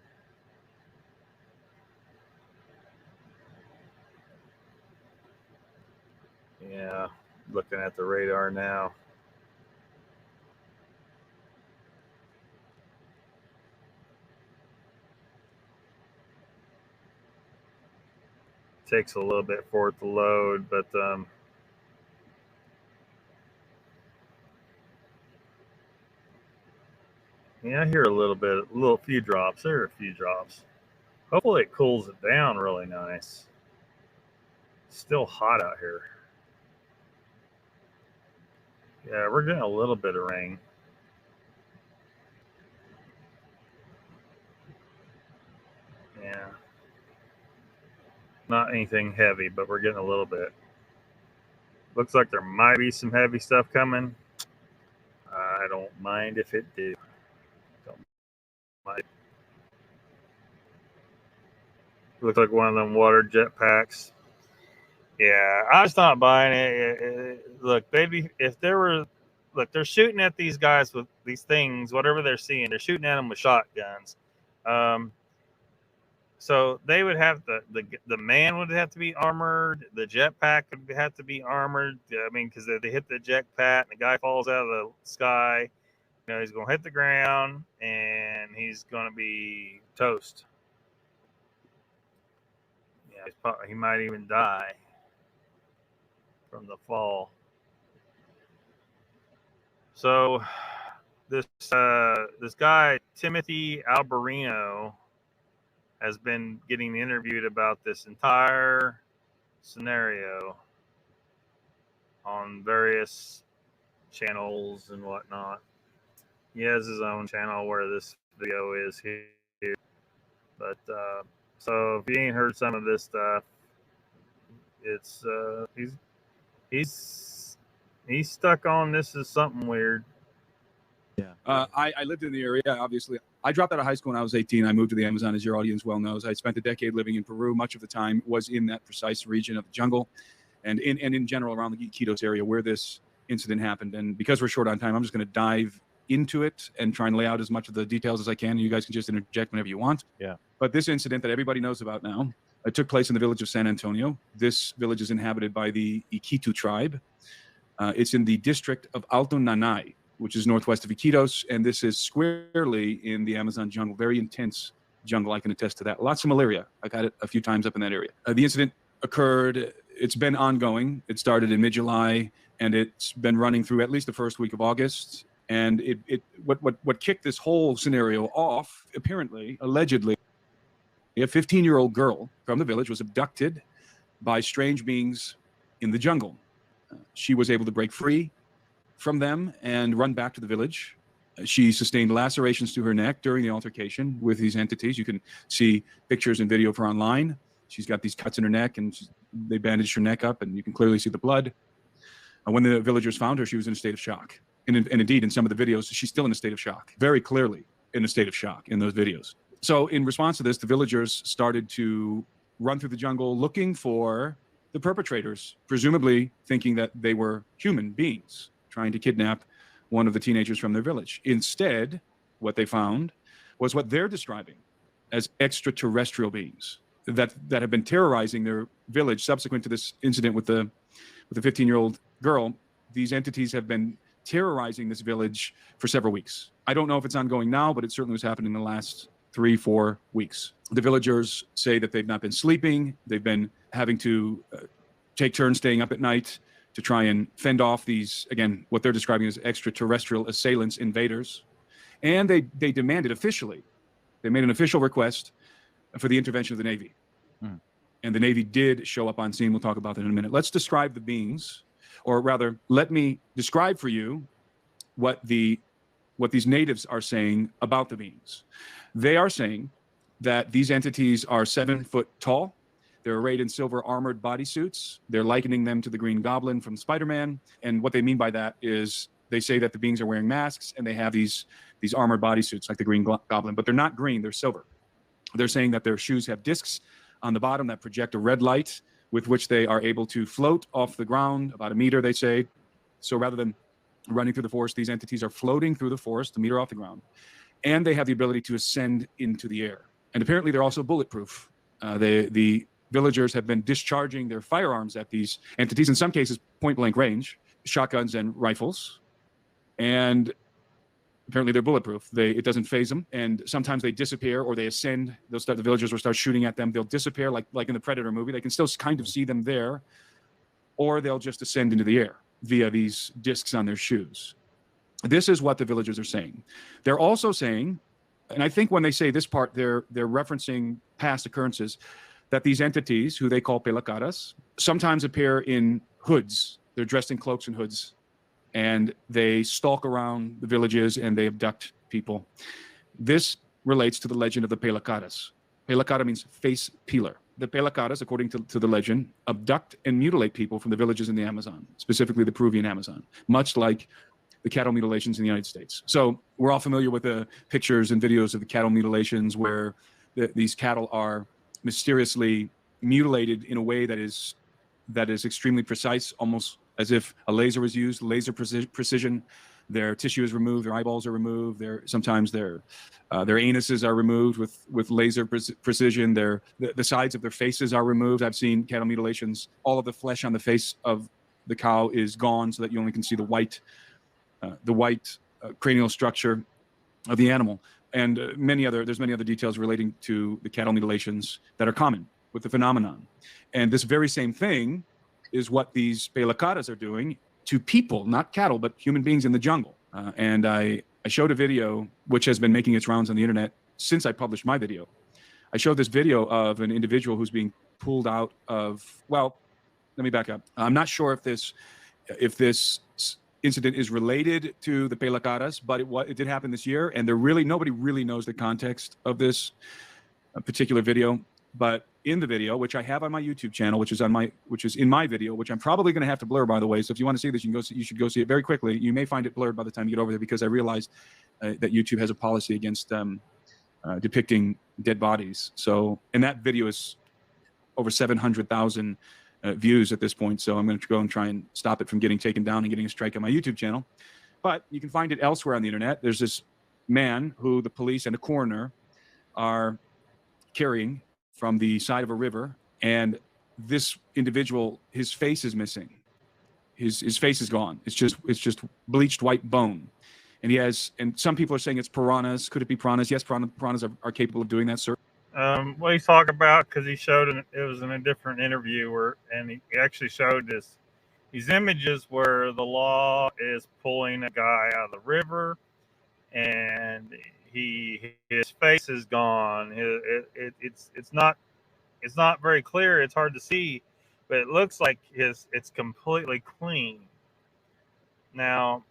Yeah, looking at the radar now. Takes a little bit for it to load, but yeah, I hear a few drops. There are a few drops. Hopefully it cools it down really nice. It's still hot out here. Yeah, we're getting a little bit of rain. Yeah. Not anything heavy, but we're getting a little bit. Looks like there might be some heavy stuff coming. I don't mind if it do. Don't mind. Looks like one of them water jet packs. Yeah, I was not buying it. Look, baby, if there were, look, they're shooting at these guys with these things, whatever they're seeing. They're shooting at them with shotguns. So they would have the man would have to be armored. The jetpack would have to be armored. I mean, because they hit the jetpack and the guy falls out of the sky. You know, he's going to hit the ground and he's going to be toast. Yeah, he might even die from the fall. So this guy Timothy Alberino has been getting interviewed about this entire scenario on various channels and whatnot. He has his own channel where this video is here. But so if you ain't heard some of this stuff, it's he's stuck on this is something weird. Yeah. I lived in the area, obviously. I dropped out of high school when I was 18. I moved to the Amazon, as your audience well knows. I spent a decade living in Peru. Much of the time was in that precise region of the jungle and in general around the Iquitos area where this incident happened. And because we're short on time, I'm just going to dive into it and try and lay out as much of the details as I can. You guys can just interject whenever you want. Yeah. But this incident that everybody knows about now, it took place in the village of San Antonio. This village is inhabited by the Iquitu tribe. It's in the district of Alto Nanay, which is northwest of Iquitos, and this is squarely in the Amazon jungle, very intense jungle. I can attest to that. Lots of malaria. I've had it a few times up in that area. The incident occurred, it's been ongoing. It started in mid-July, and it's been running through at least the first week of August. And what kicked this whole scenario off, apparently, allegedly, a 15-year-old girl from the village was abducted by strange beings in the jungle. She was able to break free from them and run back to the village. She sustained lacerations to her neck during the altercation with these entities. You can see pictures and video of her online. She's got these cuts in her neck, and they bandaged her neck up, and you can clearly see the blood. When the villagers found her, she was in a state of shock. And indeed, in some of the videos, she's still in a state of shock, very clearly in a state of shock in those videos. So in response to this, the villagers started to run through the jungle looking for the perpetrators, presumably thinking that they were human beings trying to kidnap one of the teenagers from their village. Instead, what they found was what they're describing as extraterrestrial beings that have been terrorizing their village subsequent to this incident with the 15-year-old girl. These entities have been terrorizing this village for several weeks. I don't know if it's ongoing now, but it certainly was happening in the last 3-4 weeks. The villagers say that they've not been sleeping. They've been having to take turns staying up at night to try and fend off these, again, what they're describing as extraterrestrial assailants, invaders. And they demanded officially, they made an official request for the intervention of the Navy. And the Navy did show up on scene. We'll talk about that in a minute. Let's describe the beings, or rather, let me describe for you what these natives are saying about the beings. They are saying that these entities are 7 foot tall. They're arrayed in silver armored bodysuits. They're likening them to the Green Goblin from Spider-Man. And what they mean by that is they say that the beings are wearing masks and they have these armored bodysuits like the Green Goblin, but they're not green, they're silver. They're saying that their shoes have discs on the bottom that project a red light with which they are able to float off the ground about 1 meter, they say. So rather than running through the forest, these entities are floating through the forest 1 meter off the ground. And they have the ability to ascend into the air. And apparently they're also bulletproof. The villagers have been discharging their firearms at these entities, in some cases point blank range, shotguns and rifles. And apparently they're bulletproof. It doesn't phase them. And sometimes they disappear or they ascend. The villagers will start shooting at them. They'll disappear like in the Predator movie. They can still kind of see them there, or they'll just ascend into the air via these discs on their shoes. This is what the villagers are saying. They're also saying, and I think when they say this part, they're referencing past occurrences, that these entities, who they call pelacaras, sometimes appear in hoods. They're dressed in cloaks and hoods, and they stalk around the villages and they abduct people. This relates to the legend of the pelacaras. Pelacara means face peeler. The pelacaras, according to the legend, abduct and mutilate people from the villages in the Amazon, specifically the Peruvian Amazon, much like the cattle mutilations in the United States. So we're all familiar with the pictures and videos of the cattle mutilations where these cattle are mysteriously mutilated in a way that is extremely precise, almost as if a laser was used, laser precision. Their tissue is removed, their eyeballs are removed, sometimes their anuses are removed with laser precision. The sides of their faces are removed. I've seen cattle mutilations. All of the flesh on the face of the cow is gone, so that you only can see the white cranial structure of the animal. And there's many other details relating to the cattle mutilations that are common with the phenomenon. And this very same thing is what these pelacaras are doing to people, not cattle, but human beings in the jungle. And I showed a video which has been making its rounds on the internet since I published my video. I showed this video of an individual who's being pulled out of, well, let me back up. I'm not sure if this incident is related to the pelacaras, but it did happen this year, and nobody really knows the context of this particular video. But in the video, which I have on my YouTube channel, which is in my video, which I'm probably going to have to blur, by the way. So if you want to see this, you should go see it very quickly. You may find it blurred by the time you get over there, because I realized that YouTube has a policy against depicting dead bodies. So, and that video is over 700,000 views at this point. So I'm going to go and try and stop it from getting taken down and getting a strike on my YouTube channel. But you can find it elsewhere on the internet. There's this man who the police and a coroner are carrying from the side of a river, and this individual, his face is missing. His face is gone. It's just bleached white bone. And some people are saying it's piranhas. Could it be piranhas? Yes, piranhas are capable of doing that, sir. What he's talking about, because he showed it was in a different interview and he actually showed these images where the law is pulling a guy out of the river, and his face is gone. It's not very clear. It's hard to see, but it looks like it's completely clean. Now,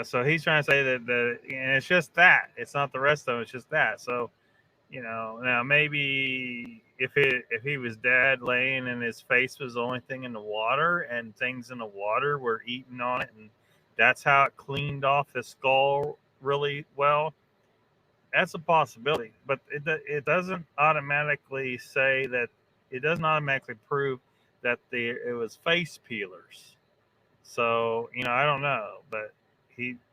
so he's trying to say that and it's just that. It's not the rest of it. It's just that. So, now maybe if he was dead laying and his face was the only thing in the water, and things in the water were eating on it, and that's how it cleaned off his skull really well, that's a possibility. But it doesn't automatically say that. It doesn't automatically prove that it was face peelers. So, I don't know, but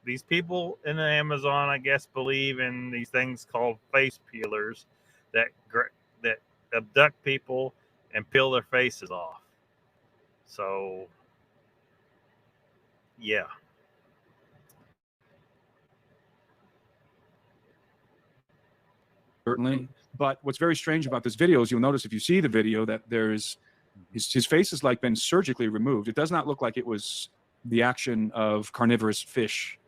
these people in the Amazon, I guess, believe in these things called face peelers that abduct people and peel their faces off. So, yeah. Certainly. But what's very strange about this video is you'll notice, if you see the video, that there's his face is like been surgically removed. It does not look like it was the action of carnivorous fish.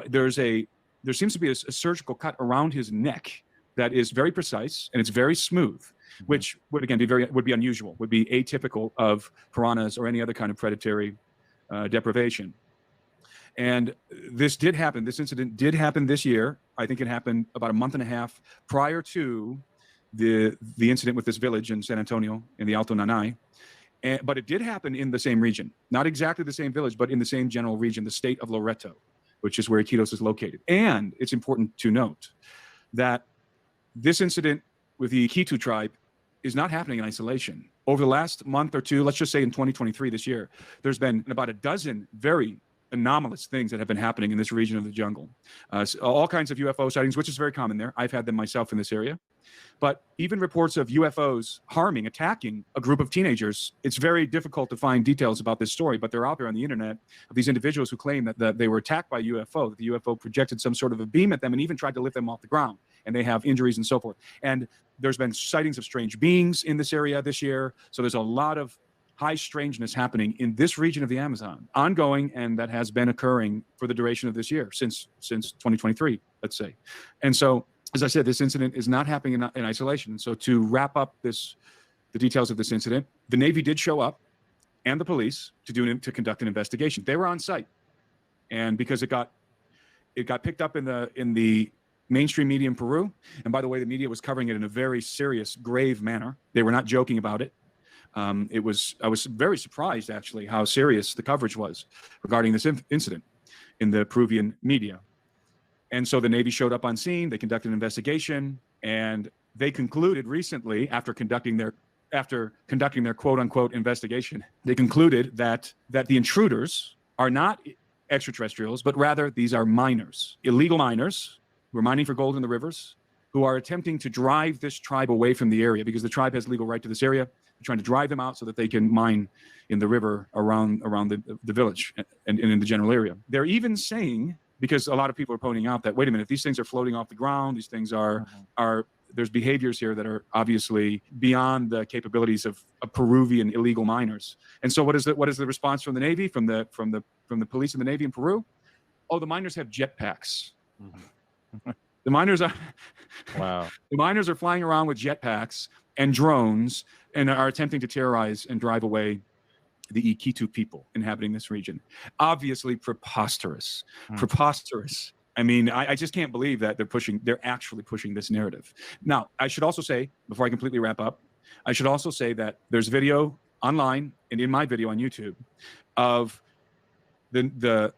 There seems to be a surgical cut around his neck that is very precise, and it's very smooth, which would again be unusual, would be atypical of piranhas or any other kind of predatory deprivation. And this did happen. This incident did happen this year. I think it happened about a month and a half prior to the incident with this village in San Antonio in the Alto Nanay. But it did happen in the same region, not exactly the same village, but in the same general region, the state of Loreto. which is where Iquitos is located. And it's important to note that this incident with the Iquitos tribe is not happening in isolation. Over the last month or two, let's just say in 2023, this year, there's been about a dozen very anomalous things that have been happening in this region of the jungle. All kinds of UFO sightings, which is very common there. I've had them myself in this area. But even reports of UFOs harming, attacking a group of teenagers. It's very difficult to find details about this story, but they're out there on the internet of these individuals who claim that they were attacked by a UFO, that the UFO projected some sort of a beam at them and even tried to lift them off the ground, and they have injuries and so forth. And there's been sightings of strange beings in this area this year. So there's a lot of high strangeness happening in this region of the Amazon, ongoing, and that has been occurring for the duration of this year, since 2023, let's say. And so, as I said, this incident is not happening in isolation. And so to wrap up the details of this incident, the Navy did show up and the police to conduct an investigation. They were on site. And because it got picked up in the mainstream media in Peru, and by the way, the media was covering it in a very serious, grave manner. They were not joking about it. I was very surprised, actually, how serious the coverage was regarding this incident in the Peruvian media. And so the Navy showed up on scene, they conducted an investigation, and they concluded recently, after conducting their quote unquote investigation, they concluded that the intruders are not extraterrestrials, but rather these are miners, illegal miners who are mining for gold in the rivers, who are attempting to drive this tribe away from the area because the tribe has legal right to this area. They're trying to drive them out so that they can mine in the river around the village and in the general area. They're even saying, because a lot of people are pointing out that, wait a minute, these things are floating off the ground. These things are there's behaviors here that are obviously beyond the capabilities of Peruvian illegal miners. And so what is the response from the Navy, from the police and the Navy in Peru? Oh, the miners have jetpacks. Mm-hmm. The miners are wow. The miners are flying around with jetpacks and drones and are attempting to terrorize and drive away the Iquitos people inhabiting this region. Obviously preposterous. Preposterous. I mean, I just can't believe that they're actually pushing this narrative. Now, I should also say, before I completely wrap up, I should also say that there's video online and in my video on YouTube of the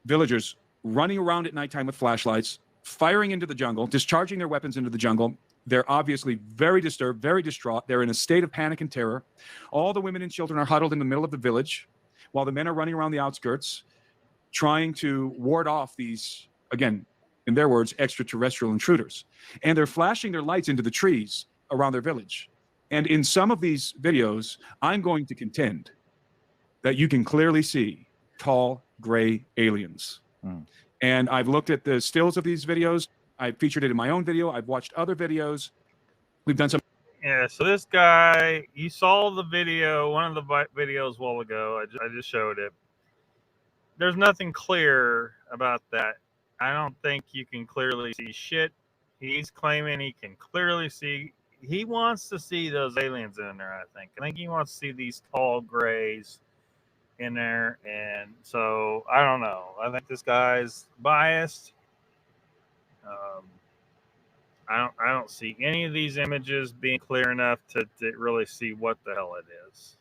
villagers running around at nighttime with flashlights, firing into the jungle, discharging their weapons into the jungle. They're obviously very disturbed, very distraught. They're in a state of panic and terror. All the women and children are huddled in the middle of the village, while the men are running around the outskirts, trying to ward off these, again, in their words, extraterrestrial intruders. And they're flashing their lights into the trees around their village. And in some of these videos, I'm going to contend that you can clearly see tall, gray aliens. And I've looked at the stills of these videos. I featured it in my own video. I've watched other videos. We've done some. Yeah, so this guy, you saw the video, one of the videos a while ago. I just showed it. There's nothing clear about that. I don't think you can clearly see shit. He's claiming he can clearly see. He wants to see those aliens in there, I think. I think he wants to see these tall grays in there. And so, I don't know. I think this guy's biased. I don't see any of these images being clear enough to really see what the hell it is.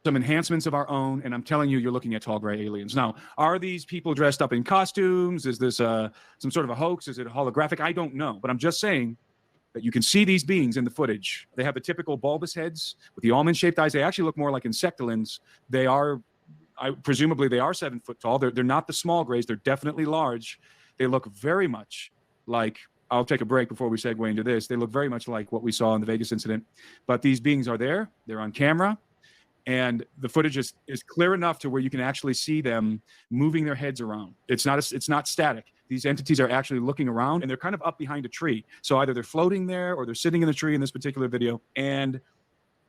Some enhancements of our own, and I'm telling you, you're looking at tall gray aliens. Now, are these people dressed up in costumes? Is this some sort of a hoax? Is it holographic? I don't know, but I'm just saying that you can see these beings in the footage. They have the typical bulbous heads with the almond-shaped eyes. They actually look more like insectulins. They are, presumably, they are 7 foot tall. They're not the small grays. They're definitely large. They look very much like, I'll take a break before we segue into this. They look very much like what we saw in the Vegas incident. But these beings are there. They're on camera. And the footage is clear enough to where you can actually see them moving their heads around. It's not static. These entities are actually looking around, and they're kind of up behind a tree. So either they're floating there or they're sitting in the tree in this particular video. And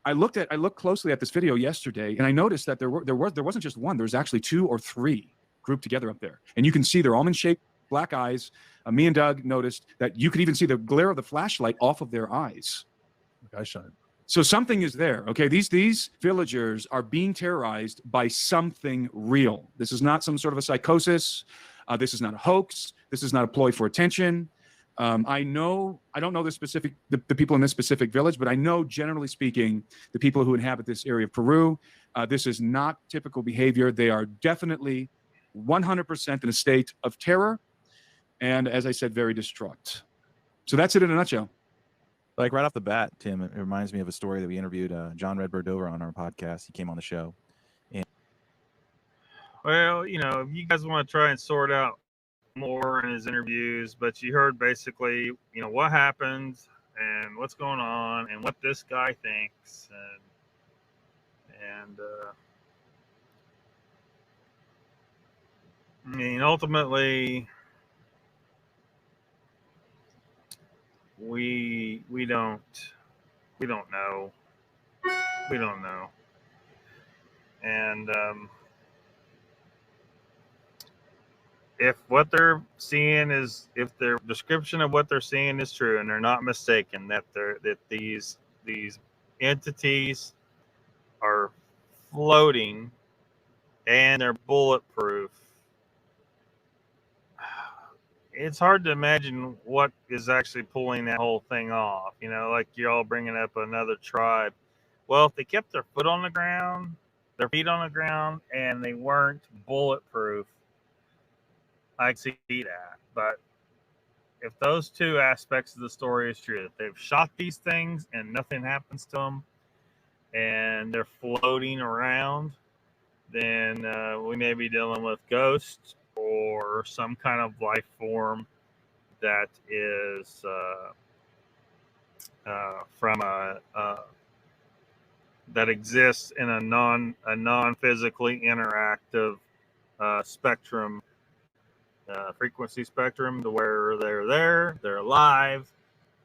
I looked closely at this video yesterday, and I noticed that there wasn't just one. There was actually 2 or 3 grouped together up there. And you can see their almond-shaped black eyes. Me and Doug noticed that you could even see the glare of the flashlight off of their eyes. Eye shine. So something is there. Okay, these villagers are being terrorized by something real. This is not some sort of a psychosis. This is not a hoax. This is not a ploy for attention. I don't know the people in this specific village, but I know, generally speaking, the people who inhabit this area of Peru, this is not typical behavior. They are definitely 100% in a state of terror. And as I said, very distraught. So that's it in a nutshell. Like right off the bat, Tim, it reminds me of a story that we interviewed John Redbird over on our podcast. He came on the show. Well, you know, if you guys want to try and sort out more in his interviews, but you heard basically, you know, what happened and what's going on and what this guy thinks, and I mean, ultimately, we don't know, and if what they're seeing is, if their description of what they're seeing is true and they're not mistaken, that these entities are floating and they're bulletproof, it's hard to imagine what is actually pulling that whole thing off. You know, like you're all bringing up another tribe. Well, if they kept their feet on the ground, and they weren't bulletproof, I'd see that. But if those two aspects of the story is true, that they've shot these things and nothing happens to them, and they're floating around, then we may be dealing with ghosts or some kind of life form that is from that exists in a non-physically interactive spectrum. Frequency spectrum, to where they're alive,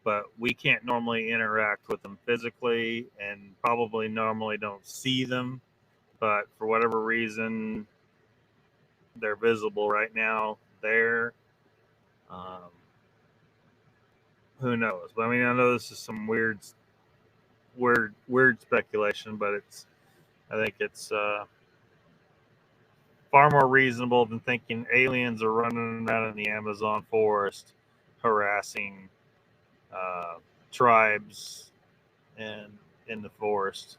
but we can't normally interact with them physically, and probably normally don't see them, but for whatever reason they're visible right now there. Who knows? But I mean, I know this is some weird speculation, but I think it's far more reasonable than thinking aliens are running around in the Amazon forest harassing tribes in the forest.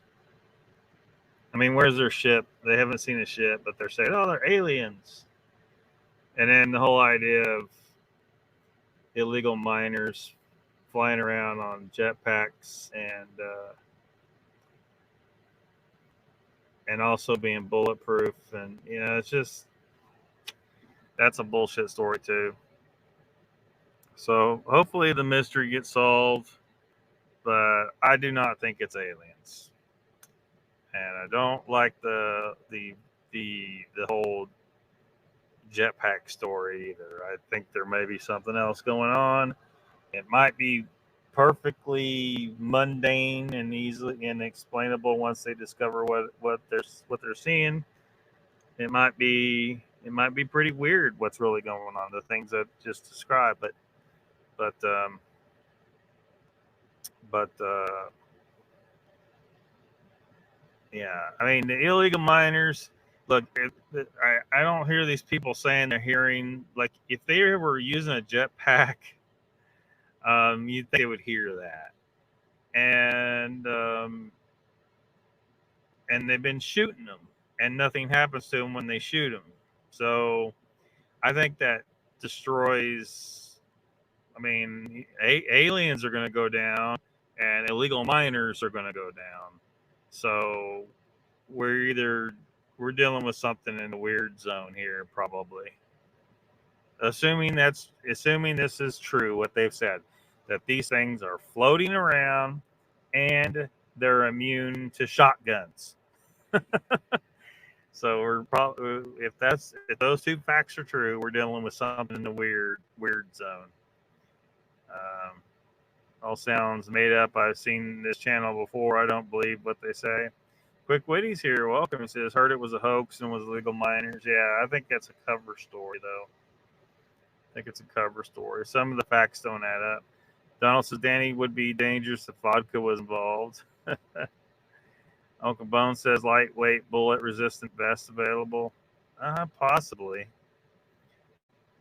I mean, where's their ship? They haven't seen a ship, but they're saying, oh, they're aliens. And then the whole idea of illegal miners flying around on jetpacks and also being bulletproof, and you know, it's just, that's a bullshit story too. So hopefully the mystery gets solved, but I do not think it's aliens, and I don't like the whole jetpack story either. I think there may be something else going on. It might be perfectly mundane and easily inexplainable once they discover what they're seeing. It might be pretty weird what's really going on, the things that just described, but yeah, I mean, the illegal miners, look, I don't hear these people saying they're hearing, like, if they were using a jetpack, you'd think they would hear that. And they've been shooting them, and nothing happens to them when they shoot them. So I think that destroys, I mean, aliens are going to go down, and illegal miners are going to go down. So we're dealing with something in the weird zone here, probably. Assuming this is true, what they've said, that these things are floating around and they're immune to shotguns. So we're probably, if those two facts are true, we're dealing with something in the weird zone. All sounds made up. I've seen this channel before. I don't believe what they say. Quick Witty's here. Welcome. He says, heard it was a hoax and was illegal miners. Yeah, I think that's a cover story, though. I think it's a cover story. Some of the facts don't add up. Donald says, Danny would be dangerous if vodka was involved. Uncle Bone says, lightweight, bullet-resistant vest available. Possibly.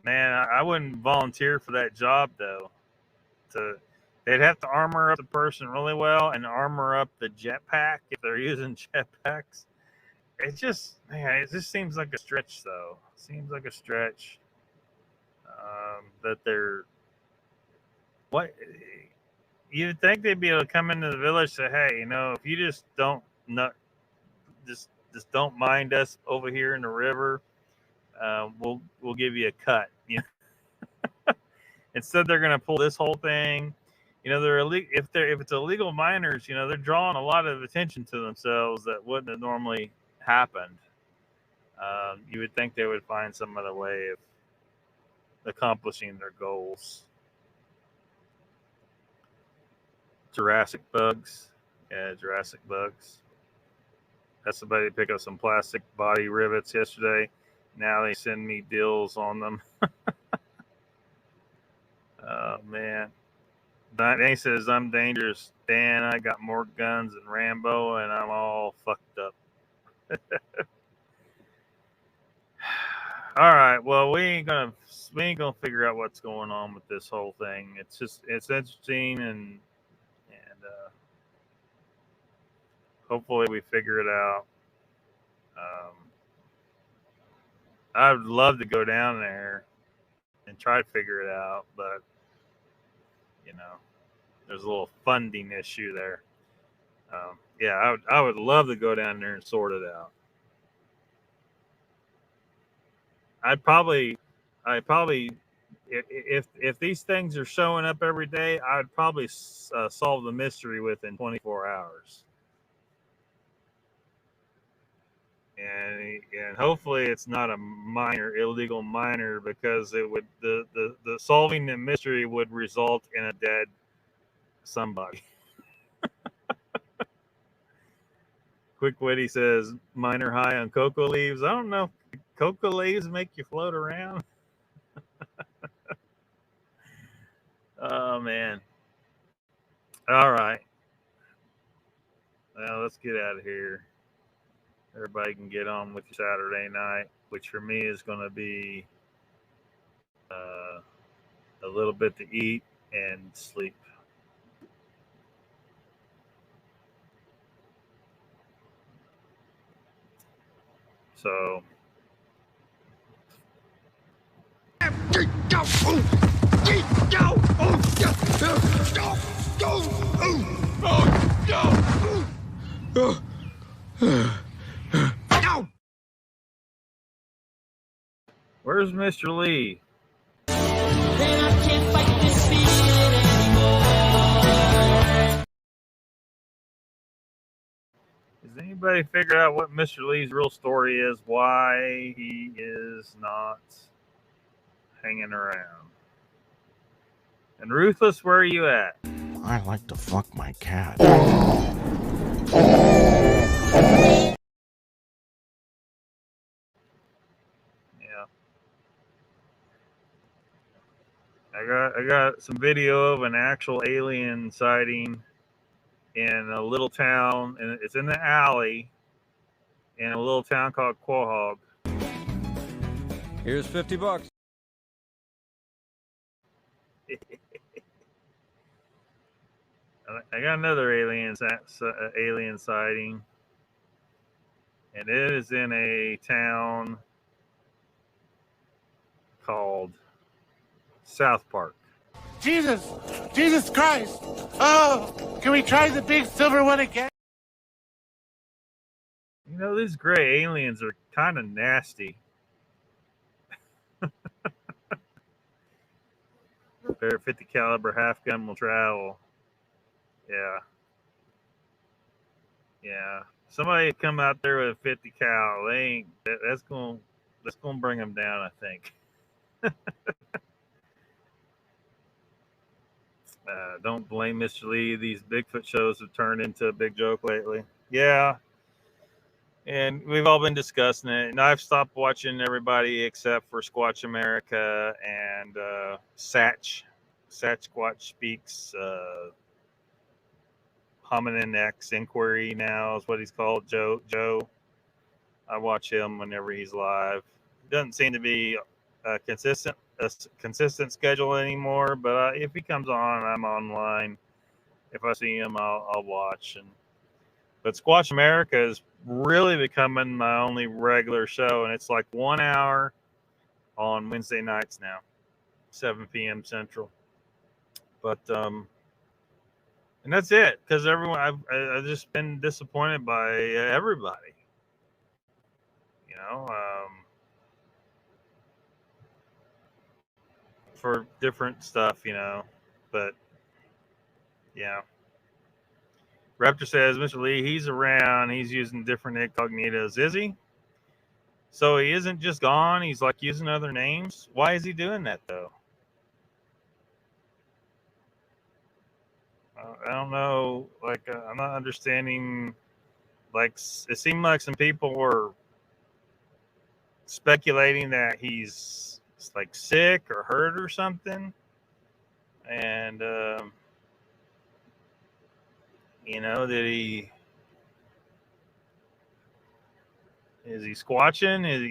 Man, I wouldn't volunteer for that job, though. They'd have to armor up the person really well and armor up the jetpack if they're using jetpacks. it just, man, it just seems like a stretch, though. Seems like a stretch that they're what you'd think they'd be able to come into the village and say, hey, you know, if you just don't not just don't mind us over here in the river, we'll give you a cut. You know? Instead, they're going to pull this whole thing. You know, if it's illegal miners, you know, they're drawing a lot of attention to themselves that wouldn't have normally happened. You would think they would find some other way of accomplishing their goals. Jurassic bugs. Yeah, Jurassic bugs. Had somebody pick up some plastic body rivets yesterday. Now they send me deals on them. Oh, man. Dan says, I'm dangerous. Dan, I got more guns than Rambo, and I'm all fucked up. All right. Well, we ain't gonna figure out what's going on with this whole thing. It's interesting, and hopefully we figure it out. I would love to go down there and try to figure it out, but you know, there's a little funding issue there. Yeah, I would love to go down there and sort it out. I'd probably, if these things are showing up every day, I would probably solve the mystery within 24 hours. And hopefully it's not a illegal miner, because it would the solving the mystery would result in a dead somebody. Quick Witty says, miner high on cocoa leaves. I don't know. Cocoa leaves make you float around. Oh, man. All right. Well, let's get out of here. Everybody can get on with your Saturday night, which for me is going to be a little bit to eat and sleep. So, where's Mr. Lee? Does anybody figure out what Mr. Lee's real story is? Why he is not hanging around? And Ruthless, where are you at? I like to fuck my cat. Yeah. I got some video of an actual alien sighting in a little town, and it's in the alley in a little town called Quahog. Here's $50. I got another alien sighting, and it is in a town called South Park. Jesus Christ! Oh, can we try the big silver one again? You know, these gray aliens are kind of nasty. Their 50 caliber half gun will travel. Yeah. Somebody come out there with a 50 cal. They ain't. That's gonna bring them down, I think. Don't blame Mr. Lee. These Bigfoot shows have turned into a big joke lately. Yeah. And we've all been discussing it. And I've stopped watching everybody except for Squatch America and Satch. Sasquatch Speaks. Hominin X Inquiry now is what he's called. Joe. I watch him whenever he's live. Doesn't seem to be a consistent schedule anymore, but if he comes on, I'm online. If I see him, I'll watch. And But Squatch America is really becoming my only regular show, and it's like 1 hour on Wednesday nights now, 7 p.m. Central. But and that's it, because everyone, I've just been disappointed by everybody, you know, for different stuff, you know. But yeah. Raptor says, Mr. Lee, he's around. He's using different incognitos. Is he? So he isn't just gone. He's like using other names. Why is he doing that, though? I don't know. Like, I'm not understanding. Like, it seemed like some people were speculating that he's like sick or hurt or something. And, you know, is he squatching? Is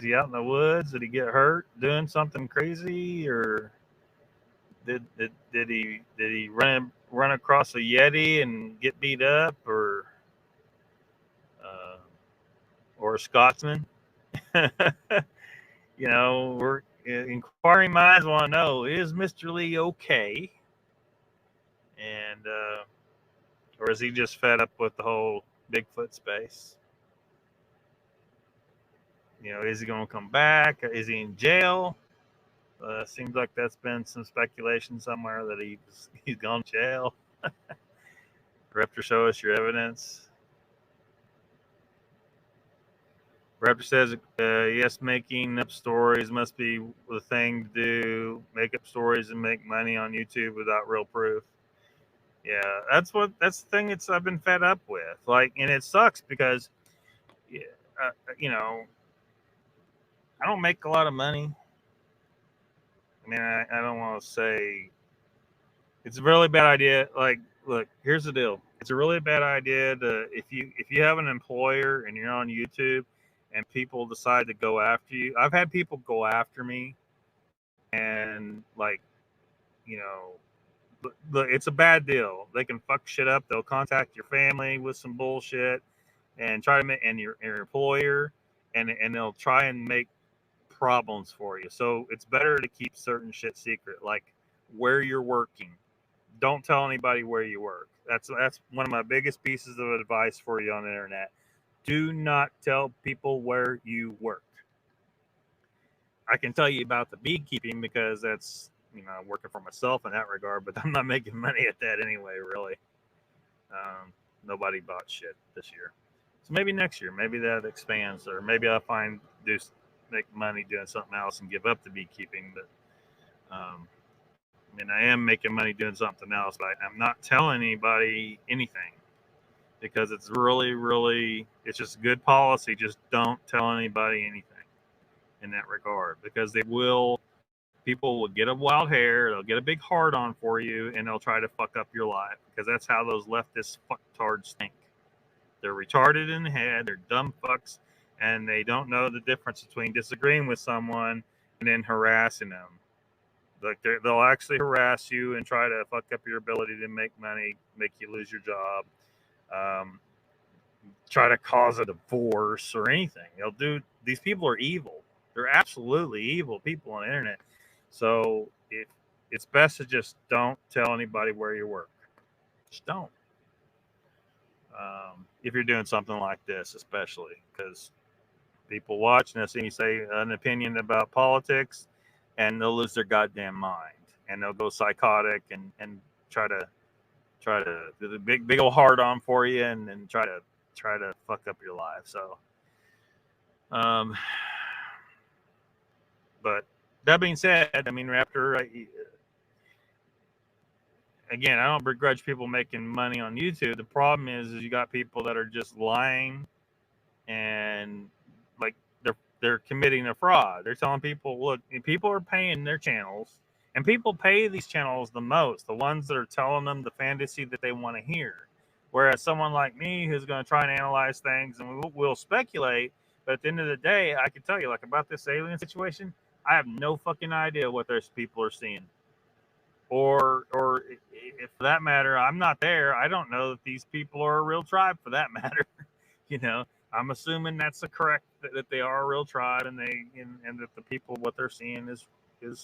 he out in the woods? Did he get hurt doing something crazy, or did he run across a Yeti and get beat up, or a Scotsman? You know, we're inquiring minds want to know: is Mr. Lee okay? And or is he just fed up with the whole Bigfoot space? You know, is he going to come back? Is he in jail? Seems like that's been some speculation somewhere that he's gone to jail. Raptor, show us your evidence. Raptor says, yes, making up stories must be the thing to do. Make up stories and make money on YouTube without real proof. Yeah, that's the thing I've been fed up with. Like, and it sucks because, you know, I don't make a lot of money. I mean, I don't want to say it's a really bad idea. Like, look, here's the deal. It's a really bad idea to if you have an employer and you're on YouTube and people decide to go after you. I've had people go after me, and like, you know, look, it's a bad deal. They can fuck shit up. They'll contact your family with some bullshit and try to make, and your employer, and they'll try and make problems for you. So it's better to keep certain shit secret, like where you're working. Don't tell anybody where you work. That's one of my biggest pieces of advice for you on the internet. Do not tell people where you work. I can tell you about the beekeeping because that's, you know, working for myself in that regard, but I'm not making money at that anyway, really. Nobody bought shit this year. So maybe next year, maybe that expands, or maybe I'll make money doing something else and give up the beekeeping. But I mean, I am making money doing something else, but I'm not telling anybody anything because it's really, really, it's just good policy. Just don't tell anybody anything in that regard, because people will get a wild hair, they'll get a big hard on for you, and they'll try to fuck up your life, because that's how those leftist fucktards think. They're retarded in the head, they're dumb fucks, and they don't know the difference between disagreeing with someone and then harassing them. Like, they'll actually harass you and try to fuck up your ability to make money, make you lose your job, try to cause a divorce or anything. These people are evil. They're absolutely evil people on the internet. So it's best to just don't tell anybody where you work. Just don't. If you're doing something like this, especially, because people watch and they'll see me say an opinion about politics, and they'll lose their goddamn mind, and they'll go psychotic and try to do the big old hard on for you, and try to fuck up your life. So, but that being said, I mean, Raptor, again, I don't begrudge people making money on YouTube. The problem is you got people that are just lying, and like they're committing a fraud. They're telling people, look, people are paying their channels, and people pay these channels the most, the ones that are telling them the fantasy that they want to hear. Whereas someone like me, who's going to try and analyze things, and we'll speculate, but at the end of the day, I can tell you, like, about this alien situation, I have no fucking idea what those people are seeing. or if for that matter, I'm not there. I don't know that these people are a real tribe for that matter. I'm assuming that's correct, that they are a real tribe, and and that the people, what they're seeing is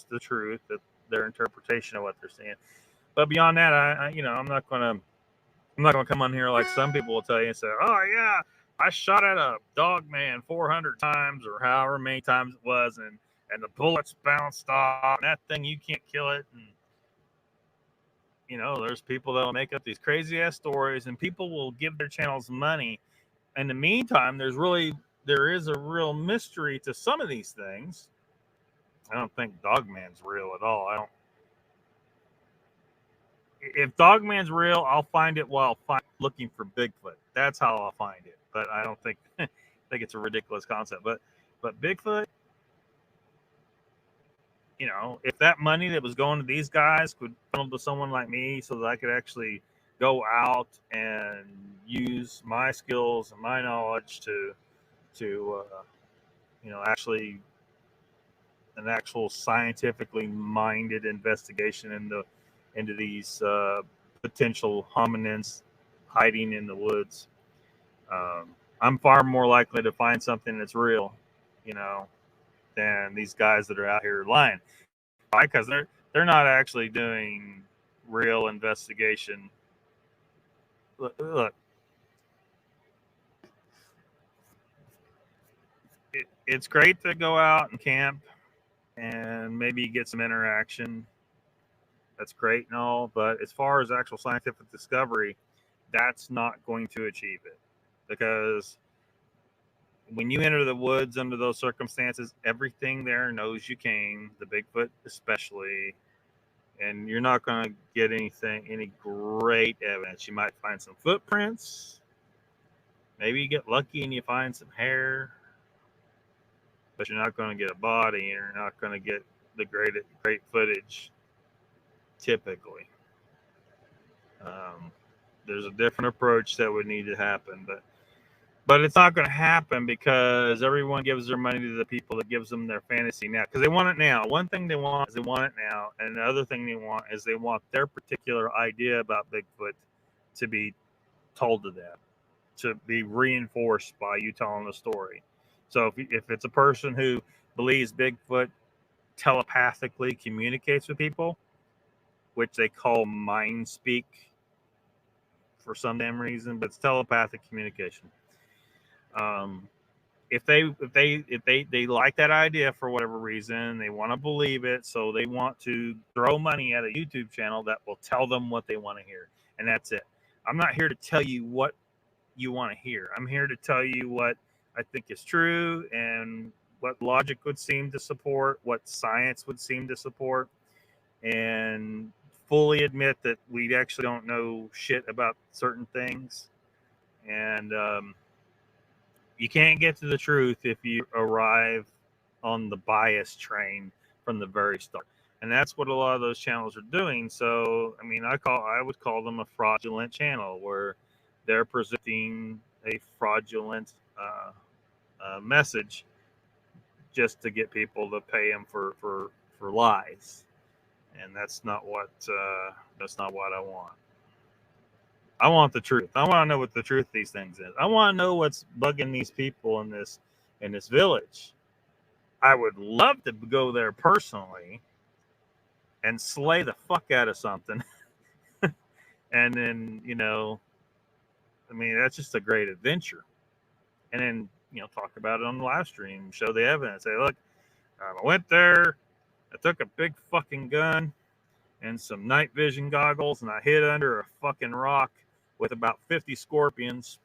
the truth, that their interpretation of what they're seeing. But beyond that, I'm not gonna come on here like some people will tell you and say, oh yeah, I shot at a dog man 400 times or however many times it was, and the bullets bounced off, and that thing, you can't kill it. And there's people that will make up these crazy ass stories, and people will give their channels money. In the meantime, there is a real mystery to some of these things. I don't think Dogman's real at all. If Dogman's real, I'll find it while looking for Bigfoot. That's how I'll find it. But I don't think I think it's a ridiculous concept. But Bigfoot, if that money that was going to these guys could funnel to someone like me, so that I could actually go out and use my skills and my knowledge to actually an actual scientifically minded investigation into these potential hominins hiding in the woods. I'm far more likely to find something that's real, than these guys that are out here lying. Why? Because they're not actually doing real investigation. Look. It's great to go out and camp and maybe get some interaction. That's great and all, but as far as actual scientific discovery, that's not going to achieve it. Because when you enter the woods under those circumstances, everything there knows you came, the Bigfoot especially, and you're not going to get any great evidence. You might find some footprints. Maybe you get lucky and you find some hair, but you're not going to get a body, and you're not going to get the great footage. Typically, there's a different approach that would need to happen, but it's not going to happen because everyone gives their money to the people that gives them their fantasy now, because they want it now. One thing they want is they want it now, and the other thing they want is they want their particular idea about Bigfoot to be told to them, to be reinforced by you telling the story. So if it's a person who believes Bigfoot telepathically communicates with people, which they call mind speak for some damn reason, but it's telepathic communication. If they like that idea for whatever reason, they want to believe it, so they want to throw money at a YouTube channel that will tell them what they want to hear, and that's it. I'm not here to tell you what you want to hear. I'm here to tell you what I think is true and what logic would seem to support, what science would seem to support, and fully admit that we actually don't know shit about certain things. And you can't get to the truth if you arrive on the bias train from the very start. And that's what a lot of those channels are doing. So, I mean, I would call them a fraudulent channel, where they're presenting a fraudulent message just to get people to pay them for lies. And that's not what I want. I want the truth. I want to know what the truth of these things is. I want to know what's bugging these people in this village. I would love to go there personally and slay the fuck out of something. And then, I mean, that's just a great adventure. And then, talk about it on the live stream, show the evidence. Say, look, I went there, I took a big fucking gun and some night vision goggles, and I hid under a fucking rock with about 50 scorpions.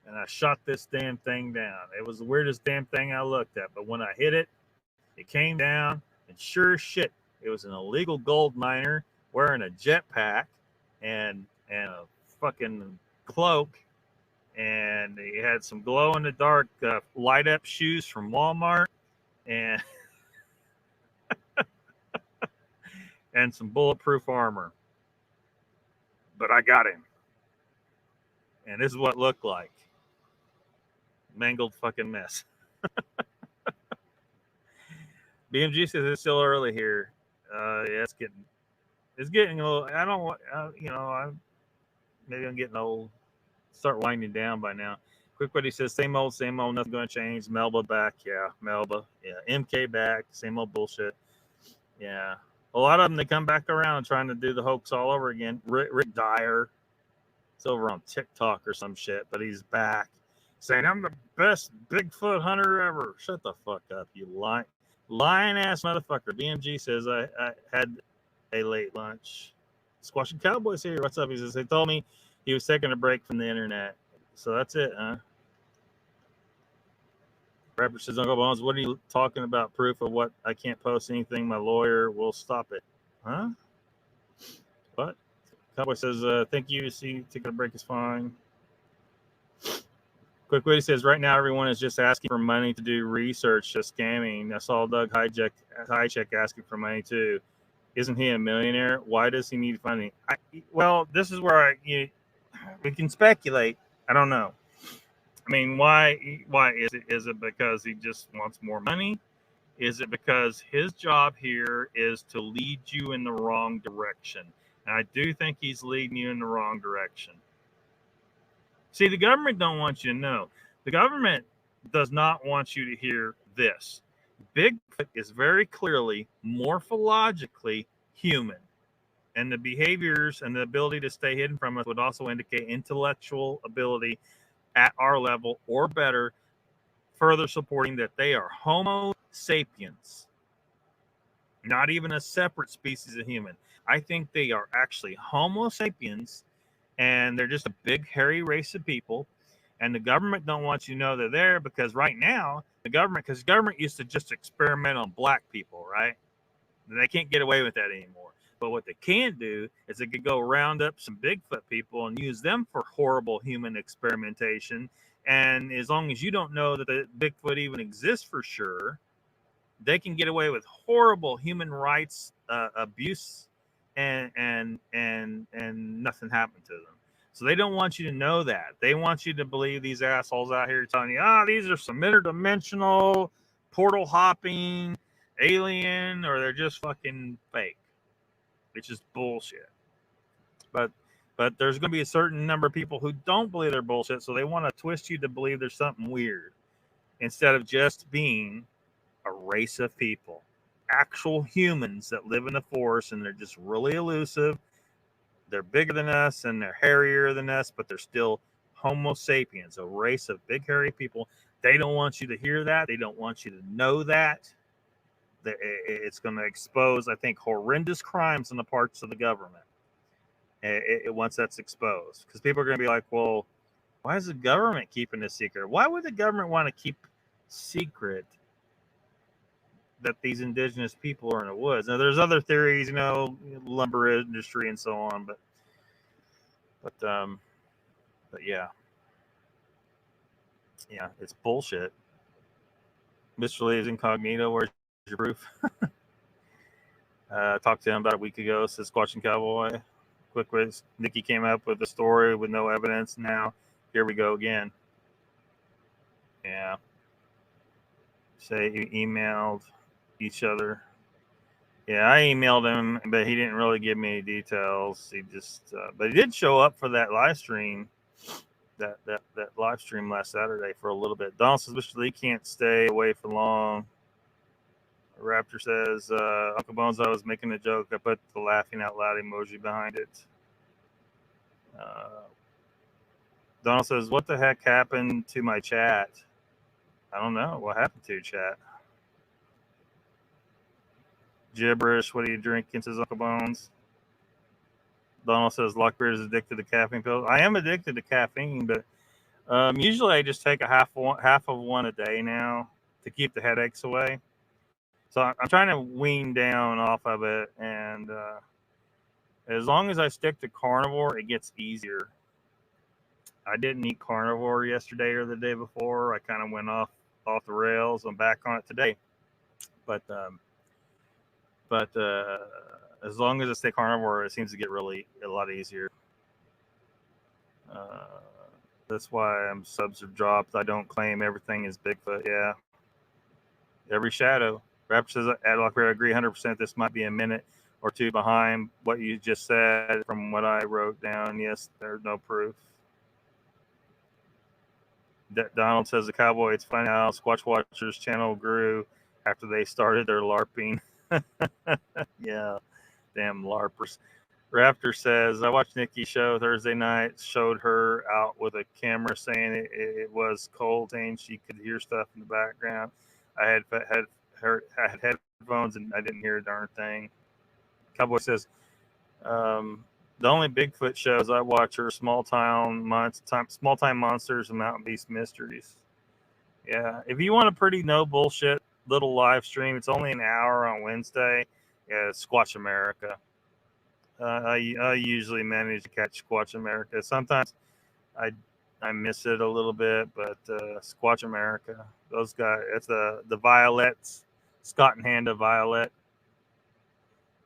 And I shot this damn thing down. It was the weirdest damn thing I looked at. But when I hit it, it came down, and sure as shit, it was an illegal gold miner wearing a jetpack and a fucking cloak. And he had some glow-in-the-dark light-up shoes from Walmart, and and some bulletproof armor. But I got him. And this is what it looked like. Mangled fucking mess. BMG says it's still early here. Yeah, it's getting a little. I don't want, maybe I'm getting old. Start winding down by now. Quick, what he says, same old, nothing going to change. Melba back, yeah, Melba, yeah, MK back, same old bullshit, yeah. A lot of them, they come back around trying to do the hoax all over again. Rick Dyer, it's over on TikTok or some shit, but he's back saying, I'm the best Bigfoot hunter ever. Shut the fuck up, you lying ass motherfucker. BMG says, I had a late lunch. Squashing Cowboys here. What's up? He says, they told me he was taking a break from the internet. So that's it, huh? Rapper says, Uncle Bones, what are you talking about? Proof of what? I can't post anything. My lawyer will stop it. Huh? What? Cowboy says, thank you. See, taking a break is fine. Quick Witty says, right now everyone is just asking for money to do research, just scamming. I saw Doug Hijack asking for money too. Isn't he a millionaire? Why does he need funding? Well, this is where we can speculate. I don't know. I mean, why is it? Is it because he just wants more money? Is it because his job here is to lead you in the wrong direction? And I do think he's leading you in the wrong direction. See, the government don't want you to know. The government does not want you to hear this. Bigfoot is very clearly morphologically human. And the behaviors and the ability to stay hidden from us would also indicate intellectual ability at our level or better, further supporting that they are Homo sapiens, not even a separate species of human. I think they are actually Homo sapiens, and they're just a big, hairy race of people. And the government don't want you to know they're there because right now, because the government used to just experiment on black people, right? And they can't get away with that anymore. But what they can do is they could go round up some Bigfoot people and use them for horrible human experimentation. And as long as you don't know that the Bigfoot even exists for sure, they can get away with horrible human rights abuse, and nothing happened to them. So they don't want you to know that. They want you to believe these assholes out here telling you, these are some interdimensional, portal hopping, alien, or they're just fucking fake. It's just bullshit. But there's going to be a certain number of people who don't believe they're bullshit, so they want to twist you to believe there's something weird instead of just being a race of people, actual humans that live in the forest, and they're just really elusive. They're bigger than us and they're hairier than us, but they're still Homo sapiens, a race of big hairy people. They don't want you to hear that. They don't want you to know that. It's going to expose, I think, horrendous crimes on the parts of the government. Once that's exposed, because people are going to be like, well, why is the government keeping this secret? Why would the government want to keep secret that these indigenous people are in the woods? Now, there's other theories, lumber industry and so on, but yeah, it's bullshit. Mr. Lee is incognito. Where's your proof? Talked to him about a week ago. Says Squatching Cowboy. Quick quiz. Nikki came up with a story with no evidence. Now here we go again. Yeah. Say you emailed each other. Yeah, I emailed him, but he didn't really give me any details. He just, but he did show up for that live stream, that live stream last Saturday for a little bit. Donald says, Mr. Lee can't stay away for long. Raptor says, Uncle Bones, I was making a joke. I put the laughing out loud emoji behind it. Donald says, what the heck happened to my chat? I don't know. What happened to your chat? Gibberish. What are you drinking? Says Uncle Bones. Donald says, Lockbeard is addicted to caffeine pills. I am addicted to caffeine, but usually I just take a half of one a day now to keep the headaches away. So I'm trying to wean down off of it, and as long as I stick to carnivore, it gets easier. I didn't eat carnivore yesterday or the day before. I kind of went off the rails. I'm back on it today, but as long as I stay carnivore, it seems to get really a lot easier. That's why subs are dropped. I don't claim everything is Bigfoot. Yeah, every shadow. Raptor says, at LOCKBEARD, I agree 100%. This might be a minute or two behind what you just said from what I wrote down. Yes, there's no proof. Donald says, the Cowboy, it's funny how Squatch Watchers channel grew after they started their LARPing. Yeah, damn LARPers. Raptor says, I watched Nikki's show Thursday night, showed her out with a camera saying it was cold, saying she could hear stuff in the background. I had headphones and I didn't hear a darn thing. Cowboy says, the only Bigfoot shows I watch are small time monsters and mountain beast mysteries. Yeah, if you want a pretty no bullshit little live stream, it's only an hour on Wednesday. Yeah, Squatch America. I usually manage to catch Squatch America. Sometimes I miss it a little bit, but Squatch America, those guys, it's the Violets, Scott and Handa Violet.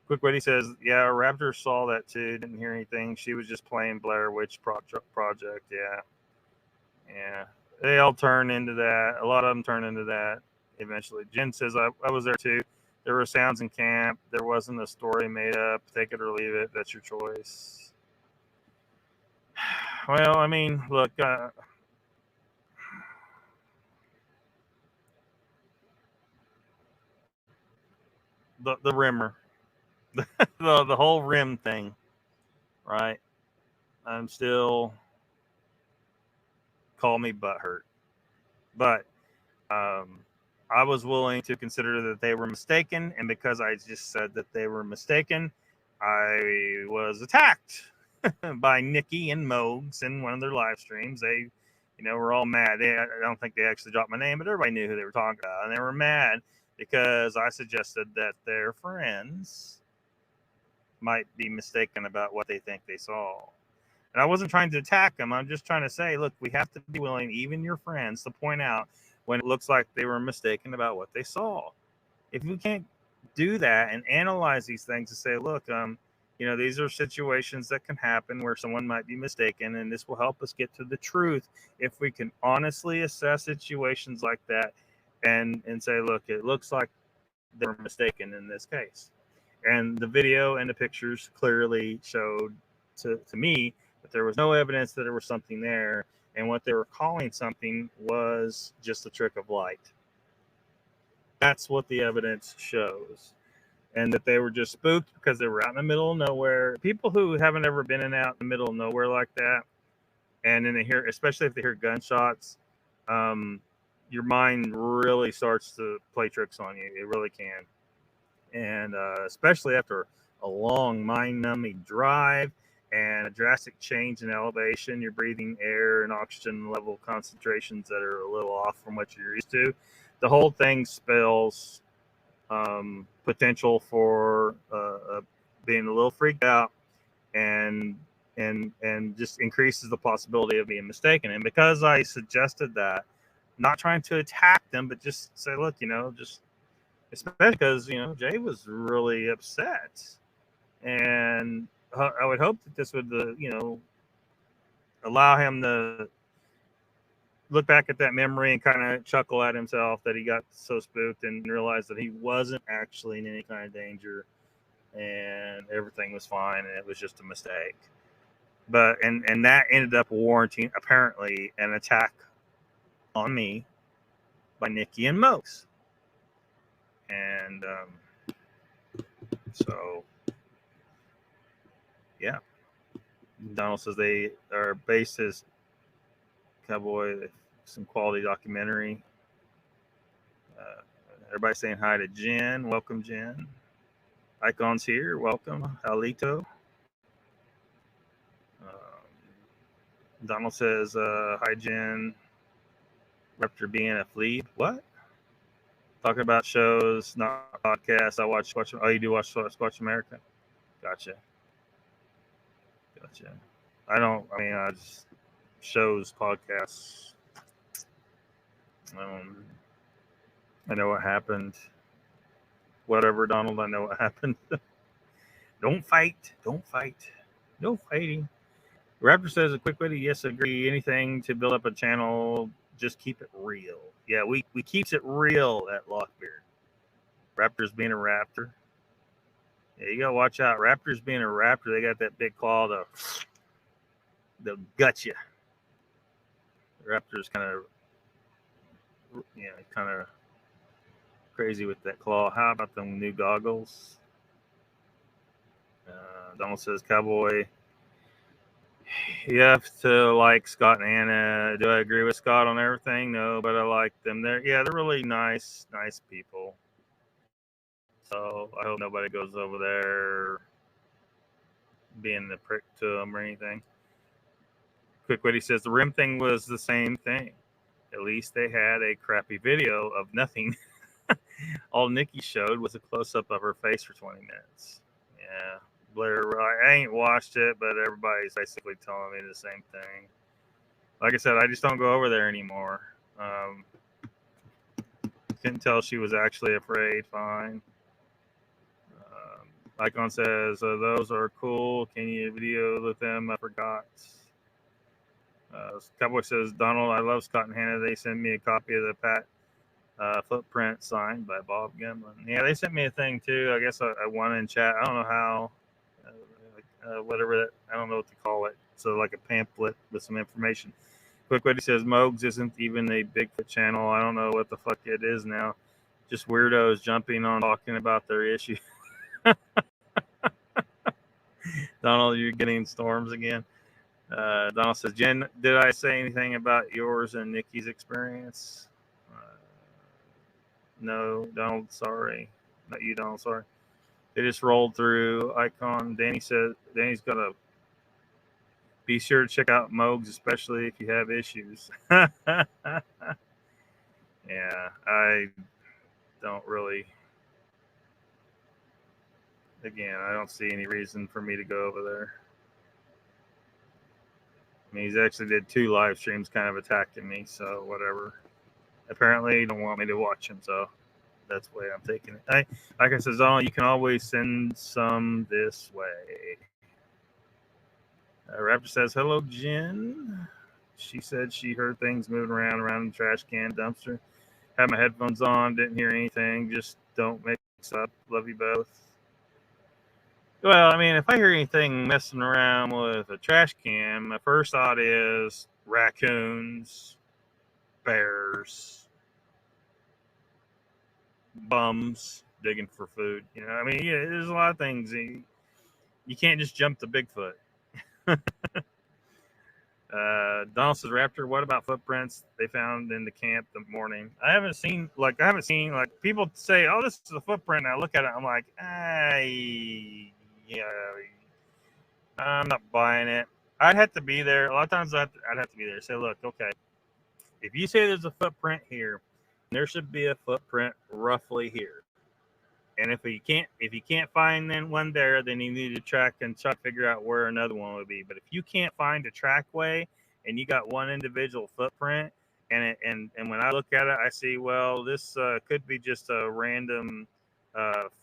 Quick Witty says, yeah, Raptor saw that too. Didn't hear anything. She was just playing Blair Witch Project. Yeah. They all turn into that. A lot of them turn into that eventually. Jen says, I was there too. There were sounds in camp. There wasn't a story made up. Take it or leave it. That's your choice. Well, I mean, look, the rimmer, the whole rim thing, right? I'm still, call me butthurt, but I was willing to consider that they were mistaken, and because I just said that they were mistaken, I was attacked by Nikki and Mogs in one of their live streams. They, were all mad. I don't think they actually dropped my name, but everybody knew who they were talking about, and they were mad because I suggested that their friends might be mistaken about what they think they saw. And I wasn't trying to attack them. I'm just trying to say, look, we have to be willing, even your friends, to point out when it looks like they were mistaken about what they saw. If we can't do that and analyze these things and say, look, these are situations that can happen where someone might be mistaken, and this will help us get to the truth if we can honestly assess situations like that and say, look, it looks like they were mistaken in this case. And the video and the pictures clearly showed to me that there was no evidence that there was something there, and what they were calling something was just a trick of light. That's what the evidence shows. And that they were just spooked because they were out in the middle of nowhere. People who haven't ever been out in the middle of nowhere like that, and then they hear, especially if they hear gunshots, your mind really starts to play tricks on you. It really can. And especially after a long mind-numbing drive and a drastic change in elevation, you're breathing air and oxygen level concentrations that are a little off from what you're used to. The whole thing spells potential for being a little freaked out, and just increases the possibility of being mistaken. And because I suggested that, not trying to attack them, but just say, look, just especially because Jay was really upset, and I would hope that this would allow him to look back at that memory and kind of chuckle at himself that he got so spooked and realized that he wasn't actually in any kind of danger and everything was fine and it was just a mistake. But and that ended up warranting apparently an attack on me by Nikki and Mokes. And so yeah, Donald says they are based as Cowboy, some quality documentary. Everybody saying hi to Jen. Welcome, Jen. Icon's here. Welcome, Alito. Donald says, hi, Jen. Raptor being a flea. What? Talking about shows, not podcasts. I watch. Oh, you do watch Squatch America? Gotcha. I just shows, podcasts. I know what happened. Whatever, Donald, I know what happened. Don't fight. No fighting. Raptor says, a quick witty, yes, agree. Anything to build up a channel, just keep it real. Yeah, we keeps it real at LOCKBEARD. Raptors being a raptor. Yeah, you gotta watch out. Raptors being a raptor, they got that big claw they'll gut you. The raptors kind of crazy with that claw. How about them new goggles? Donald says, Cowboy, you have to like Scott and Hannah. Do I agree with Scott on everything? No, but I like them. They're really nice people. So I hope nobody goes over there being the prick to them or anything. Quick Witty says the rim thing was the same thing. At least they had a crappy video of nothing. All Nikki showed was a close-up of her face for 20 minutes. Yeah, Blair, I ain't watched it, but everybody's basically telling me the same thing. Like I said, I just don't go over there anymore. Couldn't tell she was actually afraid. Fine. Icon says, those are cool. Can you video with them? I forgot. Cowboy says, Donald, I love Scott and Hannah. They sent me a copy of the Pat footprint signed by Bob Gimlin. Yeah, they sent me a thing too. I guess I won in chat. I don't know how. Whatever that, I don't know what to call it. So like a pamphlet with some information. Quick Witty says, Mogs isn't even a Bigfoot channel. I don't know what the fuck it is now. Just weirdos jumping on talking about their issue. Donald, you're getting storms again. Donald says, Jen, did I say anything about yours and Nikki's experience? No, Donald, sorry. Not you, Donald, sorry. They just rolled through. Icon. Danny said, Danny's got to be sure to check out Mogs, especially if you have issues. Yeah, I don't really. Again, I don't see any reason for me to go over there. I mean, he's actually did 2 live streams kind of attacking me, so whatever. Apparently, he don't want me to watch him, so that's the way I'm taking it. Like I said, Donald, you can always send some this way. Raptor says, hello, Jen. She said she heard things moving around the trash can dumpster. Had my headphones on, didn't hear anything. Just don't mix up. Love you both. Well, I mean, if I hear anything messing around with a trash can, my first thought is raccoons, bears, bums digging for food. You know, I mean, yeah, there's a lot of things. You can't just jump to Bigfoot. Donald says, Raptor, what about footprints they found in the camp the morning? I haven't seen people say, oh, this is a footprint. And I look at it, I'm like, yeah, I'm not buying it. I'd have to be there. A lot of times I'd have to be there. Say, look, okay, if you say there's a footprint here, there should be a footprint roughly here. And if you can't find one there, then you need to try to figure out where another one would be. But if you can't find a trackway and you got one individual footprint, and when I look at it, I see, well, this could be just a random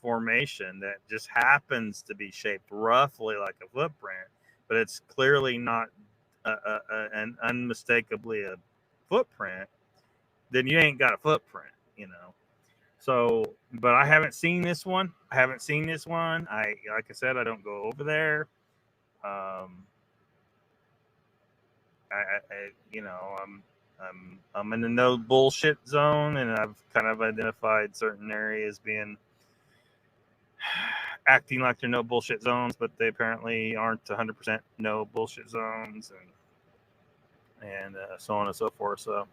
formation that just happens to be shaped roughly like a footprint, but it's clearly not an unmistakably a footprint, then you ain't got a footprint, you know. So, but I haven't seen this one. Like I said, I don't go over there. I'm in the no bullshit zone, and I've kind of identified certain areas being acting like they're no bullshit zones, but they apparently aren't 100% no bullshit zones, and so on and so forth. So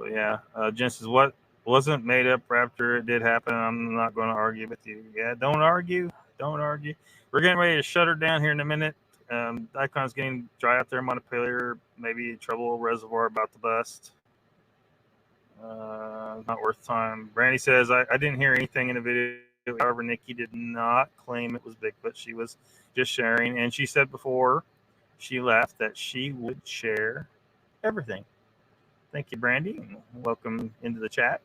yeah. Jen says, what wasn't made up after it did happen? I'm not going to argue with you. Yeah, don't argue. We're getting ready to shut her down here in a minute. Icon's getting dry out there in Montpelier. Maybe trouble reservoir about to bust. Not worth time. Brandy says, I didn't hear anything in the video. However, Nikki did not claim it was Bigfoot. She was just sharing. And she said before she left that she would share everything. Thank you, Brandy. And welcome into the chat.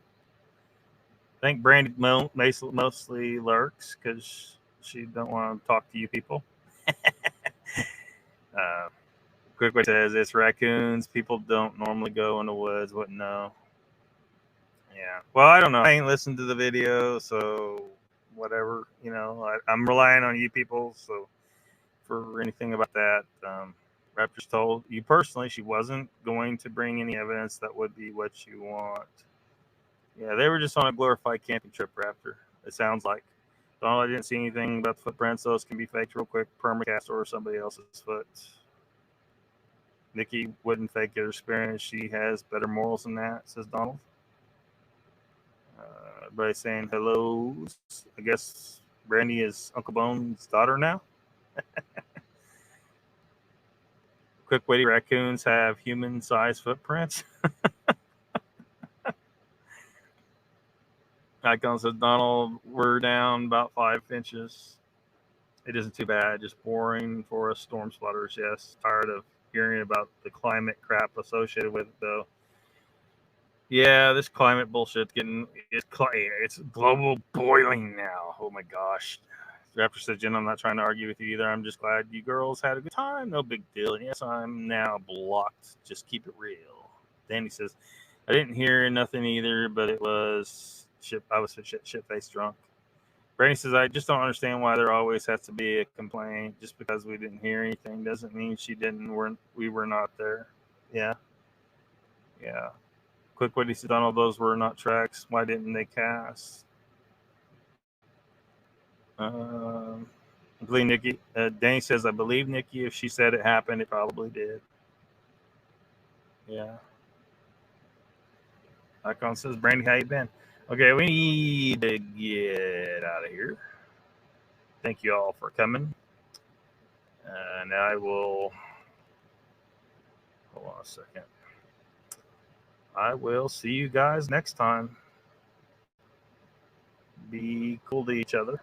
I think Brandy mostly lurks because she don't want to talk to you people. Quickly says, it's raccoons. People don't normally go in the woods. Wouldn't know. Yeah. Well, I don't know. I ain't listened to the video, so whatever. You know, I'm relying on you people. So for anything about that, Raptors told you personally she wasn't going to bring any evidence that would be what you want. Yeah, they were just on a glorified camping trip, Raptor. It sounds like. Donald, I didn't see anything about the footprints. Those can be faked real quick. Permacast or somebody else's foot. Nikki wouldn't fake her experience. She has better morals than that, says Donald. Everybody saying hello. I guess Brandy is Uncle Bone's daughter now. Quick witty raccoons have human-sized footprints. Icon says, Donald, we're down about 5 inches. It isn't too bad. Just boring for us storm spotters. Yes. Tired of hearing about the climate crap associated with it, though. Yeah, this climate bullshit it's global boiling now. Oh my gosh. Raptor says, Jen, I'm not trying to argue with you either. I'm just glad you girls had a good time. No big deal. And yes, I'm now blocked. Just keep it real. Danny says, I didn't hear nothing either, but it was I was shit-faced drunk. Brandy says, I just don't understand why there always has to be a complaint. Just because we didn't hear anything doesn't mean we were not there. Yeah. Yeah. Quick witty says, Donald, those were not tracks. Why didn't they cast? I believe Nikki. Danny says, I believe Nikki. If she said it happened, it probably did. Yeah. Icon says, Brandy, how you been? Okay, we need to get out of here. Thank you all for coming. And I will. Hold on a second. I will see you guys next time. Be cool to each other.